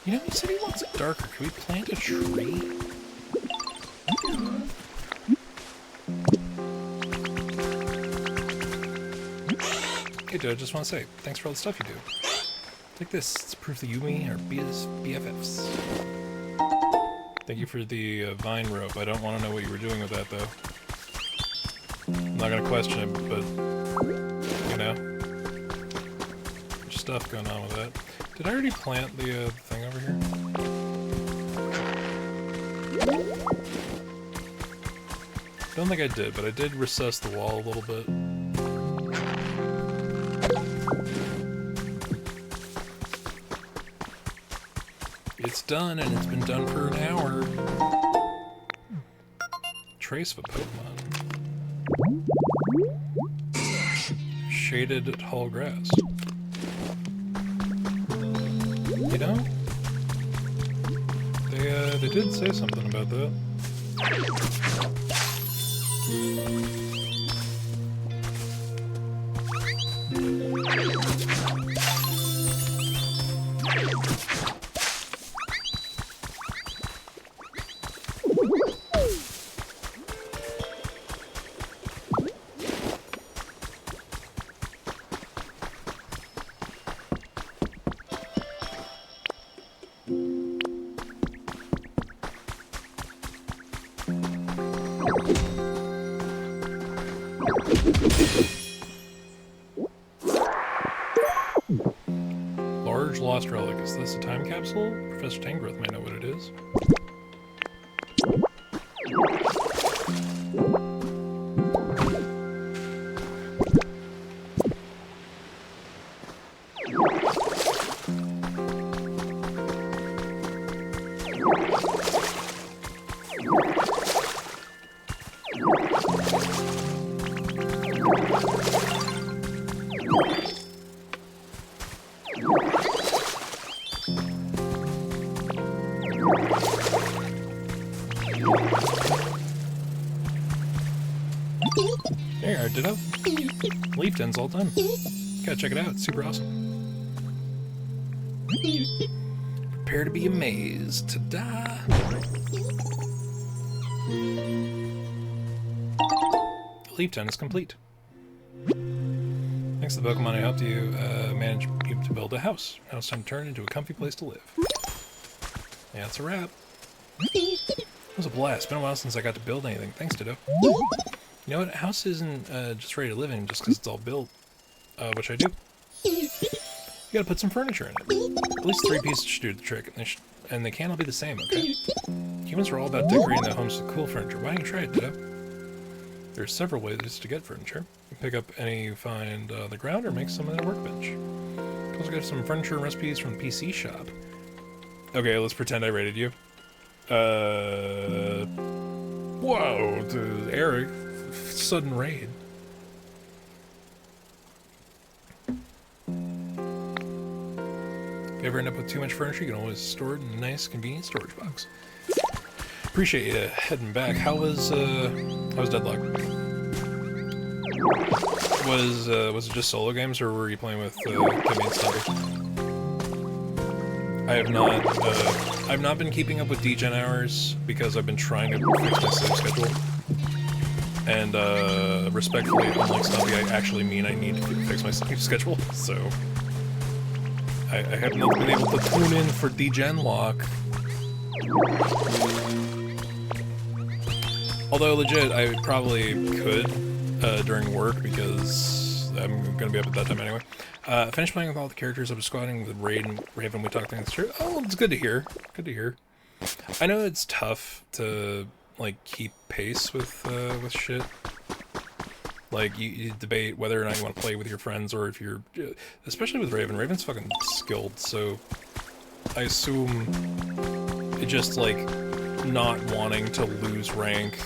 You know, he said he wants it darker. Can we plant a tree? Hey dude, I just want to say, thanks for all the stuff you do. Take this, it's proof that you and me are BFFs. Thank you for the vine rope. I don't want to know what you were doing with that, though. I'm not gonna question it, but, you know. There's stuff going on with that. Did I already plant the thing over here? Don't think I did, but I did recess the wall a little bit. It's done, and it's been done for an hour. Trace of a Pokemon. Shaded tall grass. You know? They did say something about that. Large lost relic. Is this a time capsule? Professor Tangrowth might know what it is. There, I did up. Leaf den's all done. Gotta check it out, it's super awesome. Prepare to be amazed. Ta-da! The leaf den is complete. Thanks to the Pokemon I helped you manage to build a house. Now it's time to turn into a comfy place to live. Yeah, that's a wrap. It was a blast. It's been a while since I got to build anything. Thanks, Ditto. You know what? A house isn't just ready to live in just because it's all built, which I do. You gotta put some furniture in it. At least 3 pieces should do the trick, and they can't all be the same, okay? Humans are all about decorating their homes with cool furniture. Why don't you try it, Ditto? There are several ways to get furniture. You can pick up any you find on the ground or make some at a workbench. You can also get some furniture and recipes from the PC shop. Okay, let's pretend I raided you. Whoa, Eric. Sudden raid. If you ever end up with too much furniture, you can always store it in a nice, convenient storage box. Appreciate you heading back. How was Deadlock? Was it just solo games, or were you playing with Kimmy and Stumpy? I've not been keeping up with DGen hours because I've been trying to fix my sleep schedule. And, respectfully, unlike Stumpy, I actually mean I need to fix my sleep schedule, so... I have not been able to tune in for DGen lock. Although, legit, I probably could, during work, because I'm gonna be up at that time anyway. Finished playing with all the characters. I was squatting with Raid and Raven. We talked things through. Oh, it's good to hear. Good to hear. I know it's tough to... like, keep pace with shit. Like, you debate whether or not you want to play with your friends, or if you're... Especially with Raven. Raven's fucking skilled, so... I assume... it just, like, not wanting to lose rank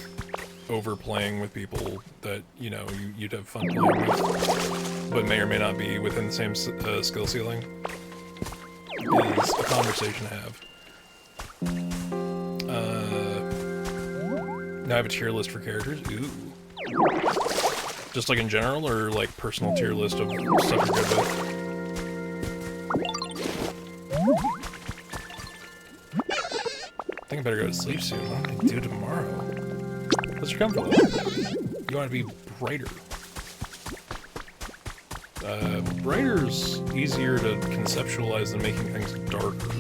over playing with people that, you know, you'd have fun playing with, but may or may not be within the same skill ceiling, is a conversation to have. Now I have a tier list for characters. Ooh. Just like in general, or like personal tier list of stuff you're good with? I think I better go to sleep soon. What do I do tomorrow? What's your comfort level? You want to be brighter. Brighter's easier to conceptualize than making things darker.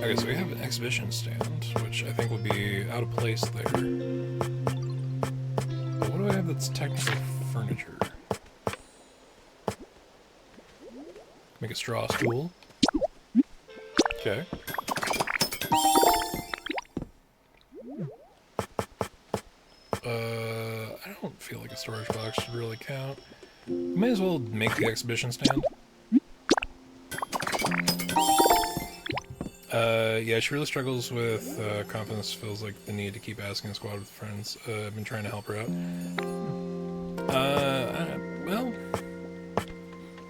Okay, so we have an exhibition stand, which I think would be out of place there. But what do I have that's technically furniture? Make a straw stool. Okay. I don't feel like a storage box should really count. May as well make the exhibition stand. Yeah, she really struggles with confidence, feels like the need to keep asking a squad with friends. I've been trying to help her out. Well,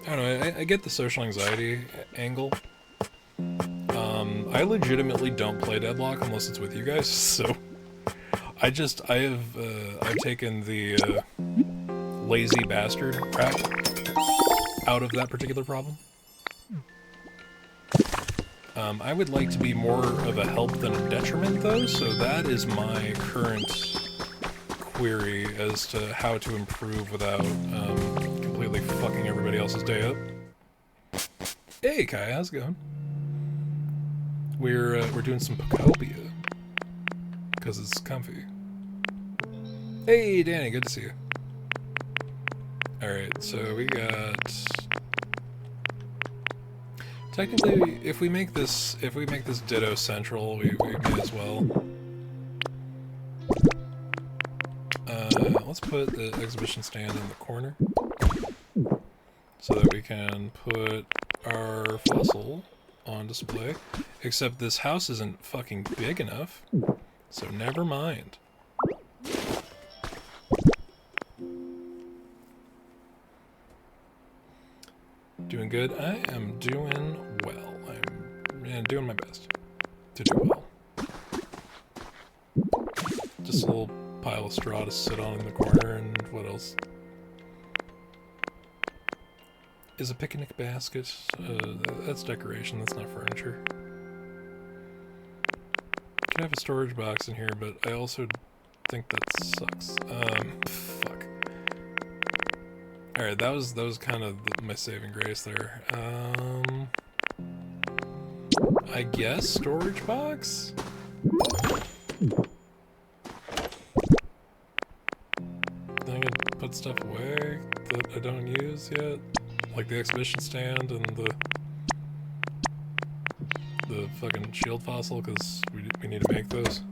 I don't know, I get the social anxiety angle. I legitimately don't play Deadlock unless it's with you guys, so I've taken the lazy bastard crap out of that particular problem. I would like to be more of a help than a detriment, though, so that is my current query as to how to improve without completely fucking everybody else's day up. Hey, Kai, how's it going? We're doing some Pokopia because it's comfy. Hey, Danny, good to see you. All right, so we got. Technically, if we make this Ditto Central, we may as well. Let's put the exhibition stand in the corner so that we can put our fossil on display. Except this house isn't fucking big enough, so never mind. Doing good? I am doing well. I'm doing my best to do well. Just a little pile of straw to sit on in the corner, and what else? Is a picnic basket. That's decoration, that's not furniture. Could have a storage box in here, but I also think that sucks. Fuck. Alright, that was kind of my saving grace there. I guess storage box? Then I can put stuff away that I don't use yet. Like the exhibition stand and the fucking shield fossil, because we need to make those.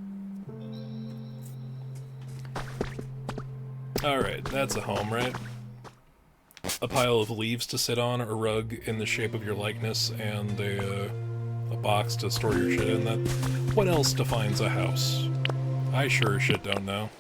Alright, that's a home, right? A pile of leaves to sit on, a rug in the shape of your likeness, and a box to store your shit in. That. What else defines a house? I sure as shit don't know.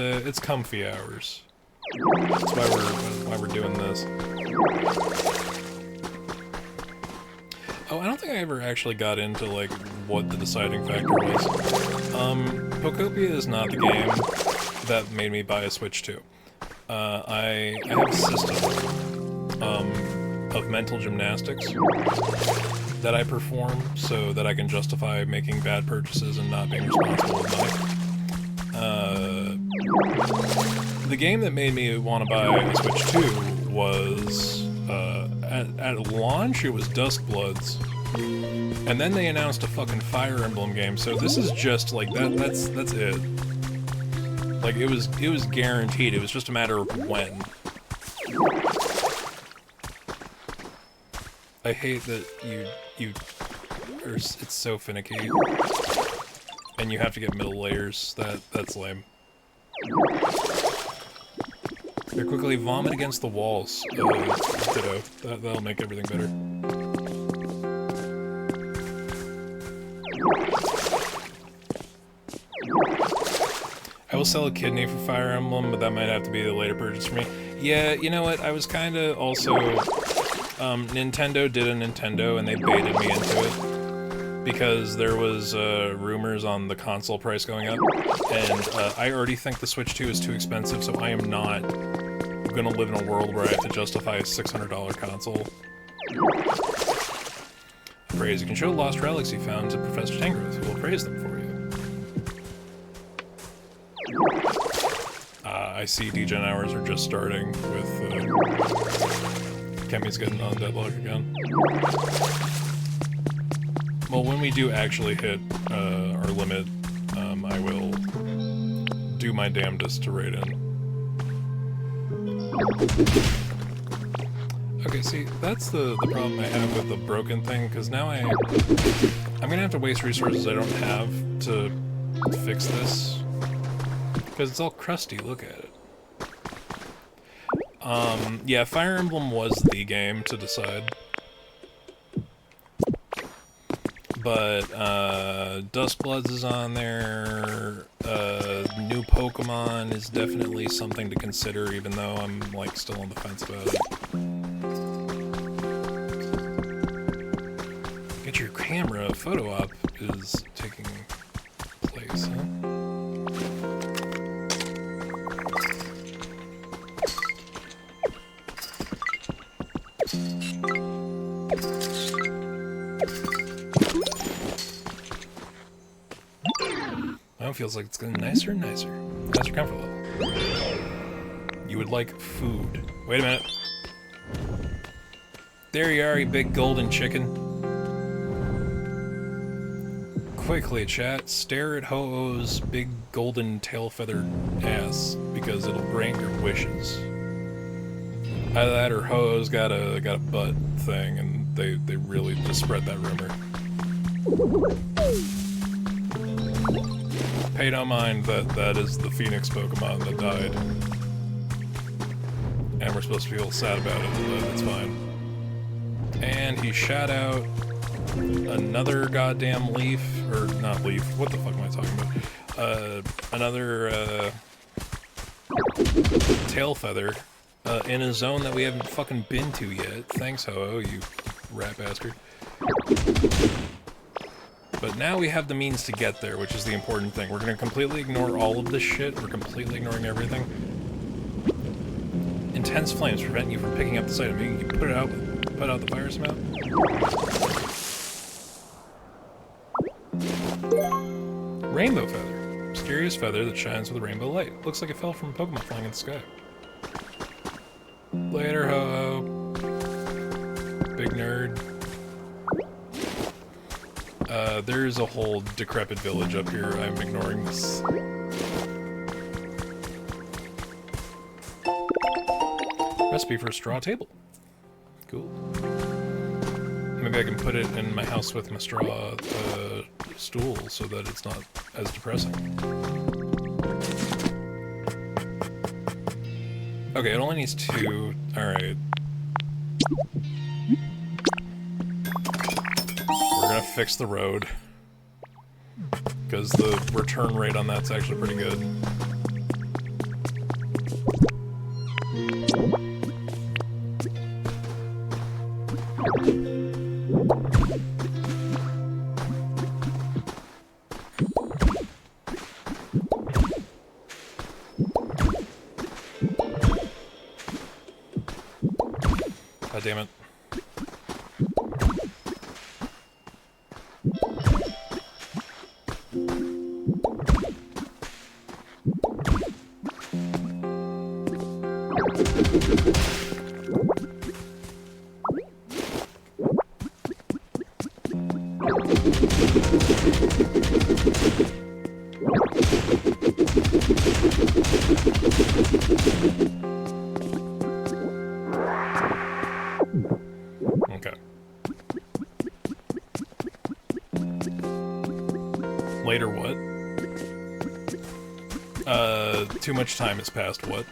It's comfy hours. That's why we're doing this. Oh, I don't think I ever actually got into like what the deciding factor was. Pokopia is not the game that made me buy a Switch 2. I have a system of mental gymnastics that I perform so that I can justify making bad purchases and not being responsible with money. The game that made me want to buy a Switch 2 was, at launch, it was Duskbloods. And then they announced a fucking Fire Emblem game, so this is just, like, that's it. Like, it was guaranteed, it was just a matter of when. I hate that it's so finicky. And you have to get middle layers, that's lame. Here, quickly vomit against the walls. Ditto. That'll make everything better. I will sell a kidney for Fire Emblem, but that might have to be the later purchase for me. Yeah, you know what? I was kind of also... Nintendo did a Nintendo, and they baited me into it. Because there was rumors on the console price going up. And I already think the Switch 2 is too expensive, so I am not gonna live in a world where I have to justify a $600 console. Praise. You can show lost relics you found to Professor Tangrowth, who will praise them for you. I see degen hours are just starting with Kemi's getting on deadlock again. Well, when we do actually hit our limit, I will do my damnedest to raid in. Okay, see, that's the problem I have with the broken thing, because now I'm gonna have to waste resources I don't have to fix this. Because it's all crusty, look at it. Yeah, Fire Emblem was the game to decide. But, Duskbloods is on there, new Pokemon is definitely something to consider, even though I'm, like, still on the fence about it. Get your camera, photo op is taking place, huh? Now it feels like it's getting nicer and nicer. How's your comfort level? You would like food. Wait a minute. There you are, you big golden chicken. Quickly, chat, stare at Ho-Oh's big golden tail-feathered ass, because it'll grant your wishes. Either that or Ho-Oh's got a butt thing, and they really just spread that rumor. Pay no mind that is the Phoenix Pokemon that died. And we're supposed to feel sad about it, but it's fine. And he shot out another goddamn leaf, or not leaf, what the fuck am I talking about? Another tail feather in a zone that we haven't fucking been to yet. Thanks, Ho-Oh, you rat bastard. But now we have the means to get there, which is the important thing. We're gonna completely ignore all of this shit. We're completely ignoring everything. Intense flames prevent you from picking up this item. You can put out the fire smell. Rainbow feather. Mysterious feather that shines with a rainbow light. Looks like it fell from a Pokemon flying in the sky. Later, Ho-Oh. Big nerd. There's a whole decrepit village up here. I'm ignoring this. Recipe for a straw table. Cool. Maybe I can put it in my house with my straw stool so that it's not as depressing. Okay, it only needs 2. Alright. We're gonna fix the road. Because the return rate on that's actually pretty good. God damn it. Okay. Later what? Too much time has passed, what?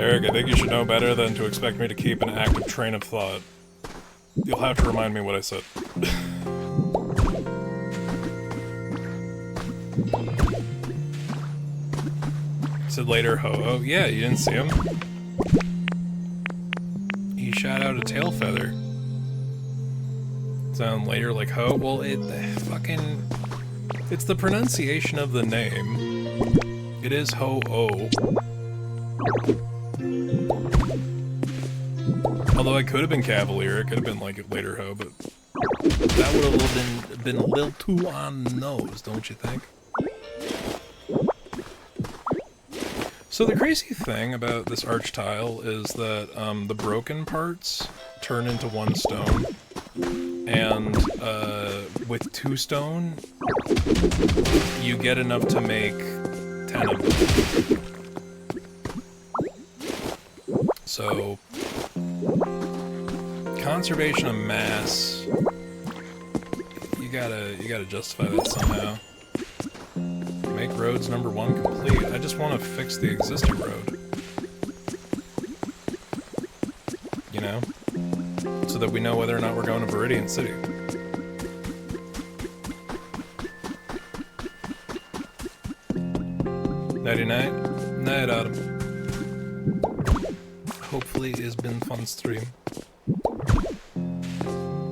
Eric, I think you should know better than to expect me to keep an active train of thought. You'll have to remind me what I said. Said later, ho-oh. Yeah, you didn't see him? He shot out a tail feather. Sound later like ho? Well, fucking... It's the pronunciation of the name. It is ho-oh. Although I could have been Cavalier, it could have been like later ho, but that would have been a little too on the nose, don't you think? So the crazy thing about this arch tile is that the broken parts turn into 1 stone, and with 2 stone, you get enough to make 10 of them. So, conservation of mass, you gotta justify that somehow. Make roads number 1 complete. I just want to fix the existing road. You know? So that we know whether or not we're going to Viridian City. Nighty-night. Night, Autumn. Hopefully it's been a fun stream.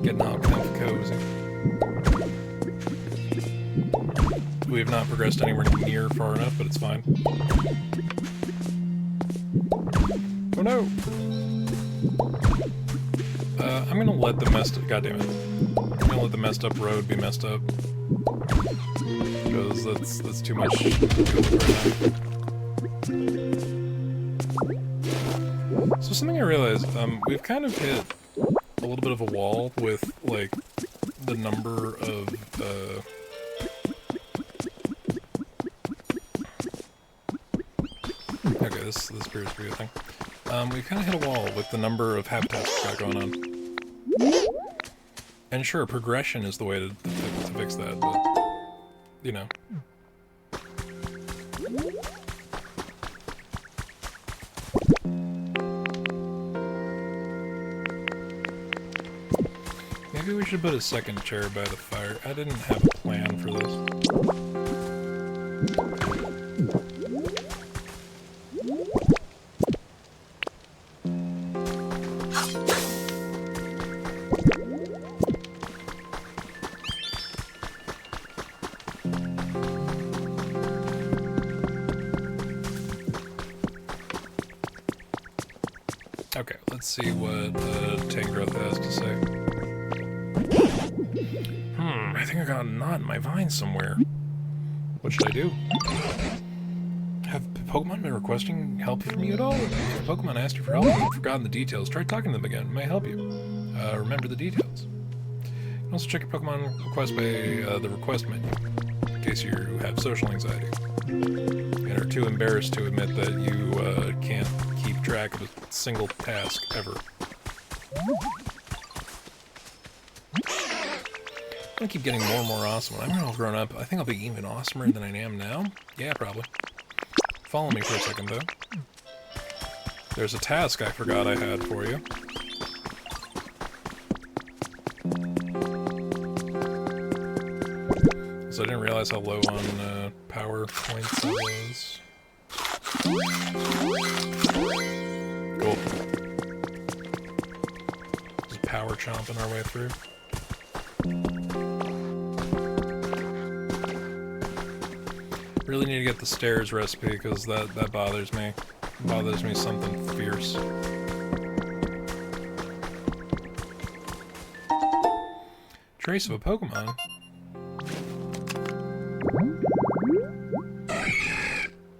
Getting all kind of cozy. We have not progressed anywhere near far enough, but it's fine. Oh no! I'm gonna let the messed up... God damn it. I'm gonna let the messed up road be messed up. Because that's too much to deal with right now. So something I realized, we've kind of hit a little bit of a wall with, like, the number of, Okay, this appears to be a thing. We've kind of hit a wall with the number of habitats we've got going on. And sure, progression is the way to fix that, but, you know. Maybe we should put a second chair by the fire. I didn't have a plan for this. Okay, let's see what Tangrowth has to say. I think I got a knot in my vine somewhere. What should I do? Have Pokemon been requesting help from you at all? If Pokemon asked you for help and you've forgotten the details, try talking to them again. It may help you. Remember the details. You can also check your Pokemon request by the request menu, in case you have social anxiety, and are too embarrassed to admit that you can't keep track of a single task ever. I'm gonna keep getting more and more awesome. When I'm all grown up, I think I'll be even awesomer than I am now. Yeah, probably. Follow me for a second, though. There's a task I forgot I had for you. So I didn't realize how low on power points I was. Cool. Just power chomping our way through. Really need to get the stairs recipe because that bothers me. It bothers me something fierce. Trace of a Pokemon.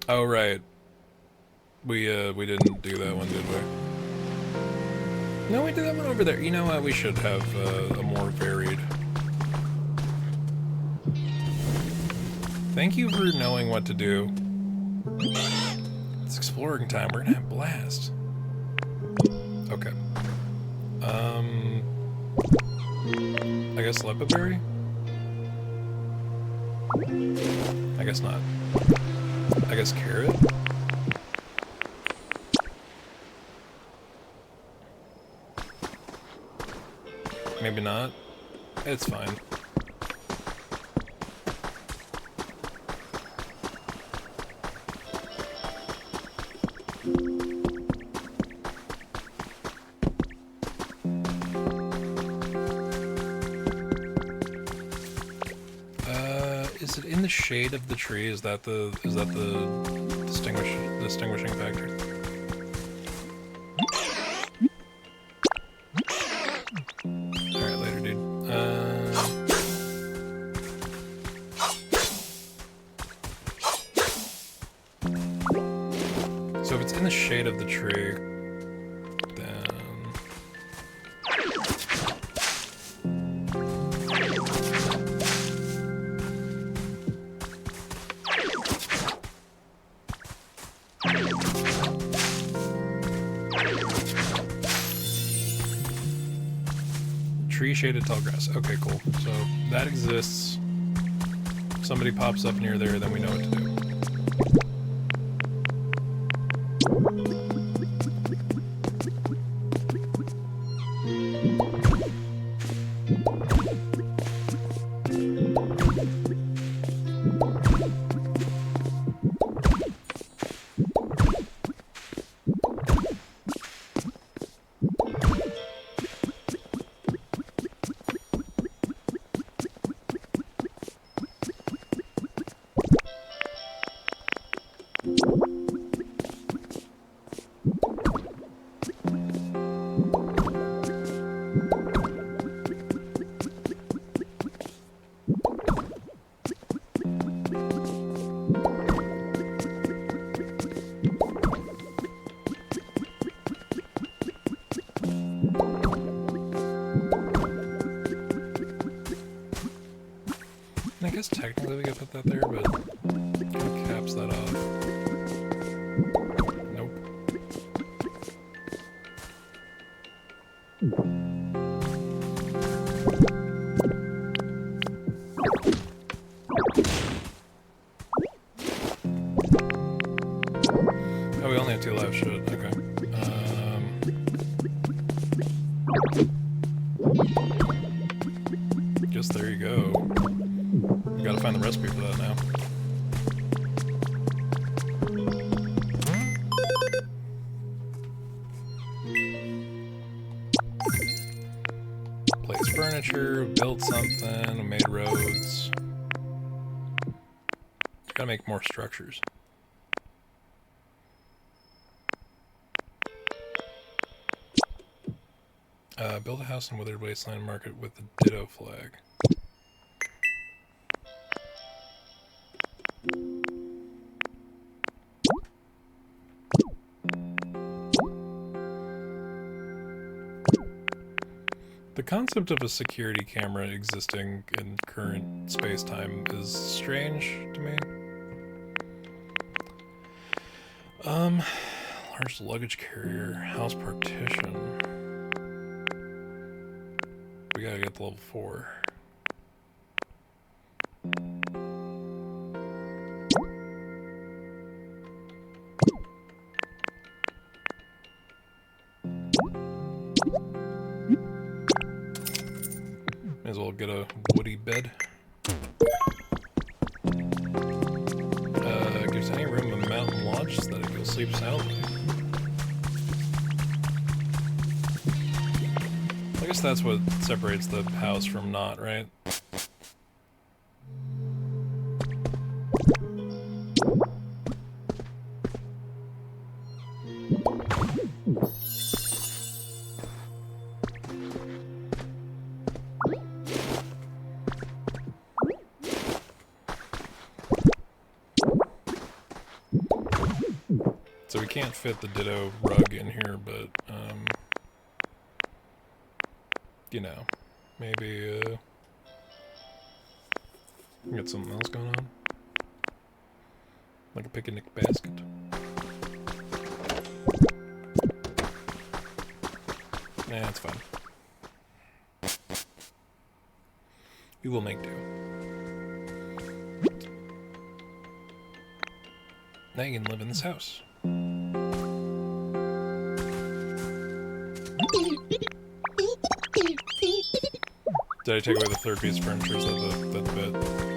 Oh right. We didn't do that one, did we? No, we did that one over there. You know what? We should have a more varied. Thank you for knowing what to do. It's exploring time. We're gonna have a blast. Okay. I guess Lepaberry? I guess not. I guess Carrot? Maybe not. It's fine. Is it in the shade of the tree? Is that the distinguishing factor? Alright, later, dude. So if it's in the shade of the tree, then... Tree shaded tall grass. Okay, cool. So that exists. If somebody pops up near there, then we know what to do. I guess technically we could put that there, but it kind of caps that off. Nope. Oh, we only have 2 left, shit. Okay. Guess there you go. We gotta find the recipe for that now. Placed furniture, built something, made roads. Gotta make more structures. Build a house in Withered Wasteland, mark it with the Ditto flag. The concept of a security camera existing in current space-time is strange to me. Large luggage carrier, house partition. We gotta get to level 4. May as well get a woody bed. Gives any room in the mountain lodge so that you'll sleep soundly. I guess that's what separates the house from not, right? So we can't fit the Ditto rug in here, but, you know, maybe, get something else going on. Like a picnic basket. Nah, it's fine. We will make do. Now you can live in this house. Did I take away the third piece of furniture? Is that the bit?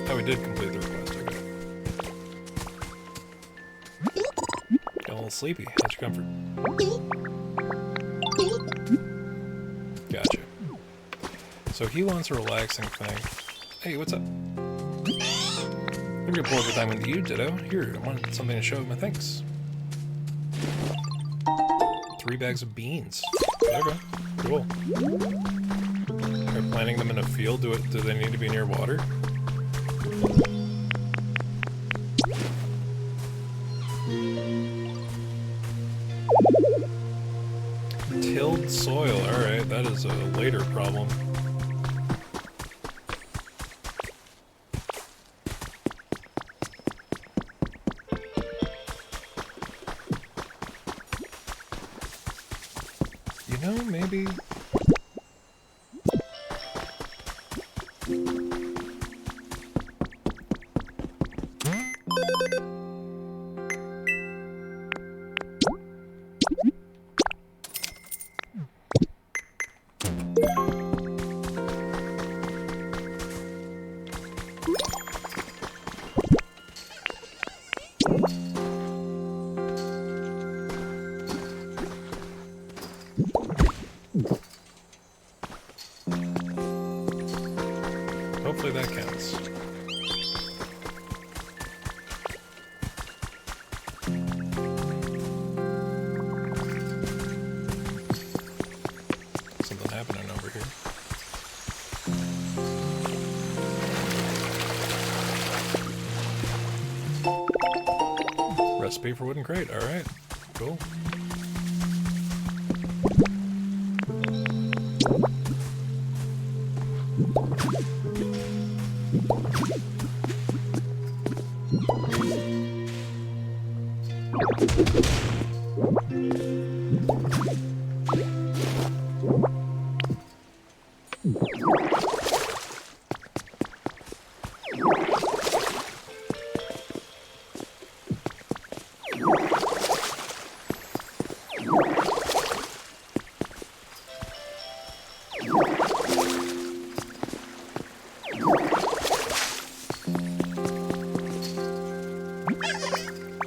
Oh, we did complete the request, okay. Got a little sleepy. How's your comfort? Gotcha. So he wants a relaxing thing. Hey, what's up? I'm gonna pull over time with you, Ditto. Here, I wanted something to show my thanks. 3 bags of beans. Okay, cool. They're planting them in a field. Do they need to be near water? Tilled soil. Alright, that is a later problem. You know, maybe... hopefully that counts. Something happening over here. Recipe for wooden crate. Alright. Cool.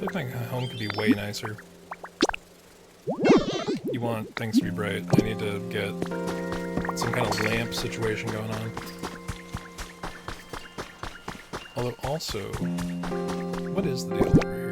I think my home could be way nicer. You want things to be bright. I need to get some kind of lamp situation going on. Although also, what is the deal over here?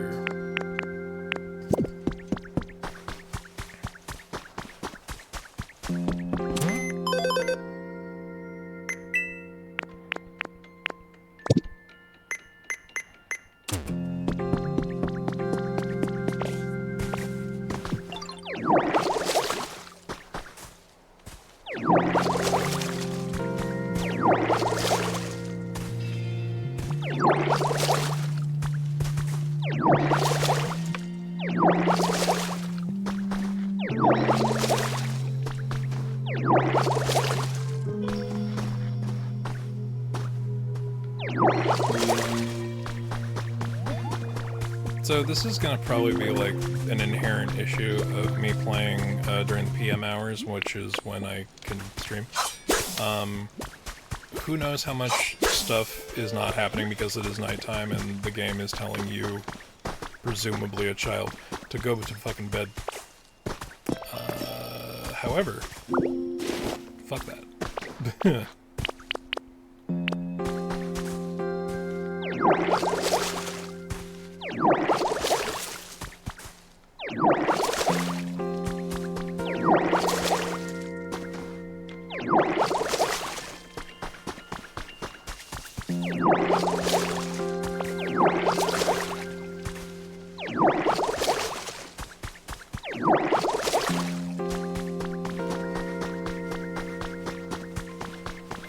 So this is gonna probably be like an inherent issue of me playing during the PM hours, which is when I can stream. Who knows how much stuff is not happening because it is nighttime and the game is telling you, presumably a child, to go to fucking bed. However, fuck that.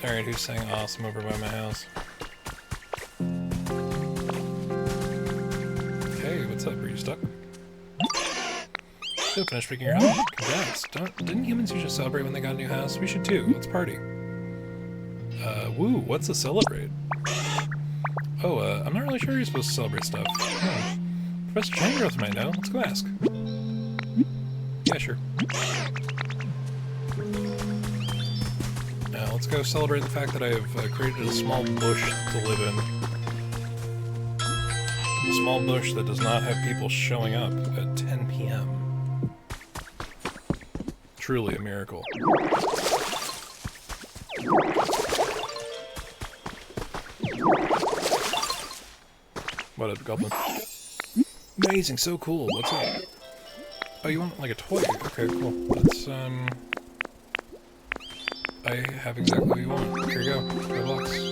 Alright, who's saying awesome over by my house? Hey, what's up? Are you stuck? So, finished picking your house? Congrats. Didn't humans usually celebrate when they got a new house? We should too. Let's party. Woo, what's to celebrate? Oh, I'm not really sure you're supposed to celebrate stuff. Professor Changrowth might know. Let's go ask. Yeah, sure. let's go celebrate the fact that I have created a small bush to live in. A small bush that does not have people showing up at 10 p.m. Truly a miracle. What a goblin. Amazing, so cool. What's up? Oh, you want like a toy? Okay, cool. Let's, I have exactly what you want. Here you go. $5.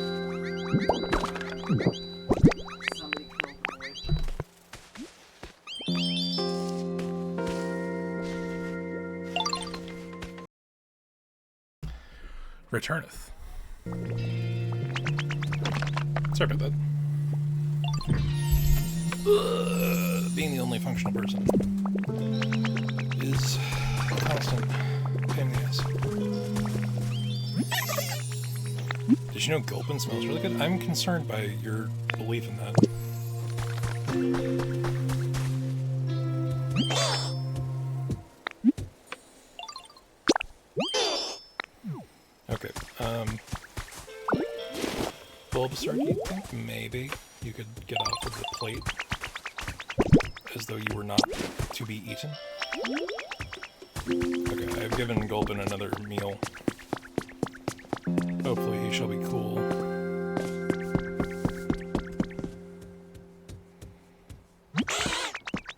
Returneth. Sorry about that. Being the only functional person is a constant pain in the ass. Did you know Gulpin smells really good? I'm concerned by your belief in that. Okay, Bulbasaur, do you think maybe you could get off of the plate as though you were not to be eaten? Okay, I've given Gulpin another meal. Hopefully he shall be cool.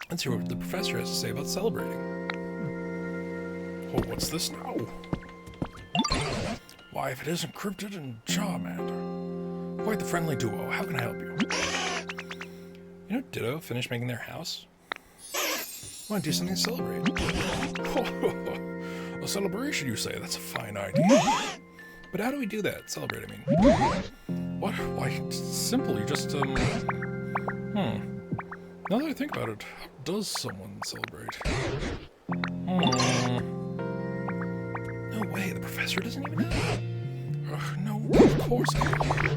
Let's hear what the professor has to say about celebrating. Oh, what's this now? Why, if it isn't Cryptid and Charmander. Quite the friendly duo. How can I help you? You know, Ditto finished making their house? Want to do something to celebrate? A celebration, you say? That's a fine idea. But how do we do that? Celebrate, I mean. What? Why, it's simple. You just, Now that I think about it, how does someone celebrate? No way, the professor doesn't even know. No, of course I do.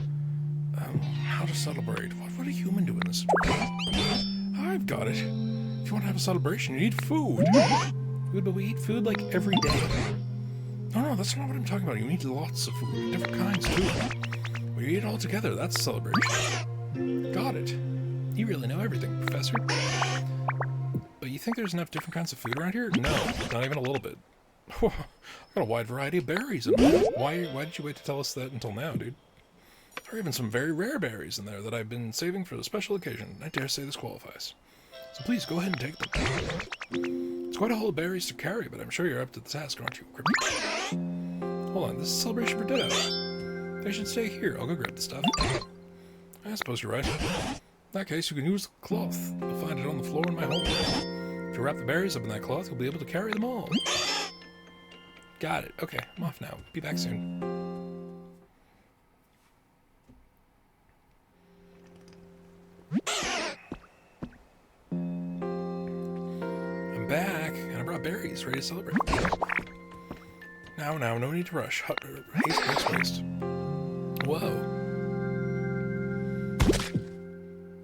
How to celebrate? What would a human do in this situation? I've got it. If you want to have a celebration, you need food. Food, but we eat food like every day. No, that's not what I'm talking about. You need lots of food, different kinds too. We eat it all together. That's a celebration. Got it. You really know everything, Professor. But you think there's enough different kinds of food around here? No, not even a little bit. I've got a wide variety of berries in there. Why did you wait to tell us that until now, dude? There are even some very rare berries in there that I've been saving for the special occasion. I dare say this qualifies. So please, go ahead and take them. It's quite a haul of berries to carry, but I'm sure you're up to the task, aren't you, Cryptid? Hold on, this is a celebration for Ditto. They should stay here. I'll go grab the stuff. I suppose you're right. In that case, you can use the cloth. You'll find it on the floor in my home. If you wrap the berries up in that cloth, you'll be able to carry them all. Got it. Okay, I'm off now. Be back soon. I'm back, and I brought berries ready to celebrate. Now, no need to rush. Haste makes waste. Whoa.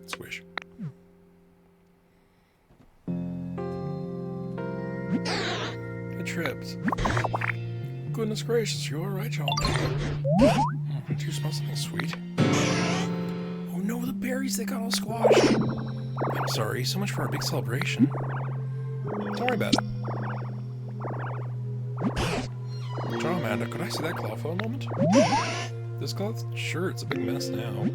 Squish. I tripped. Goodness gracious, you alright, y'all? Do you smell something sweet? Oh no, the berries, they got all squashed. I'm sorry, so much for our big celebration. Sorry about it. Charmander, could I see that cloth for a moment? This cloth? Sure, it's a big mess now.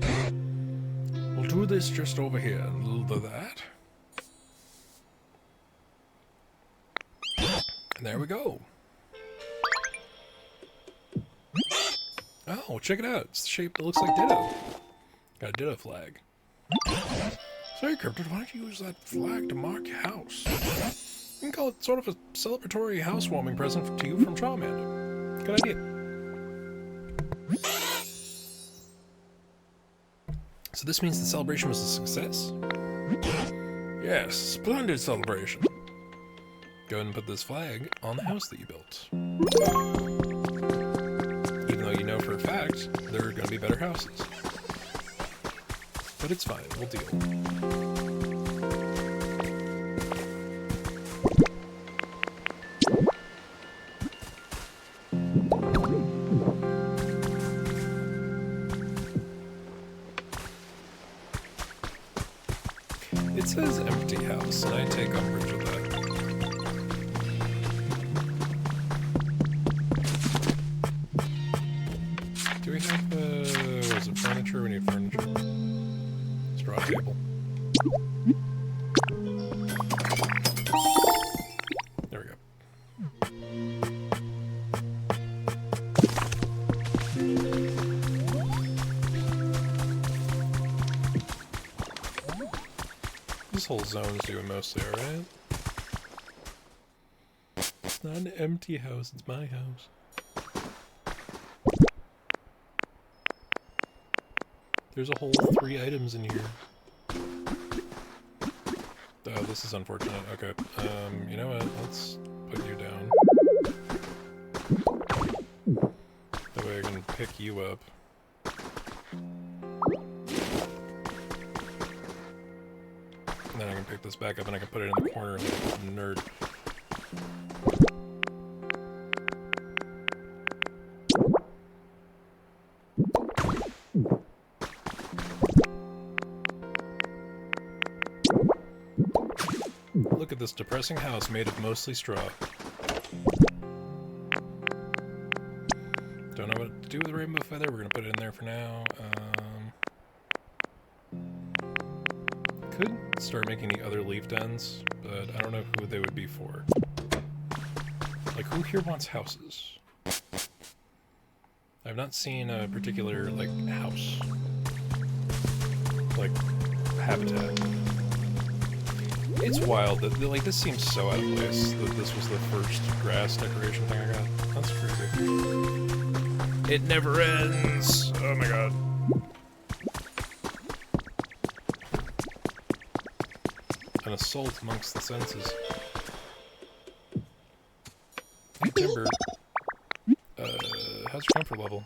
We'll do this just over here, and a little of that. And there we go. Oh, check it out. It's the shape that looks like Ditto. Got a Ditto flag. Say, Cryptid, why don't you use that flag to mark your house? You can call it sort of a celebratory housewarming present to you from Charmander. Good idea. So this means the celebration was a success? Yes, splendid celebration. Go ahead and put this flag on the house that you built. Even though you know for a fact there are going to be better houses. But it's fine, we'll deal. It says empty house, and I take umbrage with that. Do we have, what is it, furniture? We need furniture. Straw table. There we go. This whole zone's doing mostly alright. It's not an empty house, it's my house. There's a whole 3 items in here. Oh, this is unfortunate. Okay. You know what? Let's put you down. That way I can pick you up. And then I can pick this back up and I can put it in the corner like a nerd. Look at this depressing house made of mostly straw. Don't know what to do with the rainbow feather. We're gonna put it in there for now. Could start making the other leaf dens, but I don't know who they would be for. Like, who here wants houses? I've not seen a particular, like, house. Like, habitat. It's wild that, like, this seems so out of place that this was the first grass decoration thing I got. That's crazy. It never ends! Oh my god. An assault amongst the senses. Hey, Timber. How's your comfort level?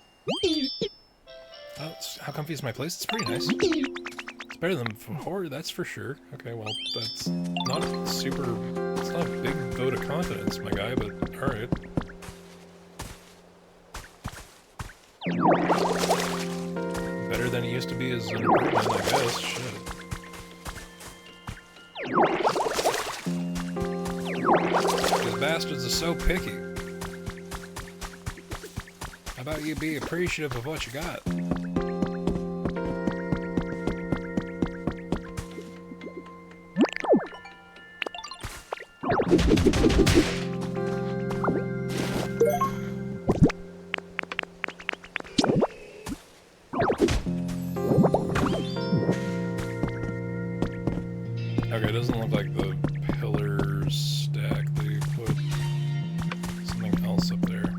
How comfy is my place? It's pretty nice. It's better than before, that's for sure. Okay, well, that's not super... It's not a big vote of confidence, my guy, but alright. Better than it used to be as an improvement, I guess. Shit. These bastards are so picky. How about you be appreciative of what you got? Okay, it doesn't look like the pillars stack. They put something else up there.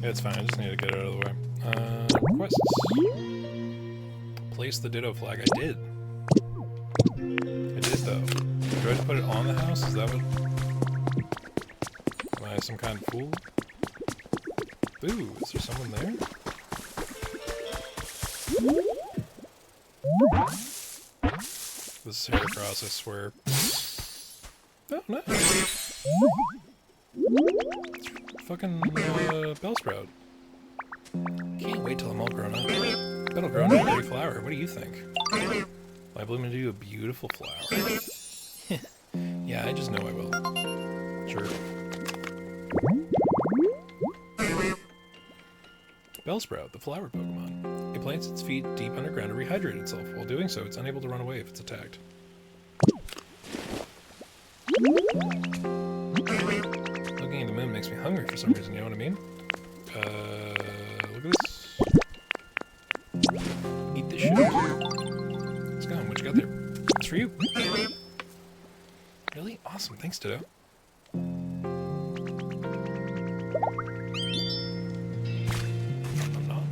Yeah, it's fine. I just need to get it out of the way. Requests. Place the ditto flag. I did. I did, though. Do I have to put it on the house? Is that what... Am I some kind of fool? Ooh, is there someone there? This is Heracross, I swear. Oh, no. Fucking, Bellsprout. Can't wait till I'm all grown up. That'll grow into a pretty flower. What do you think? I bloom into a beautiful flower. Yeah, I just know I will. Sure. Bellsprout, the flower Pokemon. It plants its feet deep underground to rehydrate itself. While doing so, it's unable to run away if it's attacked. Looking at the moon makes me hungry for some reason, you know what I mean? Look at this. Eat this shit. Let's go. What you got there? It's for you. Really? Awesome. Thanks, Ditto. I'm not.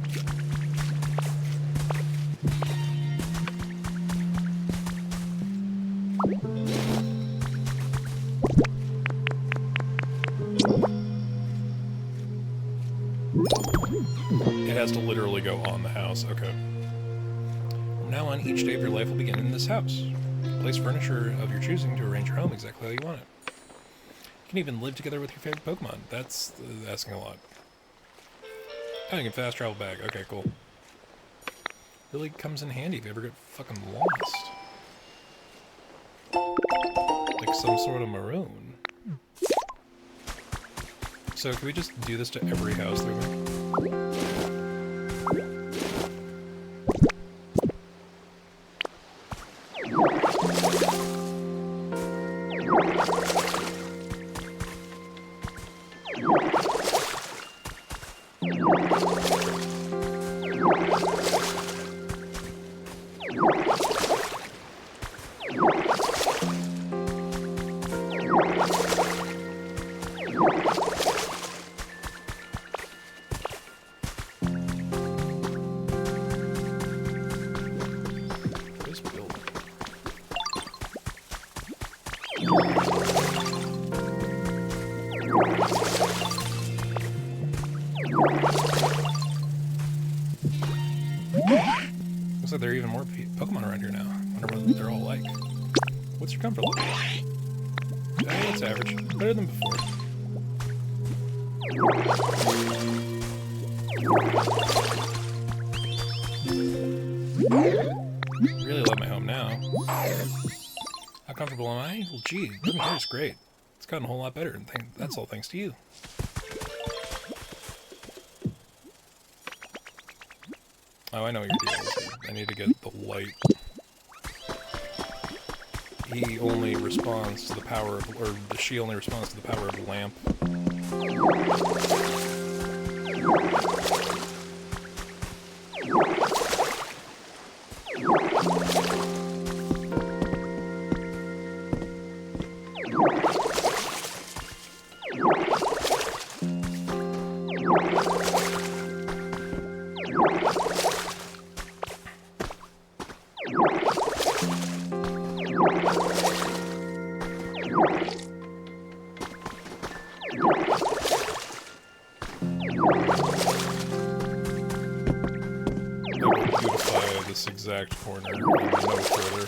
It has to literally go on the house. Okay. From now on, each day of your life will begin in this house. Place furniture of your choosing to arrange your home exactly how you want it. You can even live together with your favorite Pokemon. That's asking a lot. Oh, you can fast travel back. Okay, cool. Really comes in handy if you ever get fucking lost. Like some sort of maroon. So can we just do this to every house through there? Looks like there are even more Pokemon around here now. I wonder what they're all like. What's your comfort level? It's average. Better than before. Really love my home now. How comfortable am I? Well, gee, living here is great. It's gotten a whole lot better, and that's all thanks to you. Oh, I know what your deal is. I need to get the light. He only responds to the power of, or she only responds to the power of the lamp. This exact corner and no further.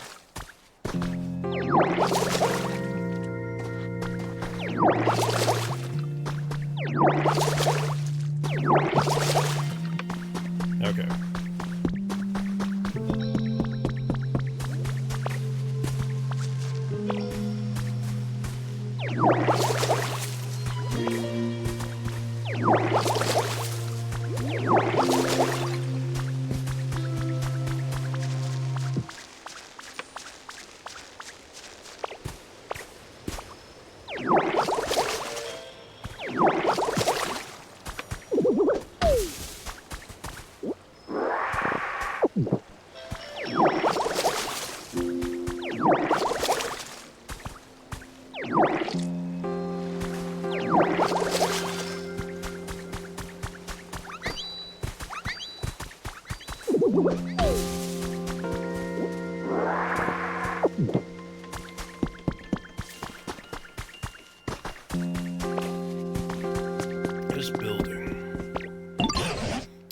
Okay.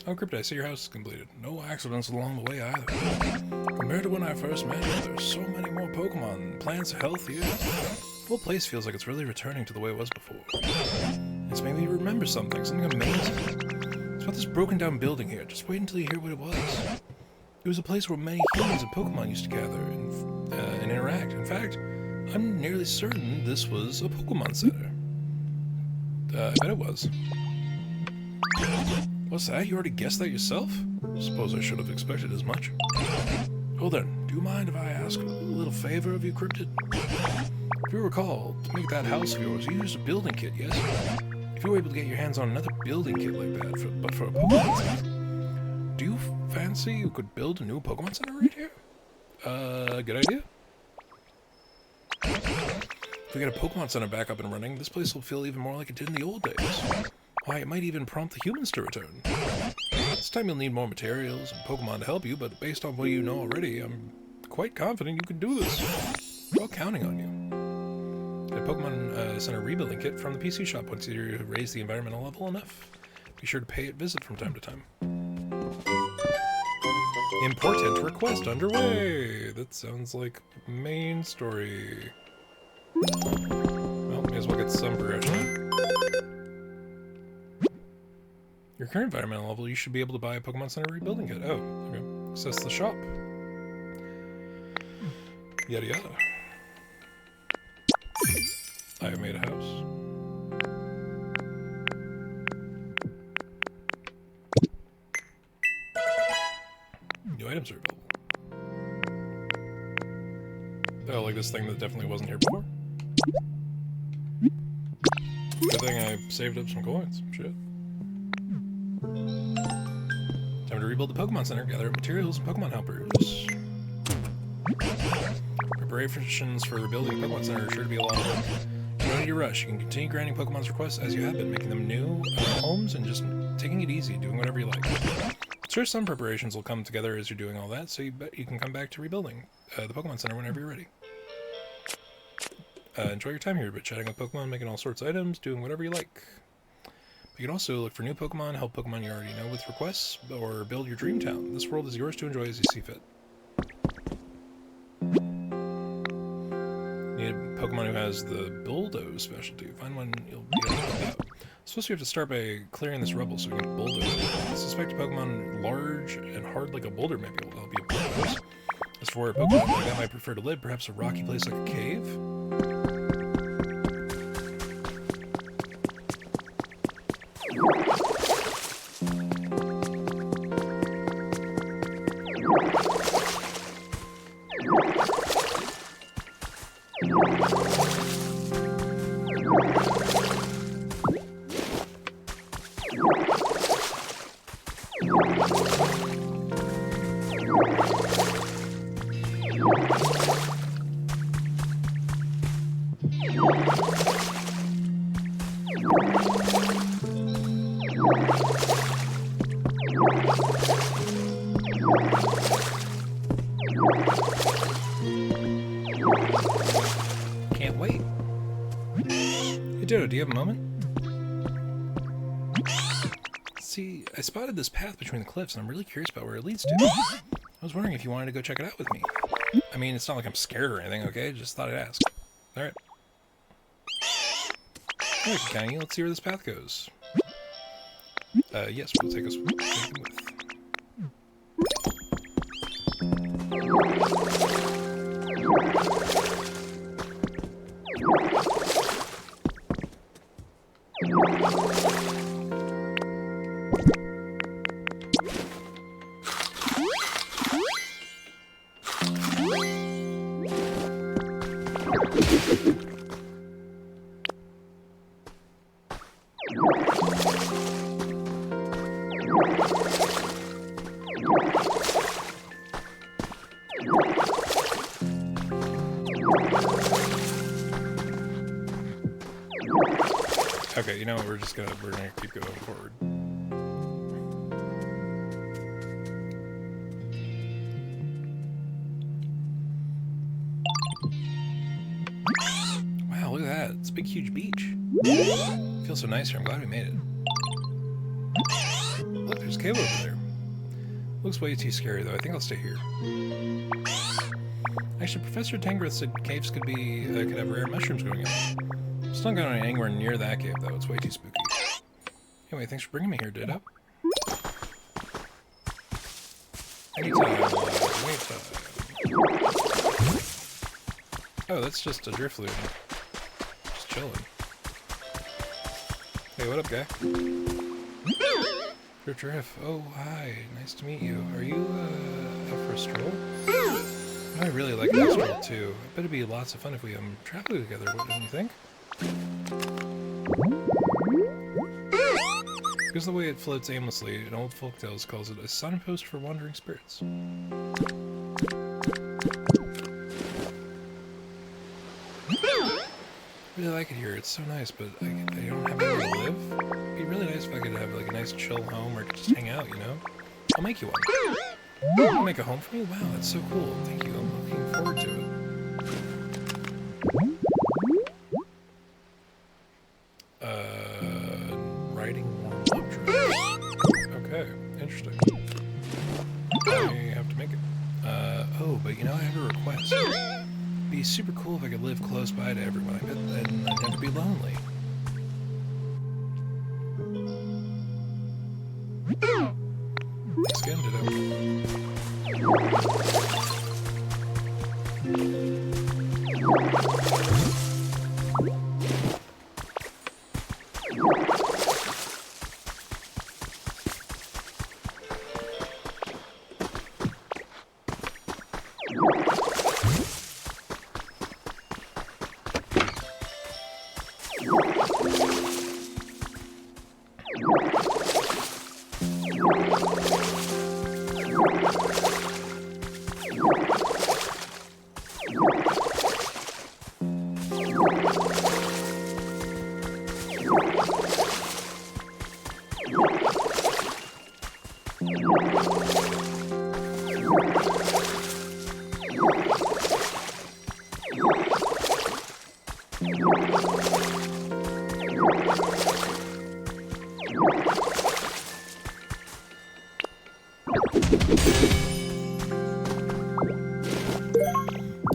Oh, Crypt, I see your house is completed. No accidents along the way either. Compared to when I first met you, there's so many more Pokemon. Plants are healthier. The whole place feels like it's really returning to the way it was before. It's made me remember something amazing. It's about this broken down building here. Just wait until you hear what it was. It was a place where many humans and Pokemon used to gather and interact. In fact, I'm nearly certain this was a Pokemon Center. I bet it was. What's that? You already guessed that yourself? Suppose I should have expected as much. Oh then, do you mind if I ask a little favor of you, Cryptid? If you recall, to make that house of yours, you used a building kit, yes? If you were able to get your hands on another building kit like that, but for a Pokemon Center, do you fancy you could build a new Pokemon Center right here? Good idea? If we get a Pokemon Center back up and running, this place will feel even more like it did in the old days. Why, it might even prompt the humans to return. This time you'll need more materials and Pokemon to help you, but based on what you know already, I'm quite confident you can do this. I'm all counting on you. Get a Pokemon Center rebuilding kit from the PC shop once you raise the environmental level enough. Be sure to pay it visit from time to time. Important request underway! That sounds like main story. Well, may as well get some progression. Your current environmental level, you should be able to buy a Pokemon Center rebuilding kit. Oh, okay. Access the shop. Yada yada. I have made a house. New items are available. Oh, like this thing that definitely wasn't here before. Good thing I saved up some coins. Shit. Time to rebuild the Pokemon Center, gather up materials and Pokemon helpers. Preparations for rebuilding the Pokemon Center are sure to be a lot of work. You don't need to rush. You can continue granting Pokemon's requests as you have been, making them new homes and just taking it easy, doing whatever you like. Sure, some preparations will come together as you're doing all that, so you can come back to rebuilding the Pokemon Center whenever you're ready. Enjoy your time here, but chatting with Pokemon, making all sorts of items, doing whatever you like. But you can also look for new Pokemon, help Pokemon you already know with requests, or build your dream town. This world is yours to enjoy as you see fit. Need a Pokemon who has the Bulldoze specialty. Find one you'll be able to help out. Suppose you have to start by clearing this rubble so you can bulldoze it. I suspect a Pokemon large and hard like a boulder may be able to help you bulldoze. As for a Pokemon like that might prefer to live, perhaps a rocky place like a cave? Can't wait. Hey Dodo, do you have a moment? See, I spotted this path between the cliffs and I'm really curious about where it leads to. I was wondering if you wanted to go check it out with me. I mean, it's not like I'm scared or anything, okay? Just thought I'd ask. Alright. Alright, Kenny, let's see where this path goes. Yes, we'll take us with. Okay, you know what, we're gonna keep going forward. Wow, look at that. It's a big, huge beach. It feels so nice here. I'm glad we made it. Look, there's a cave over there. Looks way too scary, though. I think I'll stay here. Actually, Professor Tangrowth said caves could have rare mushrooms going on. It's not going anywhere near that cave, though. It's way too spooky. Anyway, thanks for bringing me here, Ditto. Anytime. Oh, that's just a Drifloon. Just chilling. Hey, what up, guy? Drift. Oh, hi. Nice to meet you. Are you, out for a stroll? I really like that stroll, too. I bet it'd be lots of fun if we, travel together, wouldn't you think? Because the way it floats aimlessly, in old folktales calls it a signpost for wandering spirits. I really like it here, it's so nice, but I don't have anywhere to live. It'd be really nice if I could have like a nice chill home or just hang out, you know? I'll make you one. You make a home for me? Wow, that's so cool. Thank you, I'm looking forward to it. Writing warm up drinks. Okay, interesting. I have to make it. Oh, but you know, I have a request. It'd be super cool if I could live close by to everyone. I bet then I'd never be lonely. Skin, ditto.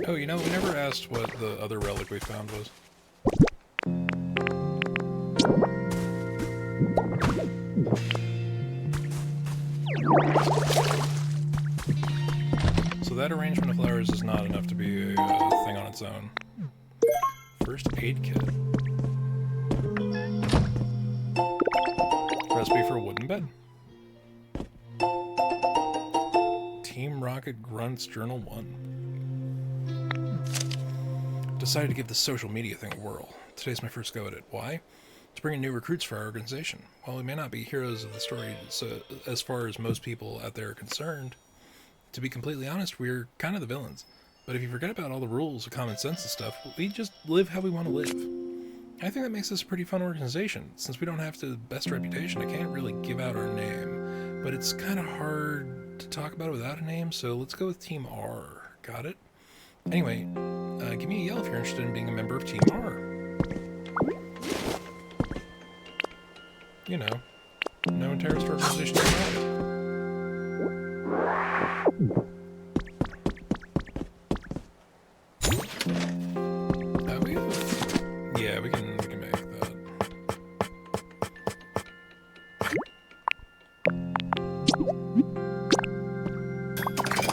Oh, you know, we never asked what the other relic we found was. So that arrangement of flowers is not enough to be a thing on its own. First aid kit. Recipe for a wooden bed. Team Rocket Grunts Journal 1. Decided to give the social media thing a whirl. Today's my first go at it. Why? To bring in new recruits for our organization. While we may not be heroes of the story as far as most people out there are concerned, to be completely honest, we're kind of the villains. But if you forget about all the rules of common sense and stuff, we just live how we want to live. I think that makes us a pretty fun organization. Since we don't have the best reputation, I can't really give out our name. But it's kind of hard to talk about it without a name, so let's go with Team R. Got it? Anyway, give me a yell if you're interested in being a member of Team R. You know, no terrorist organization around it. Yeah, we can make that.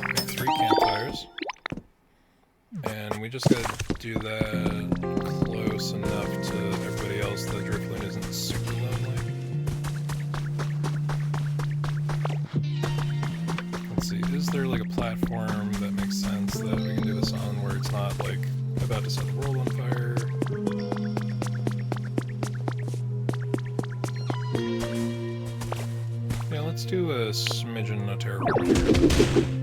Make 3 campfires. And we just gotta do that close enough to everybody else that Drifloon isn't super lonely. Let's see, is there like a platform that makes sense that we can do this on where it's not like about to set the world on fire? Yeah, let's do a smidgen of terraform.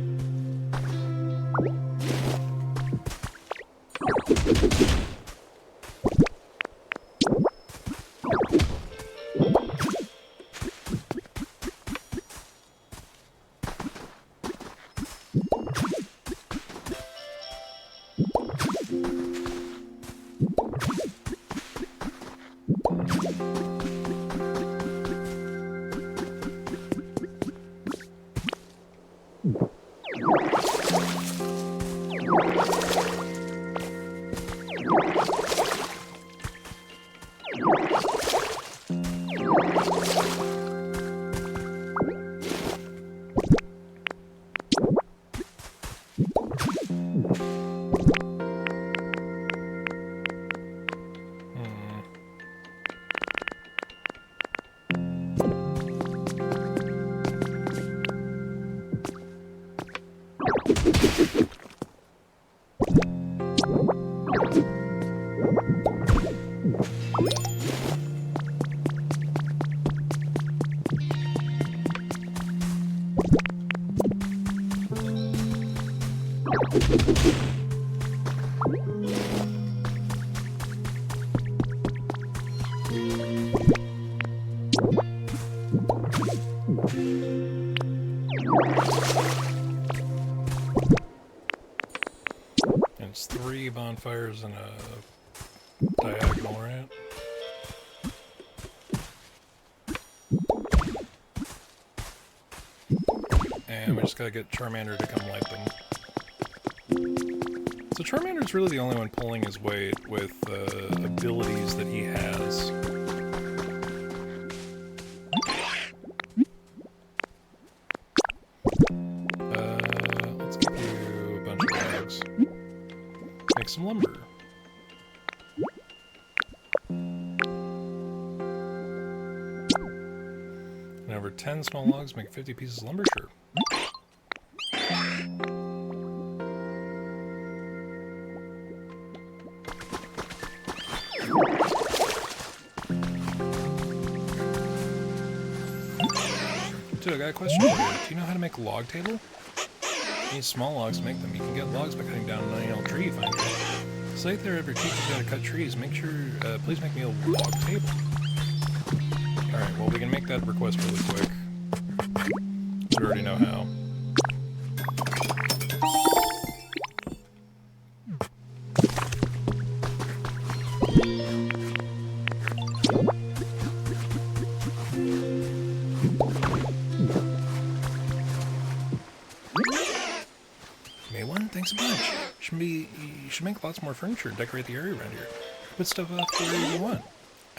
It's 3 bonfires and a diagonal, right? And we just gotta get Charmander to come light them. So Charmander's really the only one pulling his weight with abilities that he has. 10 small logs make 50 pieces of lumber? Sure. Dude, I got a question for you. Do you know how to make a log table? You need small logs to make them. You can get logs by cutting down an old tree you find. So if there ever teaches you how to cut trees, make sure, please make me a log table. Alright, well we can make that request really quick. We already know how. Thanks a bunch. You should make lots more furniture and decorate the area around here. Put stuff up where you want.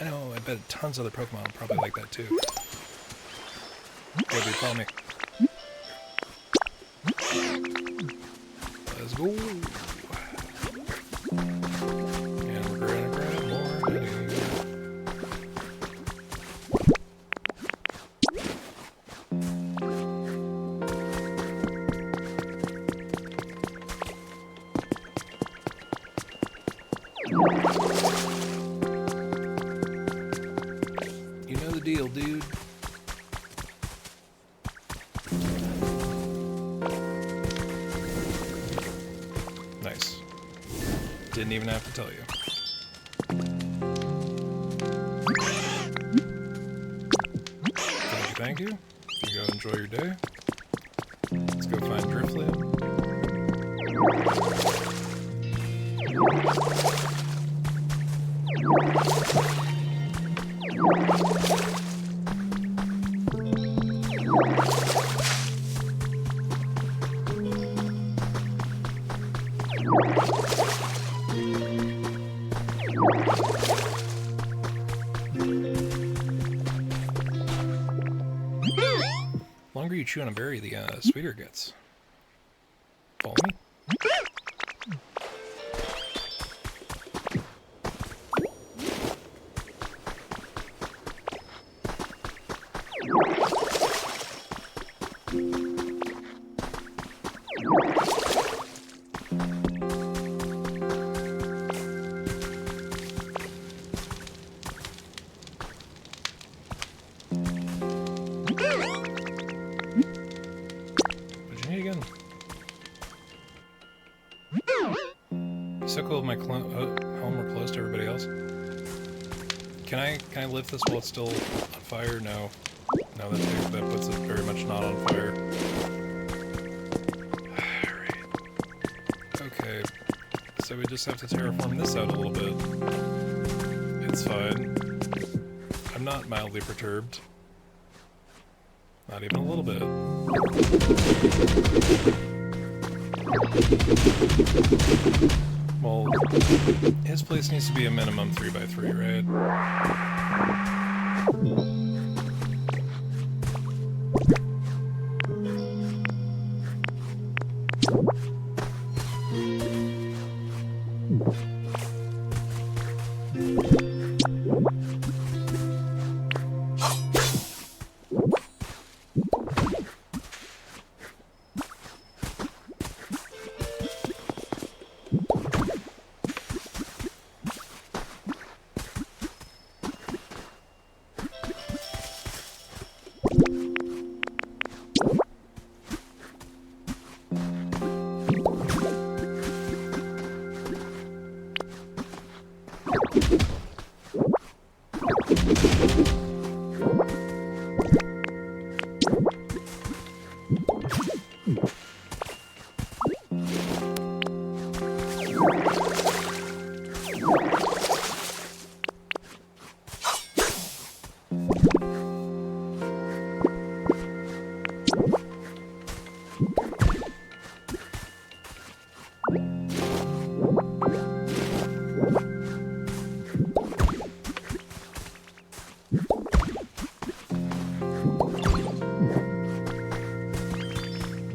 I know, I bet tons of other Pokemon will probably like that too. Okay, dude, follow me. Let's go. And we're gonna grab more honey. You know the deal, dude. Nice. Didn't even have to tell you. Thank you. You go enjoy your day. Let's go find Drifloon. The longer you chew on a berry, the sweeter it gets. Follow me? So cool, my home we're close to everybody else. Can I lift this while it's still on fire? No. No, that puts it very much not on fire. Alright. Okay. So we just have to terraform this out a little bit. It's fine. I'm not mildly perturbed. Not even a little bit. Well, his place needs to be a minimum 3x3, right?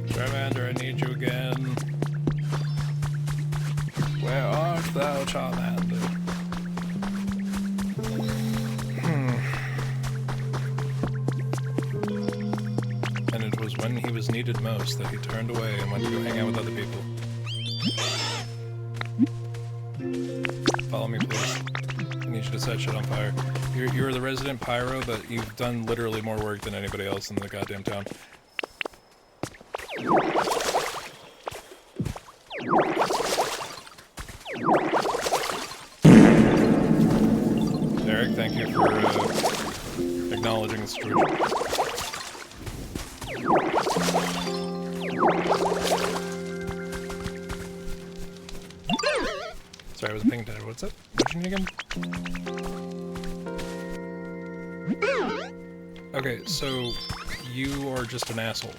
Charmander, I need you again. Where art thou, Charmander? needed most that he turned away and went to go hang out with other people. Follow me, please. I need you to set shit on fire. You're the resident pyro, but you've done literally more work than anybody else in the goddamn town. Eric, thank you for acknowledging the situation. Sorry, I was paying attention. What's up? What'd you need again? Okay, so you are just an asshole,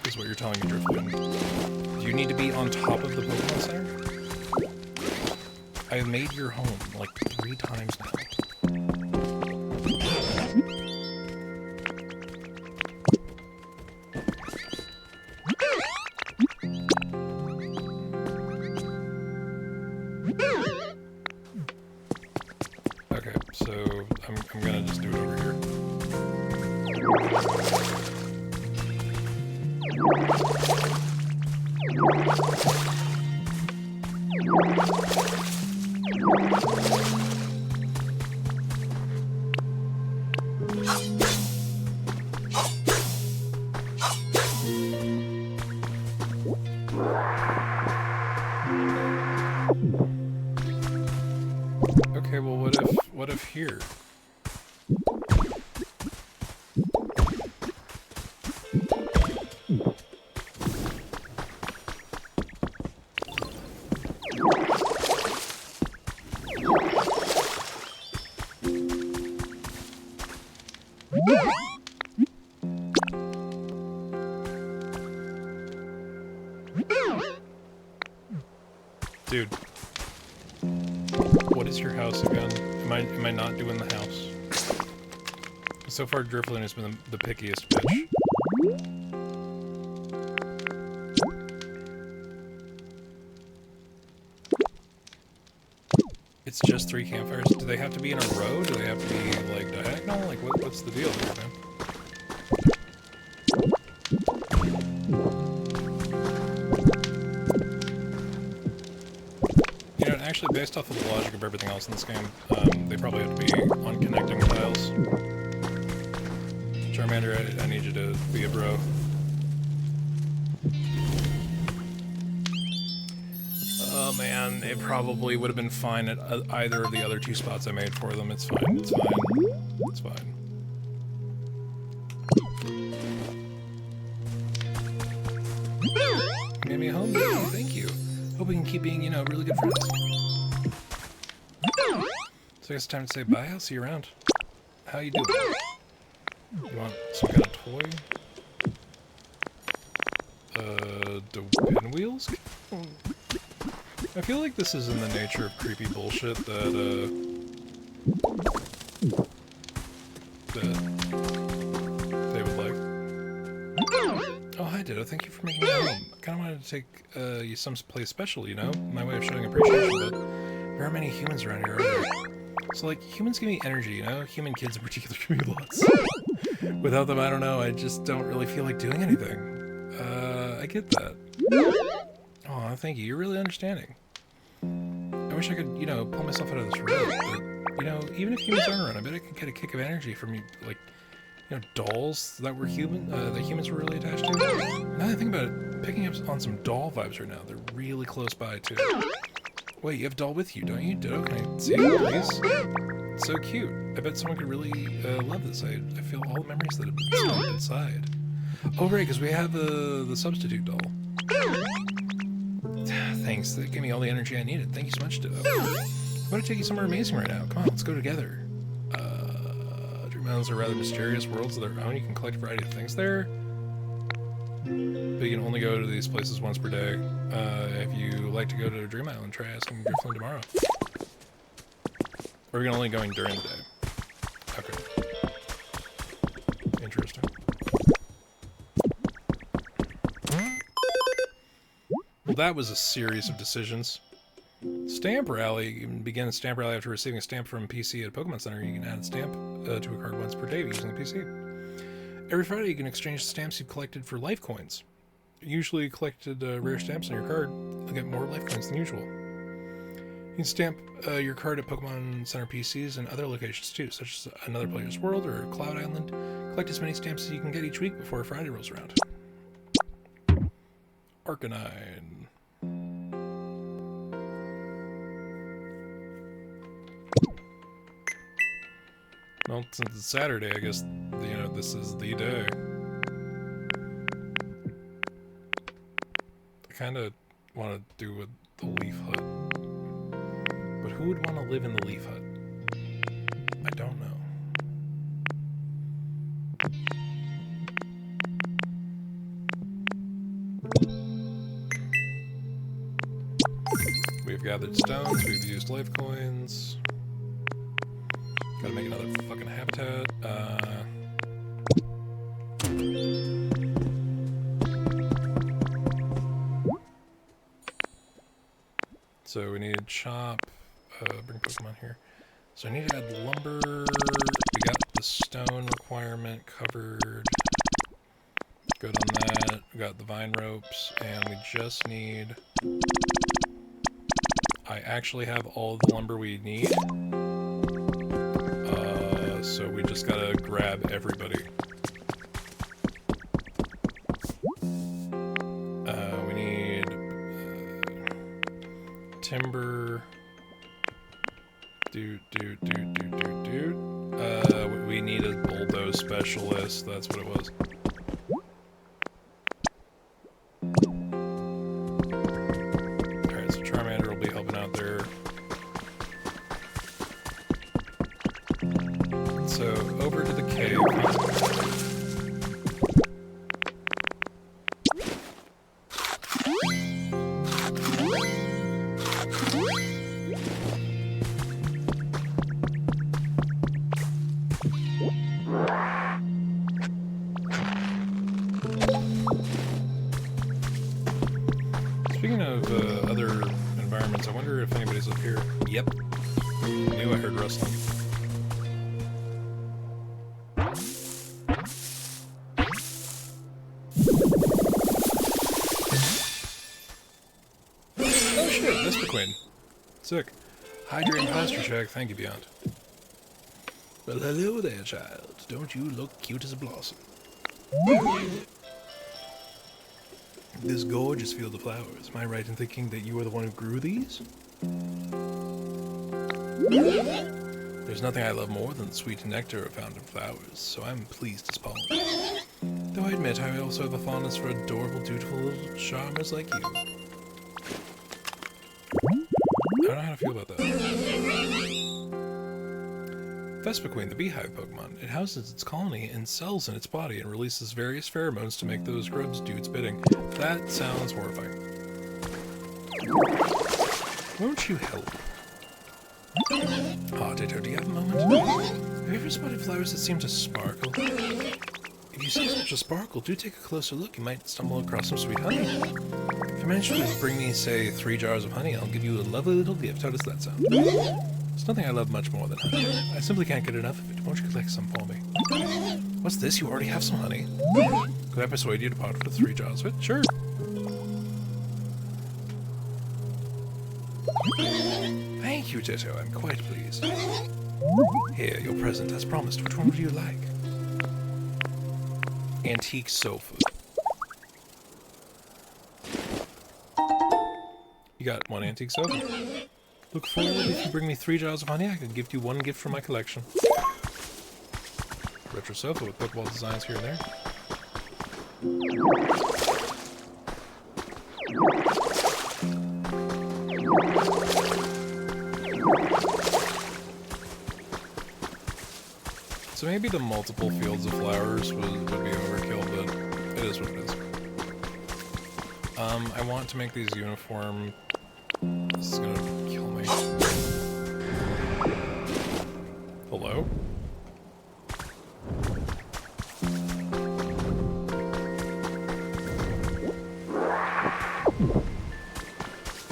is what you're telling me, Driftwood. Do you need to be on top of the Pokemon Center? I've made your home like 3 times now. Okay, so I'm gonna just do it over here. Okay, well, what if here? Dude, what is your house again? Am I not doing the house? So far, Drifloon has been the pickiest bitch. It's just 3 campfires. Do they have to be in a row? Do they have to be like diagonal? Like what's the deal here, man? You know, actually, based off of the logic of everything else in this game, they probably have to be on connecting tiles. Charmander, I need you to be a bro. Oh man, it probably would have been fine at either of the other 2 spots I made for them. It's fine, it's fine, it's fine. You made me a home? Thank you. Hope we can keep being, you know, really good friends. So I guess it's time to say bye. I'll see you around. How you doing? You want some kind of toy? Do pinwheels? I feel like this is in the nature of creepy bullshit that they would like. Oh, hi, Ditto. Thank you for making me home. I kind of wanted to take you someplace special, you know? My way of showing appreciation, but there aren't many humans around here, are there? So, like, humans give me energy, you know? Human kids in particular give me lots. Without them, I don't know, I just don't really feel like doing anything. I get that. Aw, thank you. You're really understanding. I wish I could, you know, pull myself out of this rut, but, you know, even if humans aren't around, I bet I could get a kick of energy from, like, you know, dolls that were human, that humans were really attached to. Now that I think about it, picking up on some doll vibes right now. They're really close by, too. Wait, you have a doll with you, don't you? Ditto, can I see it, please? It's so cute. I bet someone could really love this. I feel all the memories that have been stored inside. Oh, right, because we have the substitute doll. Thanks, that gave me all the energy I needed. Thank you so much, Ditto. I want to take you somewhere amazing right now. Come on, let's go together. Dream Islands are rather mysterious worlds of their own. You can collect a variety of things there. But you can only go to these places once per day. If you like to go to Dream Island, try asking Driftloon tomorrow. Or you're only going during the day. Okay. Interesting. Well, that was a series of decisions. Stamp Rally. You can begin a Stamp Rally after receiving a stamp from PC at a Pokemon Center. You can add a stamp to a card once per day using the PC. Every Friday, you can exchange stamps you've collected for life coins. usually collected rare stamps on your card, you'll get more life points than usual. You can stamp your card at Pokemon Center PCs and other locations too, such as another player's world or Cloud Island. Collect as many stamps as you can get each week before Friday rolls around. Arcanine. Well, since it's Saturday, I guess, you know, this is the day. I kind of want to do with the Leaf Hut. But who would want to live in the Leaf Hut? I don't know. We've gathered stones, we've used life coins. Gotta make another fucking habitat. So we need chop. Bring Pokemon here. So I need to add lumber. We got the stone requirement covered. Good on that. We got the vine ropes, and we just need. I actually have all the lumber we need. So we just gotta grab everybody. We need timber. We need a bulldoze specialist. That's what it was. Alright, so Charmander will be helping out there. So, over to the cave. Speaking of other environments, I wonder if anybody's up here. Yep. I knew I heard rustling. Sick. Hydrate and posture check. Thank you, Beyond. Well, hello there, child. Don't you look cute as a blossom? This gorgeous field of flowers. Am I right in thinking that you are the one who grew these? There's nothing I love more than the sweet nectar found in flowers, so I'm pleased as pollen. Though I admit I also have a fondness for adorable, dutiful little charmers like you. I don't know how to feel about that. Vespiquen, the beehive Pokemon. It houses its colony in cells in its body and releases various pheromones to make those grubs do its bidding. That sounds horrifying. Won't you help? Ah, Ditto, do you have a moment? Have you ever spotted flowers that seem to sparkle? If you see such a sparkle, do take a closer look. You might stumble across some sweet honey. If you manage to bring me, say, 3 jars of honey, I'll give you a lovely little gift. How does that sound? There's nothing I love much more than honey. I simply can't get enough of it. Won't you collect some for me? What's this? You already have some honey? Could I persuade you to part with 3 jars of it? Sure. Thank you, Ditto. I'm quite pleased. Here, your present as promised. Which one would you like? Antique sofa. You got 1 antique sofa. Look forward, if you bring me 3 jars of honey, I can give you 1 gift from my collection. Retro sofa with Pokeball designs here and there. So maybe the multiple fields of flowers would be overkill, but it is what it is. I want to make these uniform. This is gonna kill me. Hello?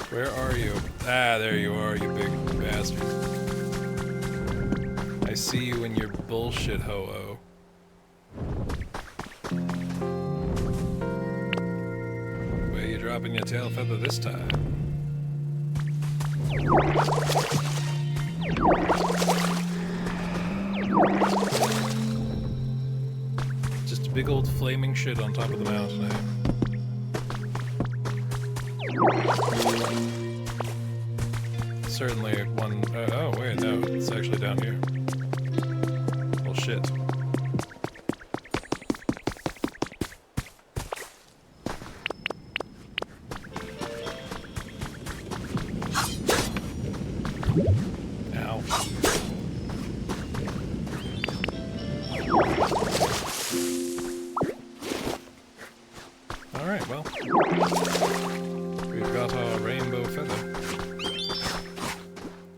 Where are you? Ah, there you are, you big bastard. I see you in your bullshit ho-oh. dropping your tail feather this time. Just a big old flaming shit on top of the mountain, eh? Certainly one... oh, wait, no. It's actually down here. Well, shit. Ow. Alright, well. We've got our rainbow feather.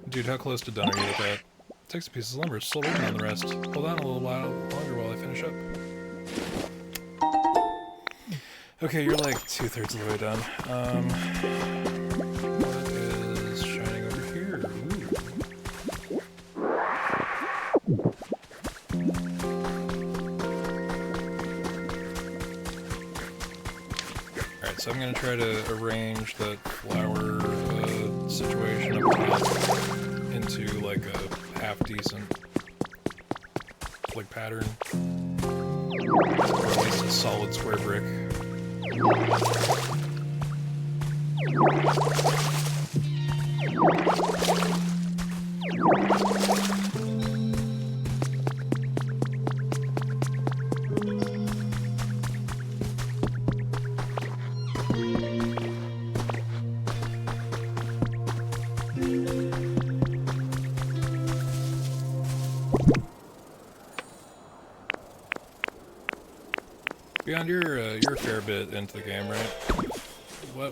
Dude, how close to done are you with that? Takes a piece of lumber, still working on the rest. Hold on a little while longer while I finish up. Okay, you're like 2/3 of the way done. What is shining over here? Alright, so I'm gonna try to arrange that flower situation up top into like a half-decent like pattern, or at least a solid square brick. Beyond, you're a fair bit into the game, right?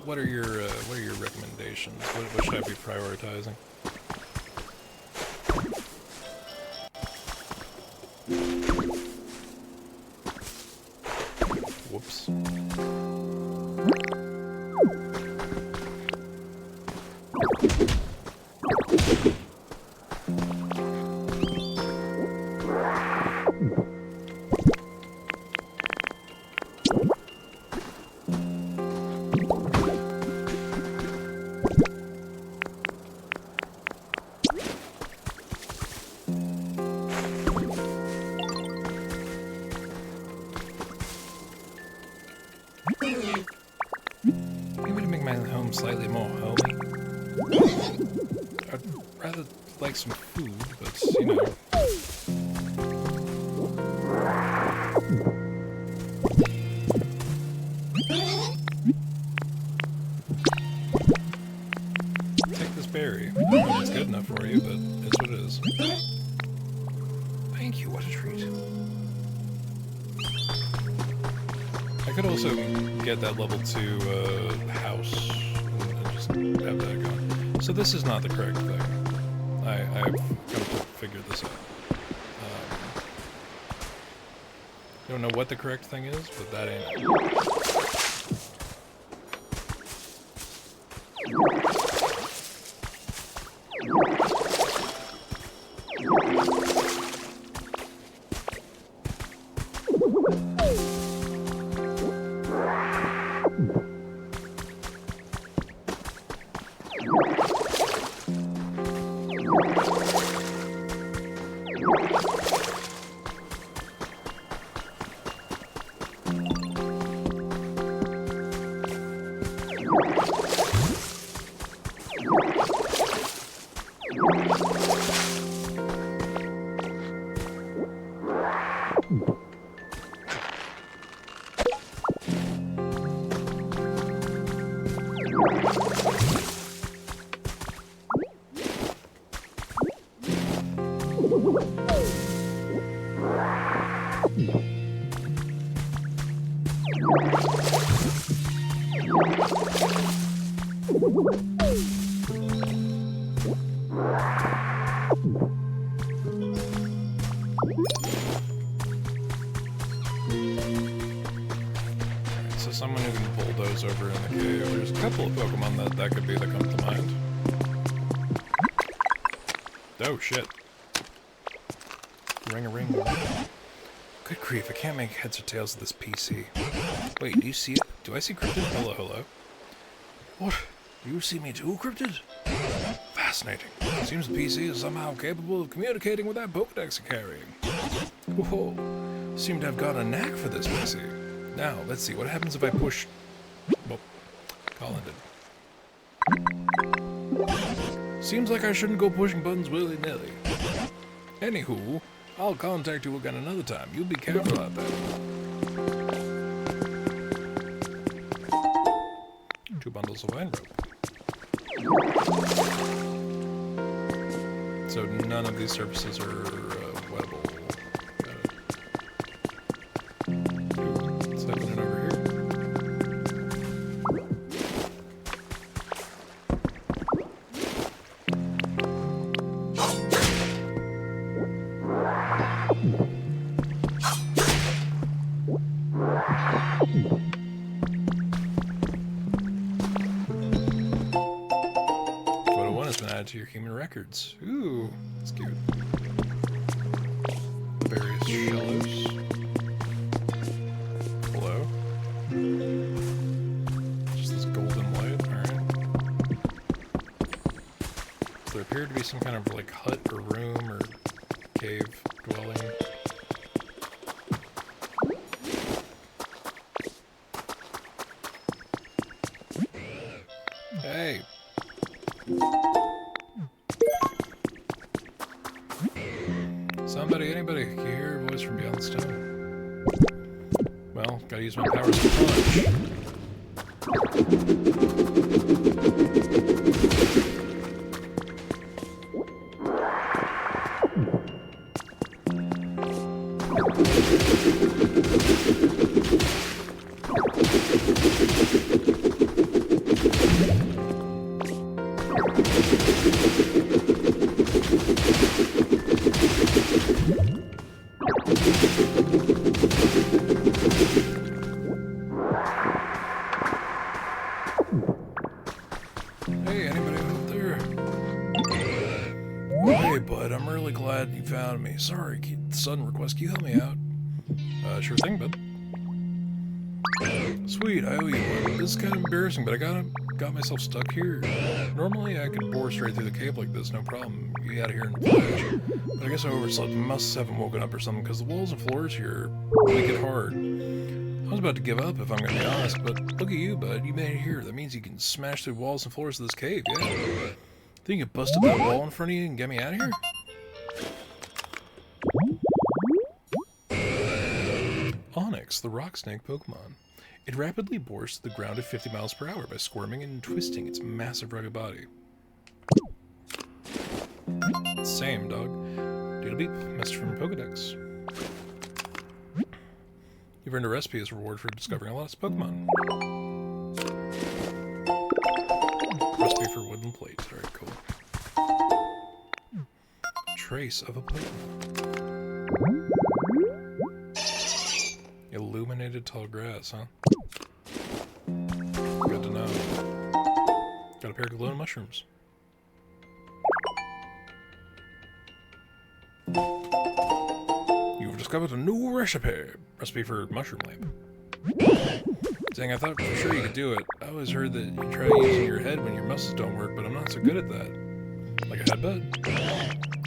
What are your recommendations? What should I be prioritizing? Whoops. Maybe to make my home slightly more homey. I'd rather like some food, but you know. Take this berry. I don't know if it's good enough for you, but it's what it is. Thank you, what a treat. I could also get that level 2 house and just have that going. So this is not the correct thing. I've got to figure this out. Don't know what the correct thing is, but that ain't it. So someone who can bulldoze over in the cave. There's a couple of Pokemon that could be that come to mind. Oh shit. Ring-a-ring. Good grief, I can't make heads or tails of this PC. Wait, do you see it? Do I see cryptid? Hello, hello. What? You see me too, Cryptid? Fascinating. Seems the PC is somehow capable of communicating with that Pokedex you're carrying. Whoa. Seem to have got a knack for this PC. Now, let's see, what happens if I push... Well, call ended. Seems like I shouldn't go pushing buttons willy-nilly. Anywho, I'll contact you again another time. You be careful out there. 2 bundles of vine rope. So none of these surfaces are wettable. What's happening over here? To your human records. Ooh, that's cute. Various shallows. Hello. Just this golden light, alright. So there appeared to be some kind of like hut or room or cave dwelling. Hey. Somebody, anybody, can you hear a voice from beyond the stone? Well, gotta use my powers to punch. Hey, anybody out there? Hey, bud, I'm really glad you found me. Sorry, sudden request. Can you help me out? Sure thing, bud. Sweet, I owe you one. This is kind of embarrassing, but I got myself stuck here. Normally, I could bore straight through the cave like this, no problem. You out of here in a flash. But I guess I overslept. Must haven't woken up or something, because the walls and floors here make it hard. I was about to give up, if I'm gonna be honest, but look at you, bud. You made it here. That means you can smash through walls and floors of this cave, yeah? Think you can bust up that wall in front of you and get me out of here? Onyx, the rock snake Pokemon. It rapidly bores to the ground at 50 miles per hour by squirming and twisting its massive rugged body. Same, dog. Doodle beep. Message from Pokedex. You've earned a recipe as a reward for discovering a lost Pokemon. Recipe for wooden plate. Alright, cool. Trace of a Pokemon. Illuminated tall grass, huh? Good to know. Got a pair of glowing mushrooms. You've discovered a new recipe. Recipe for mushroom lamp. Dang, I thought for sure you could do it. I always heard that you try using your head when your muscles don't work, but I'm not so good at that. Like a headbutt?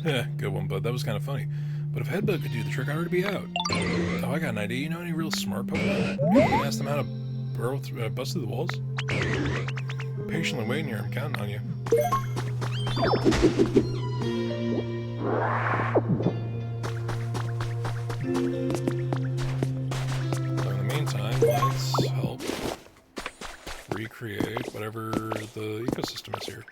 Yeah, good one, bud. That was kind of funny. But if headbutt could do the trick, I'd already be out. Oh, I got an idea. You know any real smart Pokemon? Maybe you can ask them how to bust through the walls? I'm patiently waiting here. I'm counting on you. So in the meantime, let's help recreate whatever the ecosystem is here.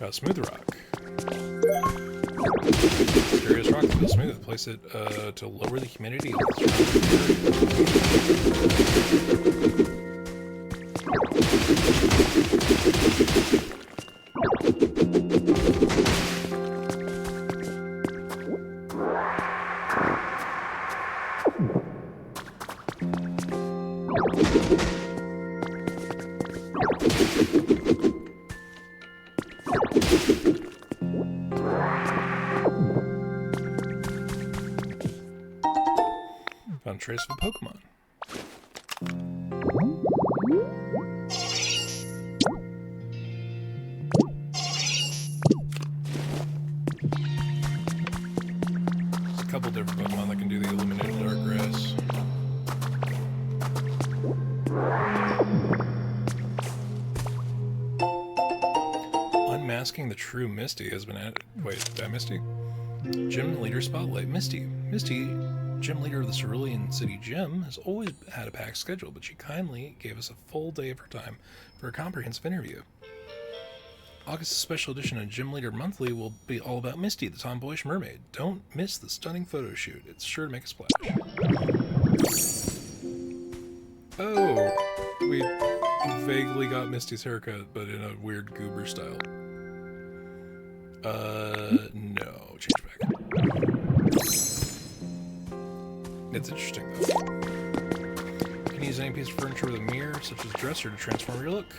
Smooth rock. Curious rock feels smooth. Place it to lower the humidity of this rock. found trace of a Pokemon. There's a couple different Pokemon that can do the illuminated dark grass. Unmasking the true Misty has been added. Wait, is that Misty? Gym Leader Spotlight. Misty, gym leader of the Cerulean City Gym, has always had a packed schedule, but she kindly gave us a full day of her time for a comprehensive interview. August's special edition of Gym Leader Monthly will be all about Misty, the tomboyish mermaid. Don't miss the stunning photo shoot. It's sure to make a splash. Oh, we vaguely got Misty's haircut, but in a weird goober style. No. Change back. It's interesting, though. You can use any piece of furniture with a mirror, such as a dresser, to transform your look.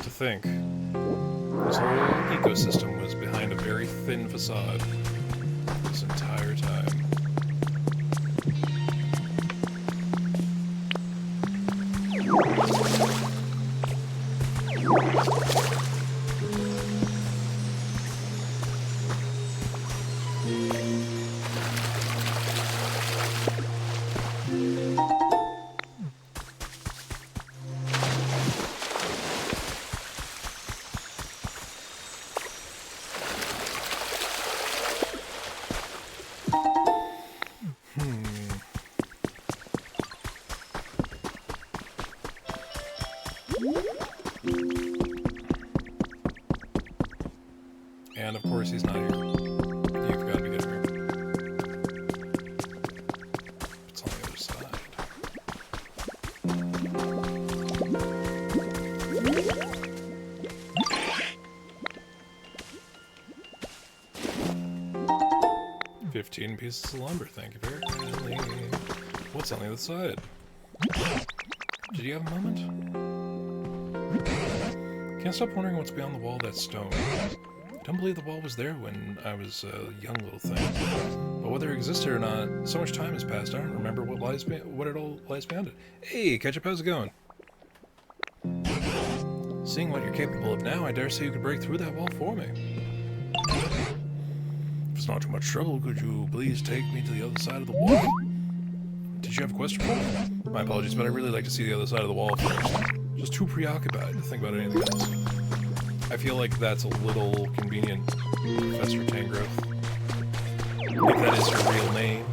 To think, this whole ecosystem was behind a very thin facade this entire time. And of course he's not here. You've got to be kidding me. It's on the other side. $15 pieces of lumber, thank you very kindly. What's on the other side? Did you have a moment? Can't stop wondering what's beyond the wall of that stone. I don't believe the wall was there when I was a young little thing. But whether it existed or not, so much time has passed, I don't remember what it all lies beyond it. Hey, Ketchup, how's it going? Seeing what you're capable of now, I dare say you could break through that wall for me. If it's not too much trouble, could you please take me to the other side of the wall? Did you have a question for me? My apologies, but I'd really like to see the other side of the wall first. Just too preoccupied to think about anything else. I feel like that's a little convenient, Professor Tangrowth. If that is her real name.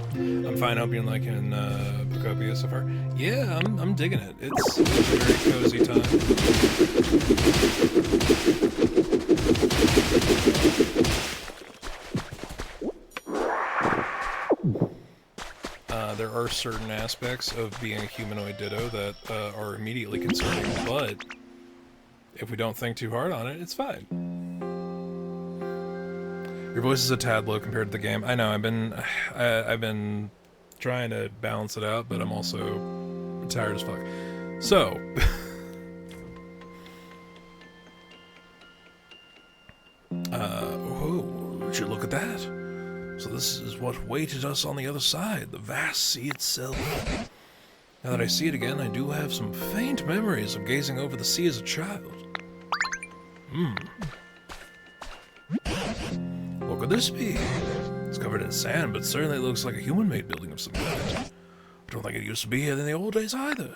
I'm fine, hope you're liking Pokopia so far. Yeah, I'm digging it. It's a very cozy time. There are certain aspects of being a humanoid ditto that are immediately concerning, but if we don't think too hard on it, it's fine. Your voice is a tad low compared to the game. I know, I've been trying to balance it out, but I'm also tired as fuck. So, oh, would you look at that? So this is what waited us on the other side, the vast sea itself. Now that I see it again, I do have some faint memories of gazing over the sea as a child. What could this be? It's covered in sand, but certainly looks like a human-made building of some kind. I don't think it used to be here in the old days either.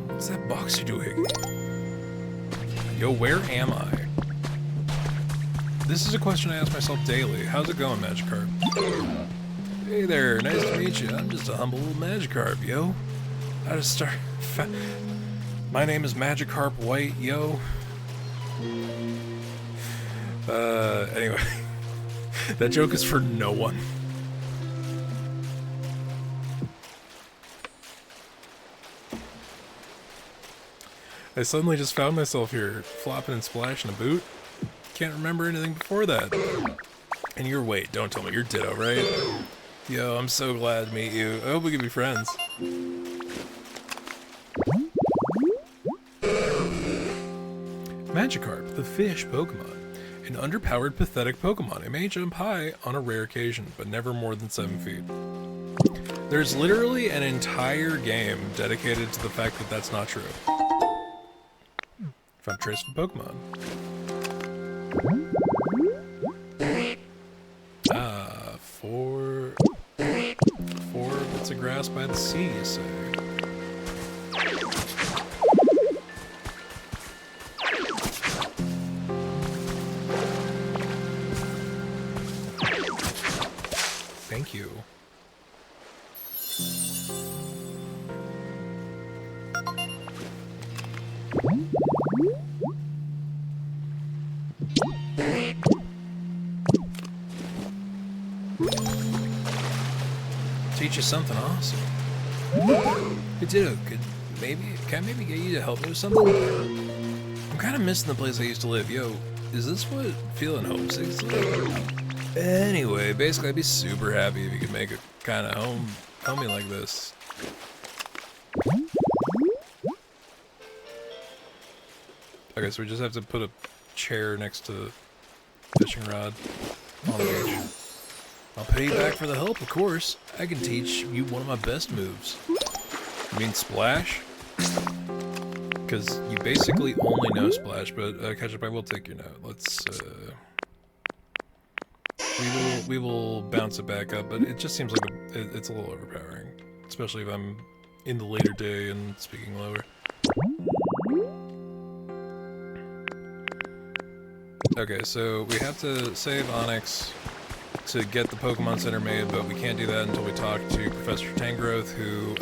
What's that box you're doing? Yo, where am I? This is a question I ask myself daily. How's it going, Magikarp? Hey there, nice to meet you. I'm just a humble little Magikarp, yo. How to start? My name is Magikarp White, yo. Anyway. That joke is for no one. I suddenly just found myself here, flopping and splashing a boot. Can't remember anything before that. And you're, wait, don't tell me you're Ditto, right? Yo, I'm so glad to meet you. I hope we can be friends. Magikarp, the fish Pokemon. An underpowered, pathetic Pokemon. It may jump high on a rare occasion, but never more than 7 feet. There's literally an entire game dedicated to the fact that that's not true. If I'm tracing Pokemon. Four bits of grass by the sea, you say. Thank you. Teach you something awesome. Hey, Ditto, can I maybe get you to help me with something? I'm kind of missing the place I used to live. Yo, is this what feeling homesick is like? Anyway, basically I'd be super happy if you could make it kind of homey like this. Okay, so we just have to put a chair next to the fishing rod on the beach. I'll pay you back for the help, of course. I can teach you one of my best moves. You mean Splash? Because you basically only know Splash, but Ketchup, I will take your note. Let's, we will bounce it back up, but it just seems like it's a little overpowering. Especially if I'm in the later day and speaking lower. Okay, so we have to save Onyx to get the Pokemon Center made, but we can't do that until we talk to Professor Tangrowth, who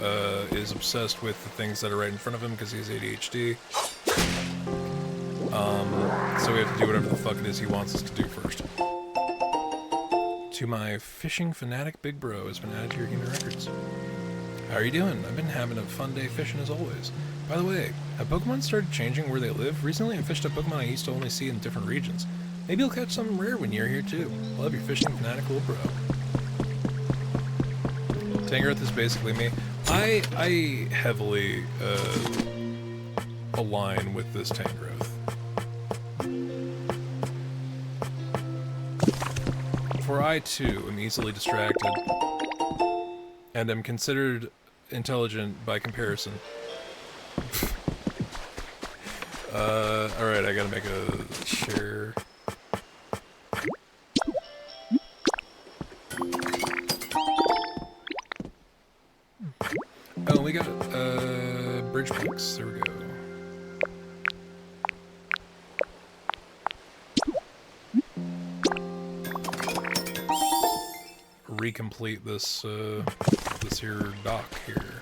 is obsessed with the things that are right in front of him because he has ADHD. So we have to do whatever the fuck it is he wants us to do first. To my fishing fanatic big bro has been added to your Game Records. How are you doing? I've been having a fun day fishing as always. By the way, have Pokemon started changing where they live? Recently I fished a Pokemon I used to only see in different regions. Maybe you'll catch something rare when you're here too. Love your fishing fanatic little bro. Tangrowth is basically me. I heavily align with this Tangrowth. For I too am easily distracted and am considered intelligent by comparison. Alright, I gotta make a share. Oh, we got, bridge planks. There we go. Recomplete this, this here dock here.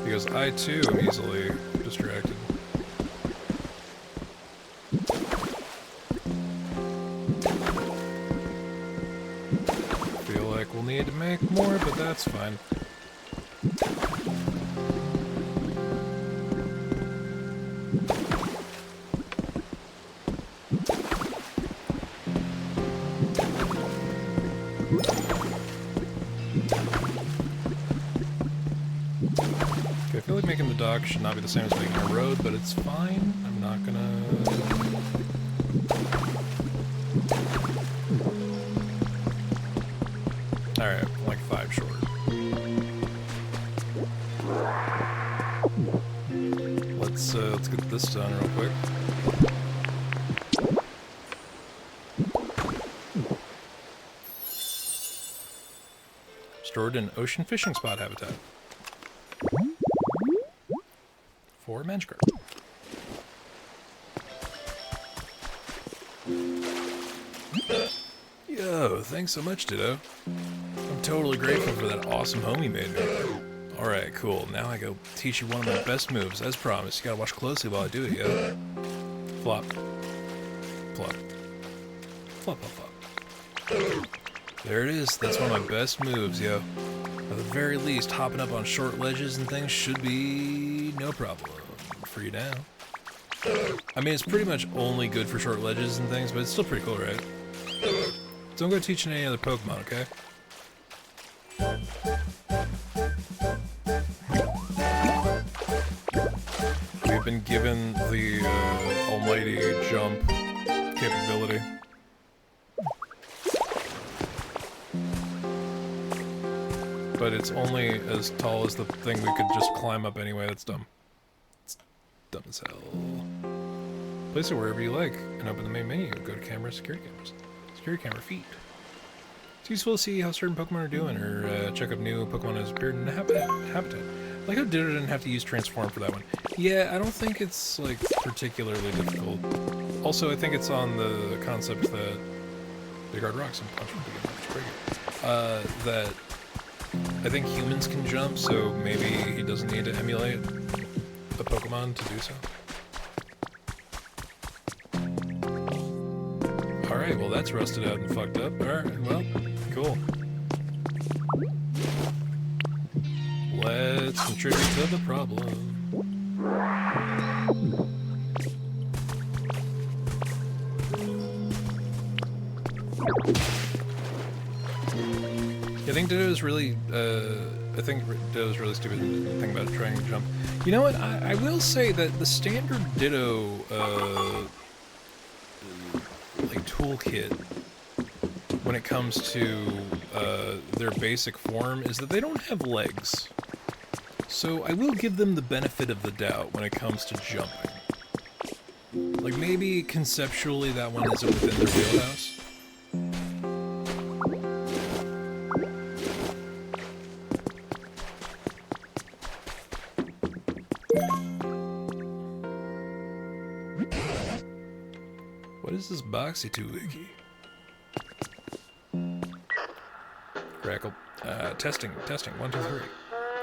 Because I too am easily distracted. Feel like we'll need to make more, but that's fine. Okay, I feel like making the dock should not be the same as making a road, but it's fine. I'm not gonna... Alright, I'm like 5 short. Let's get this done real quick. Stored in ocean fishing spot habitat. For Magikarp. Yo, thanks so much, Ditto. I'm totally grateful for that awesome home you made me. Alright, cool. Now I go teach you one of my best moves, as promised. You gotta watch closely while I do it, yo. Flop. Flop. Flop, flop, flop. There it is. That's one of my best moves, yo. At the very least, hopping up on short ledges and things should be no problem for you now. I mean, it's pretty much only good for short ledges and things, but it's still pretty cool, right? Don't go teaching any other Pokemon, okay? We've been given the almighty jump capability. But it's only as tall as the thing we could just climb up anyway. That's dumb. It's dumb as hell. Place it wherever you like and open the main menu. Go to camera, security cameras. Security camera feed. It's useful to see how certain Pokemon are doing or check if new Pokemon has appeared in the habitat. Like how Ditto didn't have to use Transform for that one. Yeah, I don't think it's like particularly difficult. Also, I think it's on the concept that Big Hard Rocks and Punch from Big that I think humans can jump, so maybe he doesn't need to emulate a Pokemon to do so. Alright, well that's rusted out and fucked up. Alright, well, cool. Let's contribute to the problem. I think Ditto's really, stupid thing about trying to jump. You know what? I will say that the standard Ditto, like toolkit, when it comes to their basic form, is that they don't have legs. So I will give them the benefit of the doubt when it comes to jumping. Like maybe conceptually that one isn't within their wheelhouse. What is this boxy toohickey? Crackle. Testing, 1, 2, 3.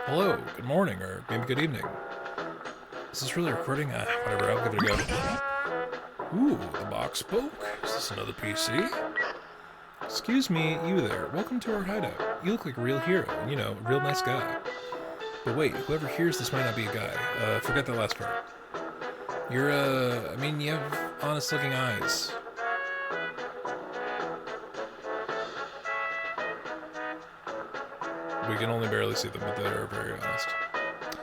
Hello, good morning, or maybe good evening. Is this really recording? Whatever, I'll give it a go. Ooh, the box spoke. Is this another PC? Excuse me, you there. Welcome to our hideout. You look like a real hero, and you know, a real nice guy. But wait, whoever hears this might not be a guy. Forget that last part. You're, I mean, you have honest-looking eyes. We can only barely see them, but they are very honest.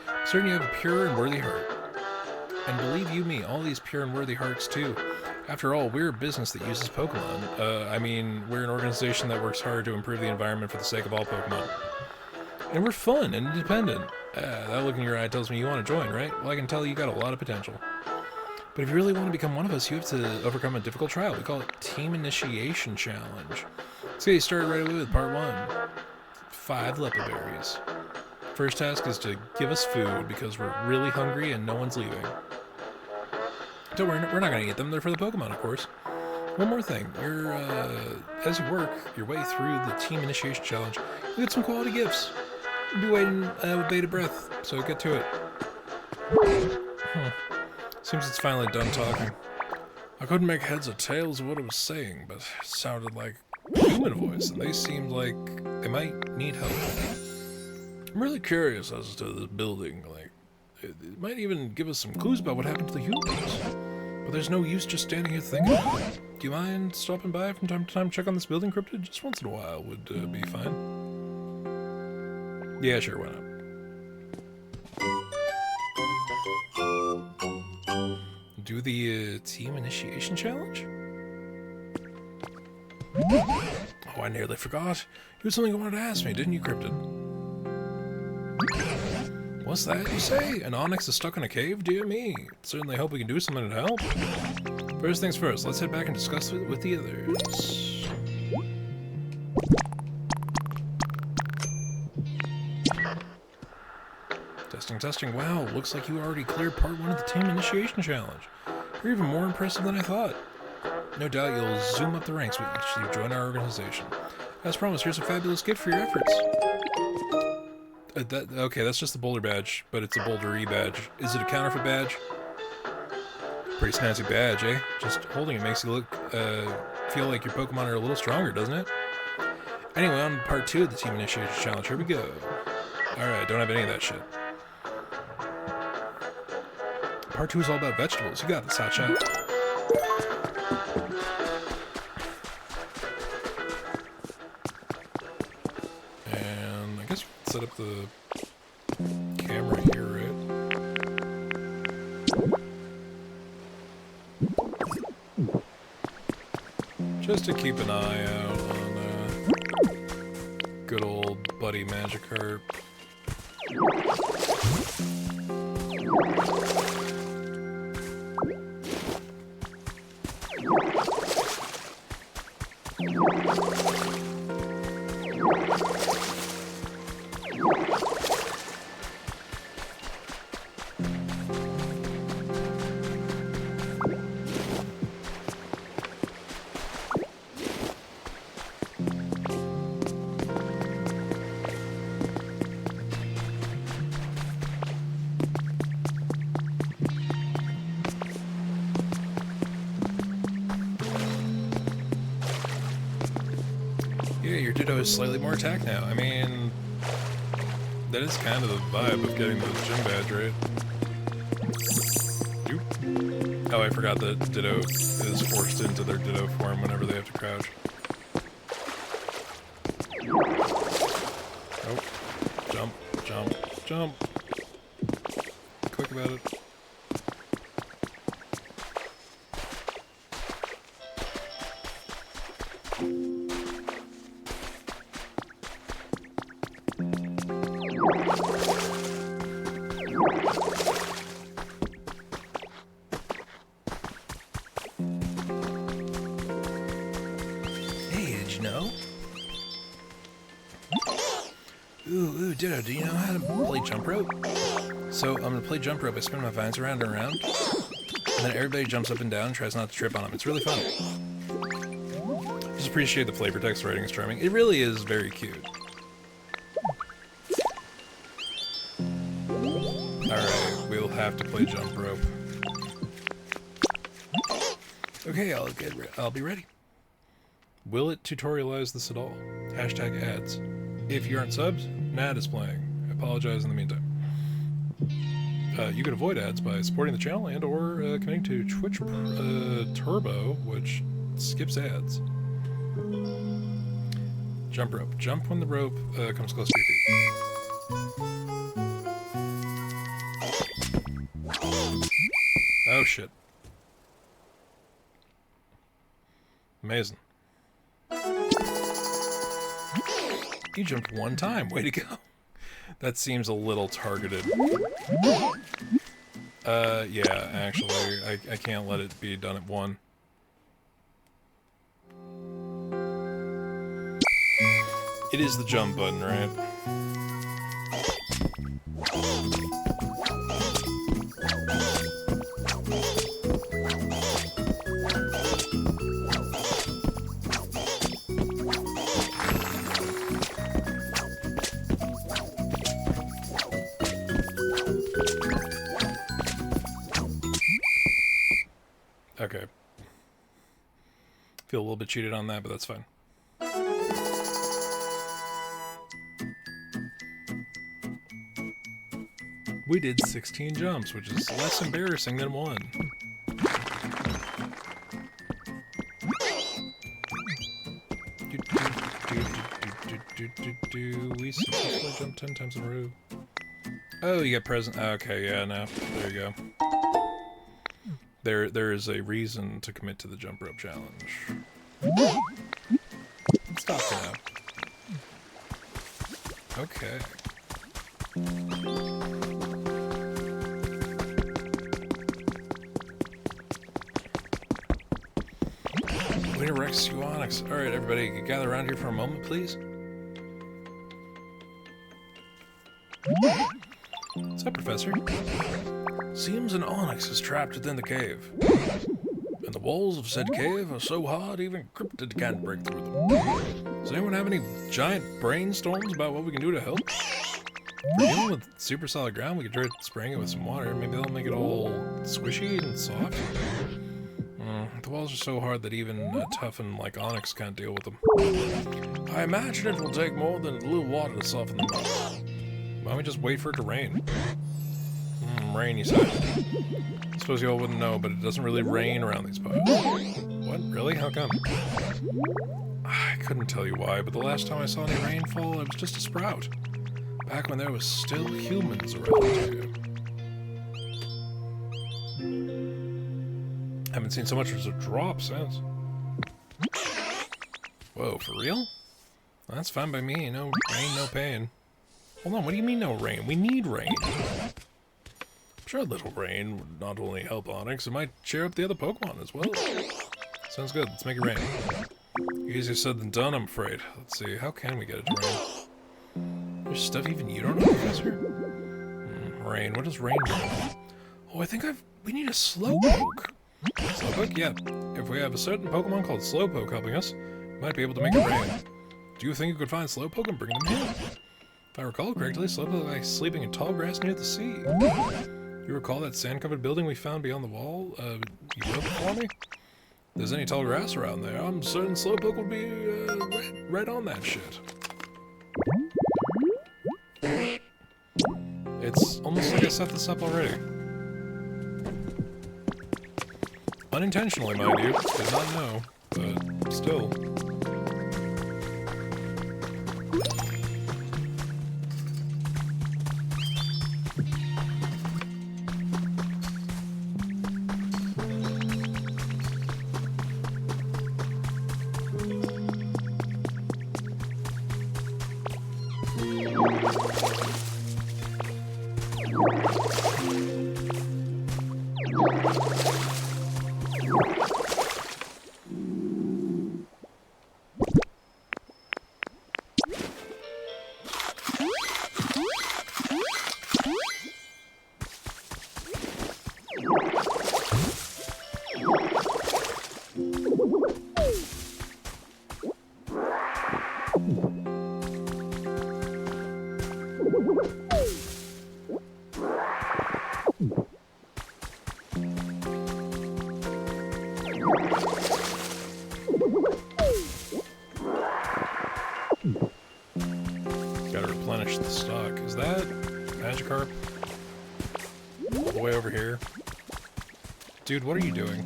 I'm certain you have a pure and worthy heart. And believe you me, all these pure and worthy hearts, too. After all, we're a business that uses Pokemon. I mean, we're an organization that works hard to improve the environment for the sake of all Pokemon. And we're fun and independent. That look in your eye tells me you want to join, right? Well, I can tell you got a lot of potential. But if you really want to become one of us, you have to overcome a difficult trial. We call it Team Initiation Challenge. Let's get you started right away with Part 1. 5 Lepa Berries. First task is to give us food because we're really hungry and no one's leaving. Don't worry, we're not going to eat them. They're for the Pokemon, of course. One more thing. You're, as you work your way through the Team Initiation Challenge, you get some quality gifts. You'll be waiting with bated breath, so get to it. Seems it's finally done talking. I couldn't make heads or tails of what it was saying, but it sounded like a human voice, and they seemed like they might need help. I'm really curious as to this building. Like, it might even give us some clues about what happened to the humans. But there's no use just standing here thinking. Do you mind stopping by from time to time, check on this building cryptid? Just once in a while would be fine. Yeah, sure, why not? Do the Team Initiation Challenge? Oh, I nearly forgot. You had something you wanted to ask me, didn't you, Cryptid? What's that you say? An Onyx is stuck in a cave? Dear me. Certainly hope we can do something to help. First things first, let's head back and discuss it with the others. Testing. Wow, looks like you already cleared Part 1 of the Team Initiation Challenge. You're even more impressive than I thought. No doubt you'll zoom up the ranks once you join our organization. As promised, here's a fabulous gift for your efforts. Okay, that's just the Boulder badge, but it's a Boulder E badge. Is it a counterfeit badge? Pretty snazzy badge, eh? Just holding it makes you look, feel like your Pokemon are a little stronger, doesn't it? Anyway, on Part 2 of the Team Initiation Challenge, here we go. Alright, don't have any of that shit. part 2 is all about vegetables. You got this, hotshot. And I guess we can set up the camera here, right? Just to keep an eye out on good old Buddy Magikarp. Yeah, your Ditto is slightly more attack now. I mean, that is kind of the vibe of getting the gym badge, right? Oop. Oh, I forgot that Ditto is forced into their Ditto form whenever they have to crouch. Oh. Jump, jump, jump. Quick about it. No? Ooh, Ditto, do you know how to play jump rope? So, I'm gonna play jump rope, I spin my vines around and around, and then everybody jumps up and down and tries not to trip on them. It's really fun. Just appreciate the flavor text writing is charming. It really is very cute. Alright, we'll have to play jump rope. Okay, I'll be ready. Will it tutorialize this at all? Hashtag ads. If you aren't subs, an ad is playing. I apologize in the meantime. You can avoid ads by supporting the channel and or committing to Twitch Turbo, which skips ads. Jump rope. Jump when the rope comes close to your feet. Oh shit. Amazing. You jumped one time. Way to go. That seems a little targeted. Yeah, actually, I can't let it be done at one. It is the jump button, right? Okay. Feel a little bit cheated on that, but that's fine. We did 16 jumps, which is less embarrassing than one. We successfully jumped 10 times in a row. Oh, you get present. Okay, yeah, no. There you go. There is a reason to commit to the jump rope challenge. Stop for now. Okay. Winter Rex Onyx. Alright, everybody, gather around here for a moment, please. What's up, Professor? Seems an onyx is trapped within the cave. And the walls of said cave are so hard even cryptid can't break through them. Does anyone have any giant brainstorms about what we can do to help? If we're dealing with super solid ground, we could try spraying it with some water. Maybe that'll make it all squishy and soft. The walls are so hard that even tough and like onyx can't deal with them. I imagine it will take more than a little water to soften them up. Why don't we just wait for it to rain? Rain, you said. I suppose you all wouldn't know, but it doesn't really rain around these parts. What? Really? How come? I couldn't tell you why, but the last time I saw any rainfall, it was just a sprout. Back when there was still humans around here. Haven't seen so much as a drop since. Whoa, for real? That's fine by me. No rain, no pain. Hold on, what do you mean no rain? We need rain. I'm sure a little rain would not only help Onyx, it might cheer up the other Pokemon as well. Sounds good, let's make it rain. Easier said than done, I'm afraid. Let's see, how can we get it to rain? There's stuff even you don't know, Professor? Rain, what does rain mean? Oh, I think we need a Slowpoke. Slowpoke? Yeah. If we have a certain Pokemon called Slowpoke helping us, we might be able to make it rain. Do you think you could find Slowpoke and bring them here? If I recall correctly, Slowpoke likes sleeping in tall grass near the sea. You recall that sand-covered building we found beyond the wall? You built it for me? If there's any tall grass around there, I'm certain Slowpoke will be right on that shit. It's almost like I set this up already. Unintentionally, mind you. Did not know, but still. Gotta replenish the stock. Is that Magikarp? All the way over here? Dude, what are you doing?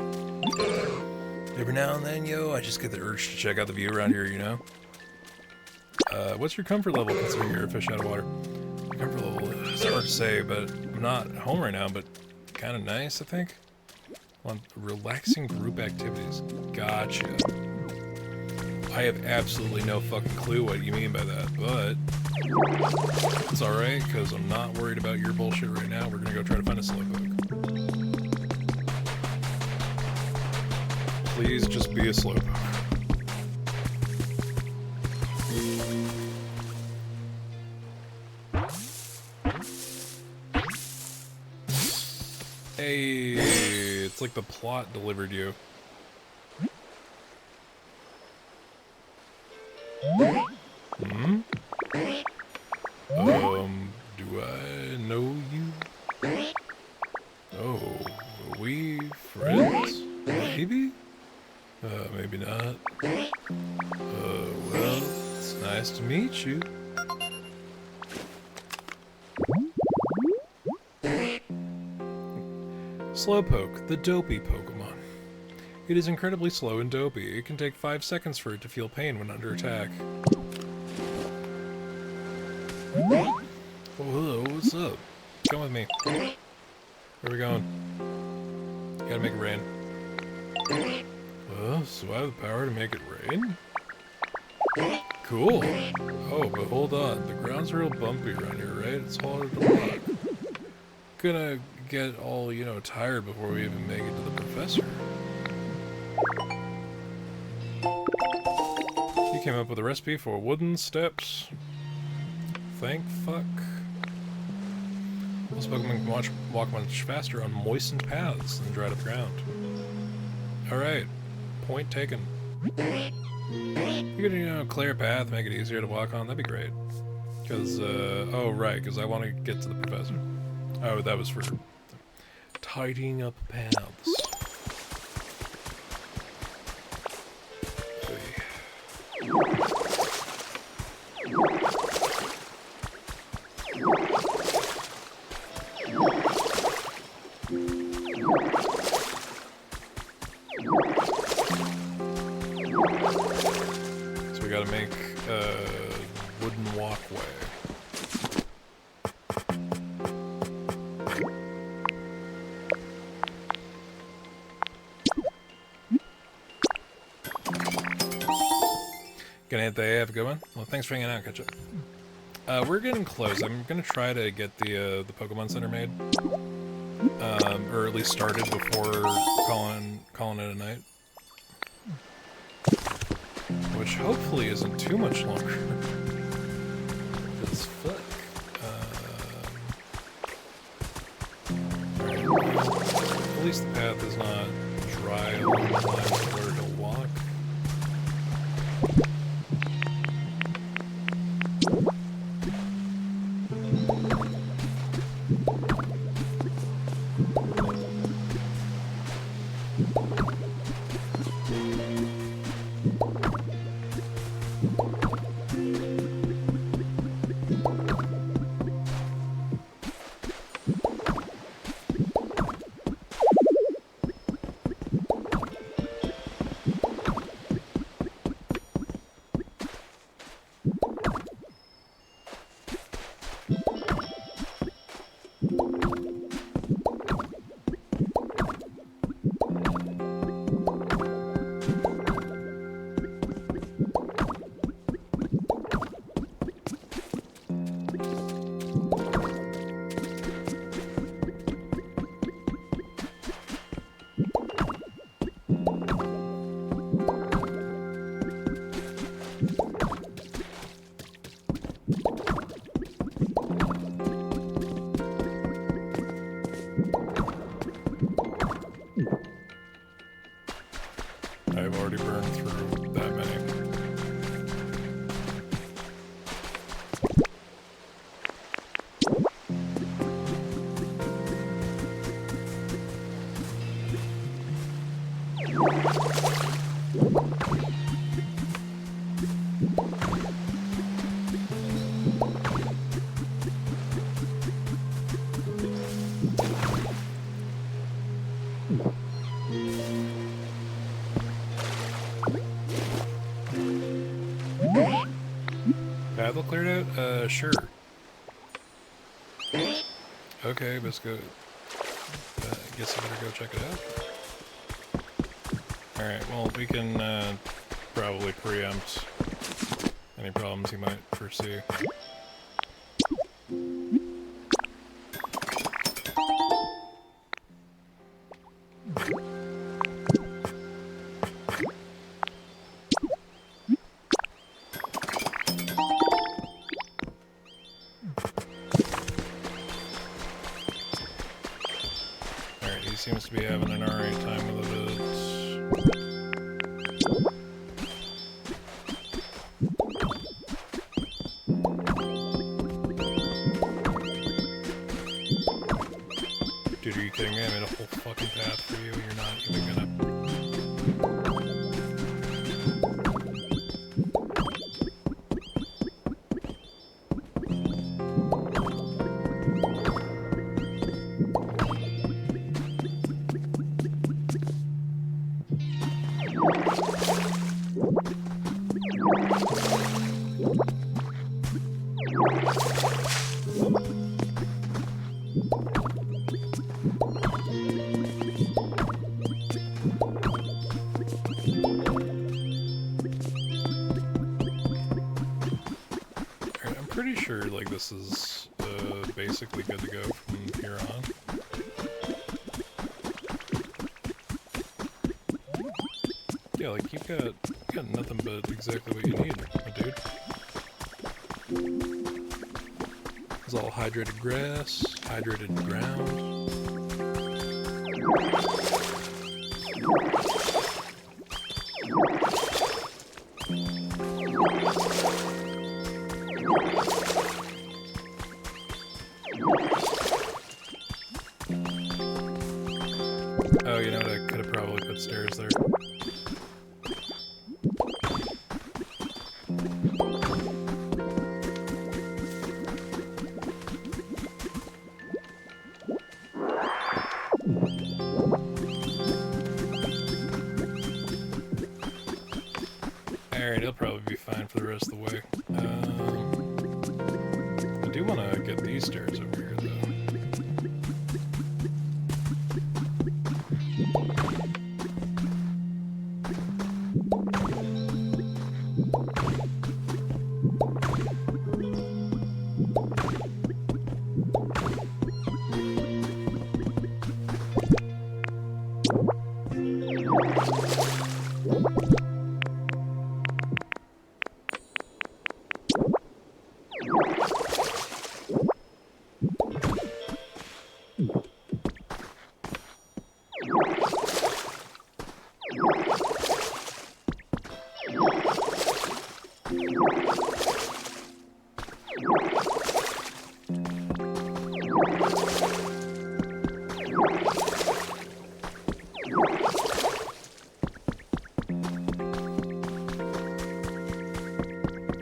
Every now and then, yo, I just get the urge to check out the view around here, you know? What's your comfort level considering you're a fish out of water? Comfort level, it's hard to say, but I'm not at home right now, but kind of nice, I think. On relaxing group activities. Gotcha. I have absolutely no fucking clue what you mean by that, but it's alright, because I'm not worried about your bullshit right now. We're gonna go try to find a Slowpoke. Please just be a Slowpoke. Hey, it's like the plot delivered you. Hmm? Do I know you? Oh, are we friends? Maybe? Maybe not. Well, it's nice to meet you. Slowpoke, the dopey Pokemon. It is incredibly slow and dopey. It can take 5 seconds for it to feel pain when under attack. Oh, hello, what's up? Come with me. Where are we going? Gotta make it rain. So I have the power to make it rain? Cool. Oh, but hold on. The ground's real bumpy around here, right? It's hard to walk. Gonna get all, you know, tired before we even make it to the professor. You came up with a recipe for wooden steps. Thank fuck. Most Pokemon can walk much faster on moistened paths than dried up ground. Alright. Point taken. You could, you know, clear a path, make it easier to walk on, that'd be great. Because, oh right, because I want to get to the professor. Oh, that was for tidying up paths. Good night, they have a good one. Well, thanks for hanging out, Ketchup. We're getting close. I'm gonna try to get the Pokemon Center made, or at least started before calling it a night. Which hopefully isn't too much longer. Because fuck. Right. At least the path is not dry along the lines of where to walk. I've already burned through that many. Paddle cleared out? Sure. Okay, let's go. Guess I better go check it out. Alright, well, we can probably preempt any problems you might foresee. Seems to be having an alright time with it. Dude, are you kidding me? I made a whole fucking path for you. You're not even gonna... Pretty sure, like, this is basically good to go from here on. Yeah, like, you've got nothing but exactly what you need, my dude. It's all hydrated grass, hydrated ground. Oh, you know what? I could have probably put stairs there. Alright, he'll probably be fine for the rest of the way. I do want to get these stairs over here, though.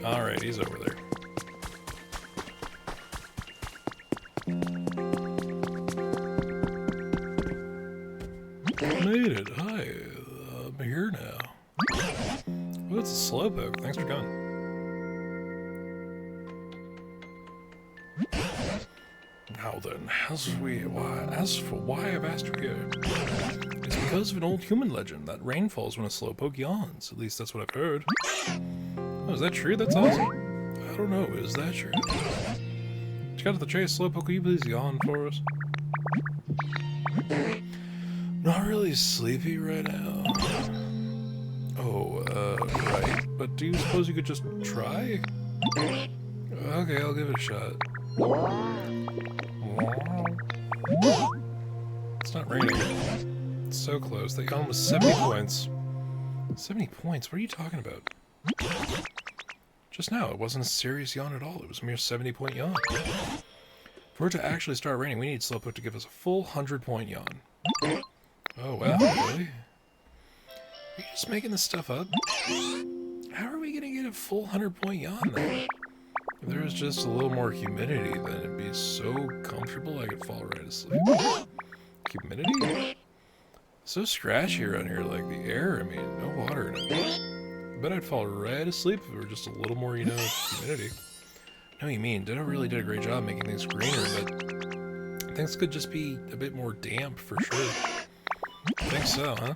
Alright, he's over there. Made it. Hi. I'm here now. Oh, it's a slowpoke. Thanks for coming. Now then, as for why I've asked you here, it's because of an old human legend that rain falls when a slowpoke yawns. At least that's what I've heard. Oh, is that true? That's awesome. I don't know. Is that true? Just got to the chase. Slowpoke, will you please yawn for us? Not really sleepy right now. Oh, right. But do you suppose you could just try? Okay, I'll give it a shot. It's not raining. It's so close. They got almost 70 points. 70 points? What are you talking about? Just now, it wasn't a serious yawn at all. It was a mere 70-point yawn. For it to actually start raining, we need Slowpoke to give us a full 100-point yawn. Oh, wow, really? Are you just making this stuff up? How are we gonna get a full 100-point yawn then? If there was just a little more humidity, then it'd be so comfortable I could fall right asleep. Humidity? So scratchy around here, like the air, I mean, no water in it. I bet I'd fall right asleep if it were just a little more, you know, humidity. I know what you mean. Ditto really did a great job making things greener, but things could just be a bit more damp for sure. I think so, huh?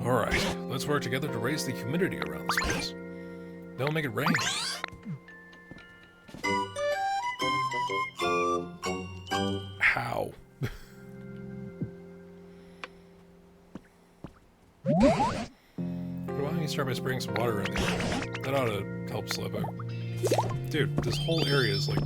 Alright, let's work together to raise the humidity around this place. Don't make it rain. How? Why don't you start by spraying some water around the area? That ought to help Slowpoke. Dude, this whole area is like...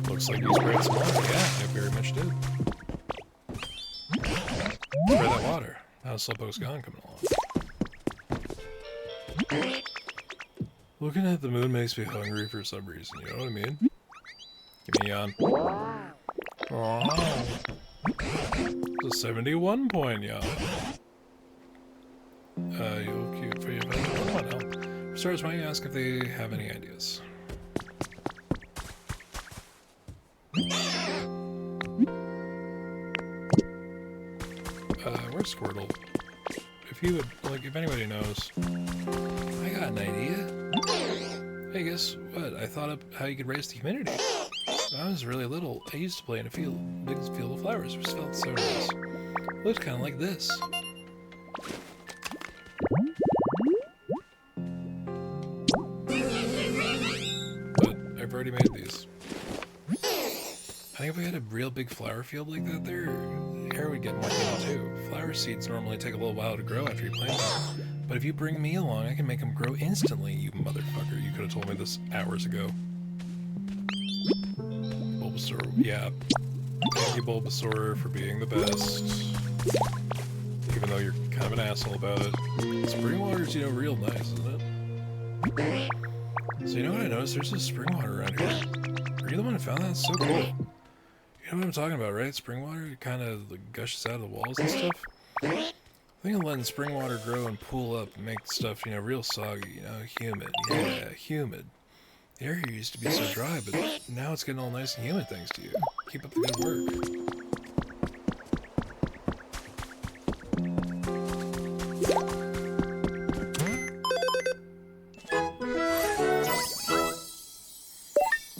Looks like you sprayed some water. Yeah, I very much did. Spray that water. Now Slowpoke's gone coming along. Looking at the moon makes me hungry for some reason, you know what I mean? Give me a yawn. Oh. It's a 71-point yawn. You'll cute for you, but come on now. For starters, why don't you ask if they have any ideas? Where's Squirtle? If he would, like, if anybody knows. I got an idea. Hey, guess what? I thought up how you could raise the humidity. When I was really little, I used to play in a big field of flowers, which felt so nice. It looked kind of like this. But I've already made these. I think if we had a real big flower field like that there, the air would get more clean too. Flower seeds normally take a little while to grow after you plant them. But if you bring me along, I can make them grow instantly, you motherfucker. You could have told me this hours ago. Bulbasaur, yeah. Thank you, Bulbasaur, for being the best. Even though you're kind of an asshole about it. Spring water's, you know, real nice, isn't it? So you know what I noticed? There's this spring water around here. Are you the one who found that? It's so cool. You know what I'm talking about, right? Spring water, it kind of like, gushes out of the walls and stuff. I think I'm letting spring water grow and pool up and make stuff, you know, real soggy, you know, humid. Yeah, humid. The air here used to be so dry, but now it's getting all nice and humid thanks to you. Keep up the good work.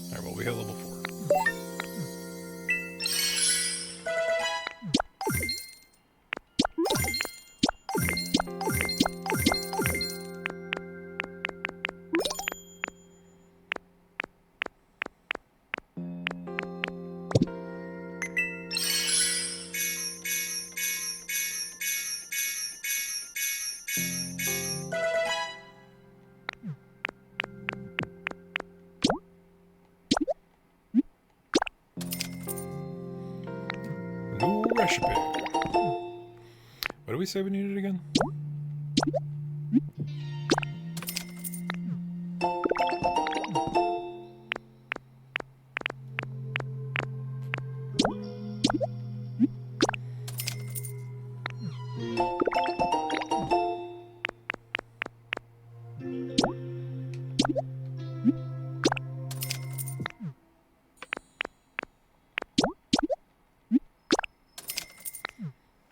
Alright, well, we hit level 4. recipe. What do we say we needed again?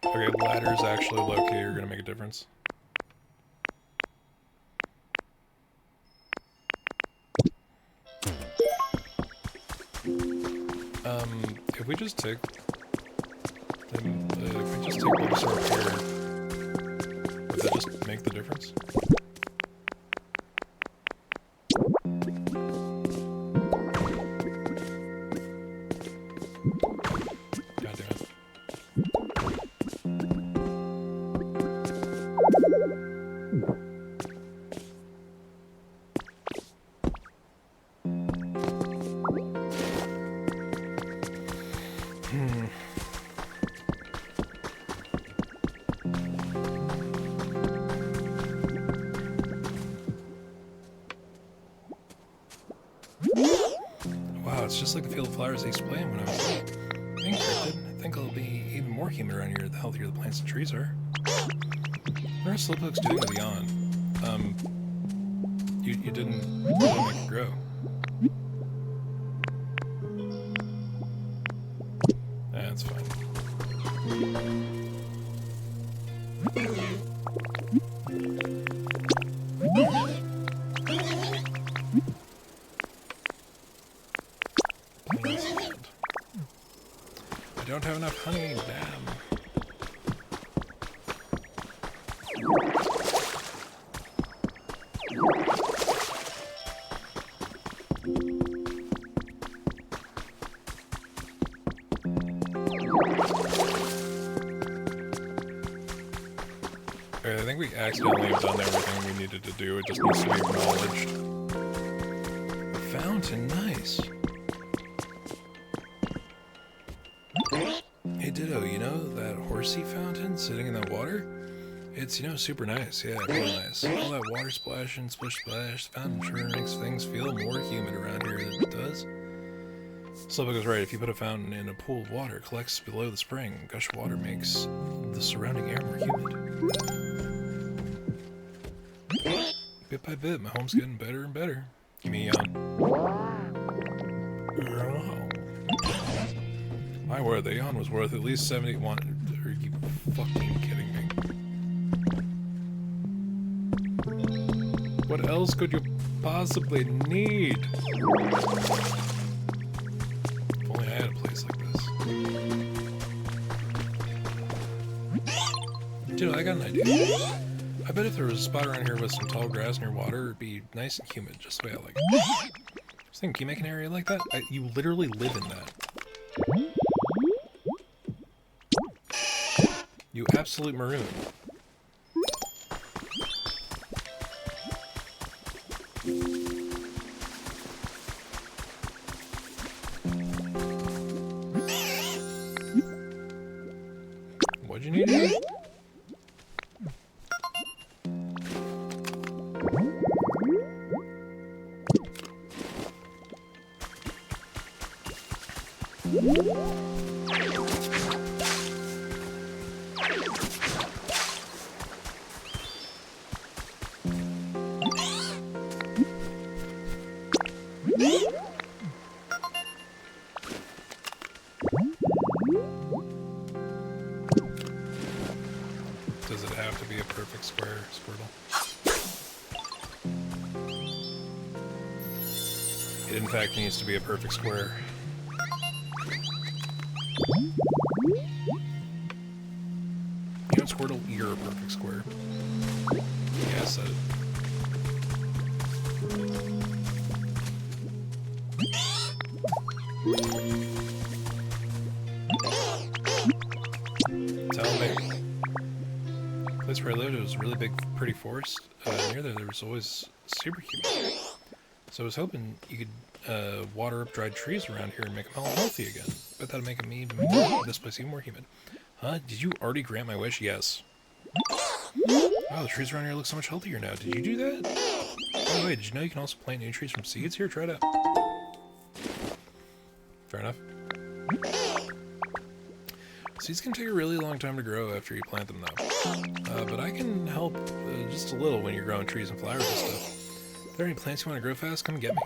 Okay, ladders actually low-key are gonna make a difference. If we just take... Then, if we just take what we sort of here, would that just make the difference? God damn it. Wow, it's just like the field of flowers they used to play in when I was being cryptid. I think it'll be even more humid around here the healthier the plants and trees are. What are slowpokes doing with the yawn? You didn't make it grow. That's fine. I don't have enough honey, damn. Okay, I think we accidentally have done everything we needed to do. It just needs to be acknowledged. A fountain, nice. Hey Ditto, you know that horsey fountain sitting in that water? It's, you know, super nice. Yeah, real nice. All that water splashing, splish splash, the fountain sure makes things feel more humid around here than it does. Slowpoke is right. If you put a fountain in a pool of water, it collects below the spring. Gush water makes the surrounding air more humid. Bit by bit, my home's getting better and better. Give me a yawn. My word, the yawn was worth at least 71. Are you fucking kidding me? What else could you possibly need? If only I had a place like this. Dude, I got an idea. I bet if there was a spot around here with some tall grass near water, it'd be nice and humid, just the way I like it. I was thinking, can you make an area like that? You literally live in that. You absolute maroon. What'd you need here? Does it have to be a perfect square, Squirtle? It in fact needs to be a perfect square. You know, Squirtle, you're a perfect square. Yeah, I said it. Tell me. The place where I lived, it was a really big, pretty forest. Near there was always super humid. So I was hoping you could water up dried trees around here and make them all healthy again. Bet that'd make this place even more humid. Huh? Did you already grant my wish? Yes. Wow, the trees around here look so much healthier now. Did you do that? By the way, did you know you can also plant new trees from seeds? Here, try it out. Fair enough. Seeds can take a really long time to grow after you plant them, though. But I can help just a little when you're growing trees and flowers and stuff. If there are any plants you want to grow fast, come and get me.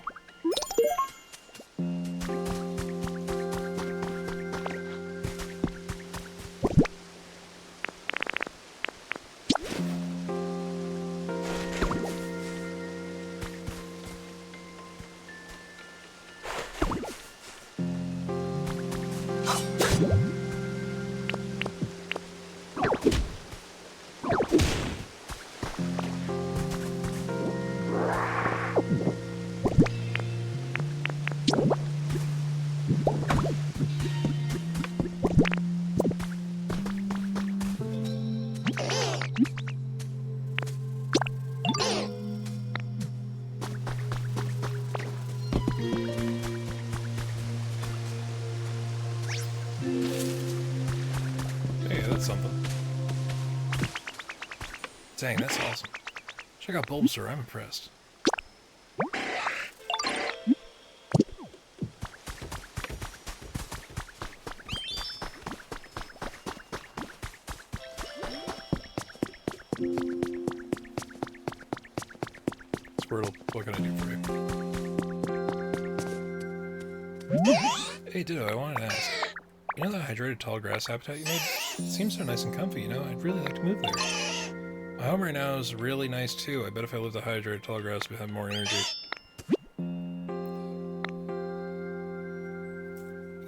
Something. Dang, that's awesome. Check out Bulbasaur, I'm impressed. Squirtle, what can I do for you? Hey, Ditto, I wanted to ask. You know that hydrated tall grass habitat you made? It seems so nice and comfy, you know? I'd really like to move there. My home right now is really nice too. I bet if I lived the hydrated tall grass, we'd have more energy.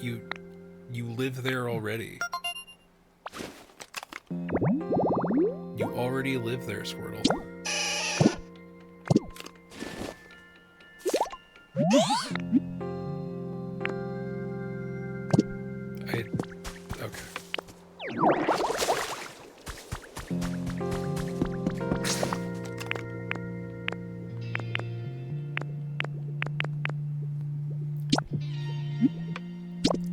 You live there already. You already live there, Squirtle. Okay.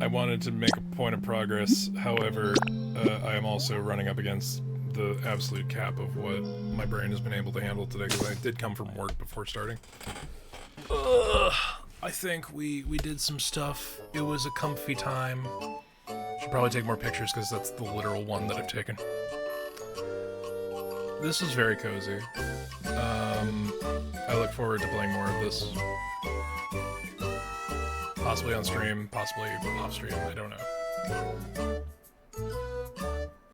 I wanted to make a point of progress, however, I am also running up against the absolute cap of what my brain has been able to handle today, because I did come from work before starting. I think we did some stuff. It was a comfy time. Should probably take more pictures because that's the literal one that I've taken. This is very cozy. I look forward to playing more of this. Possibly on stream, possibly off stream, I don't know.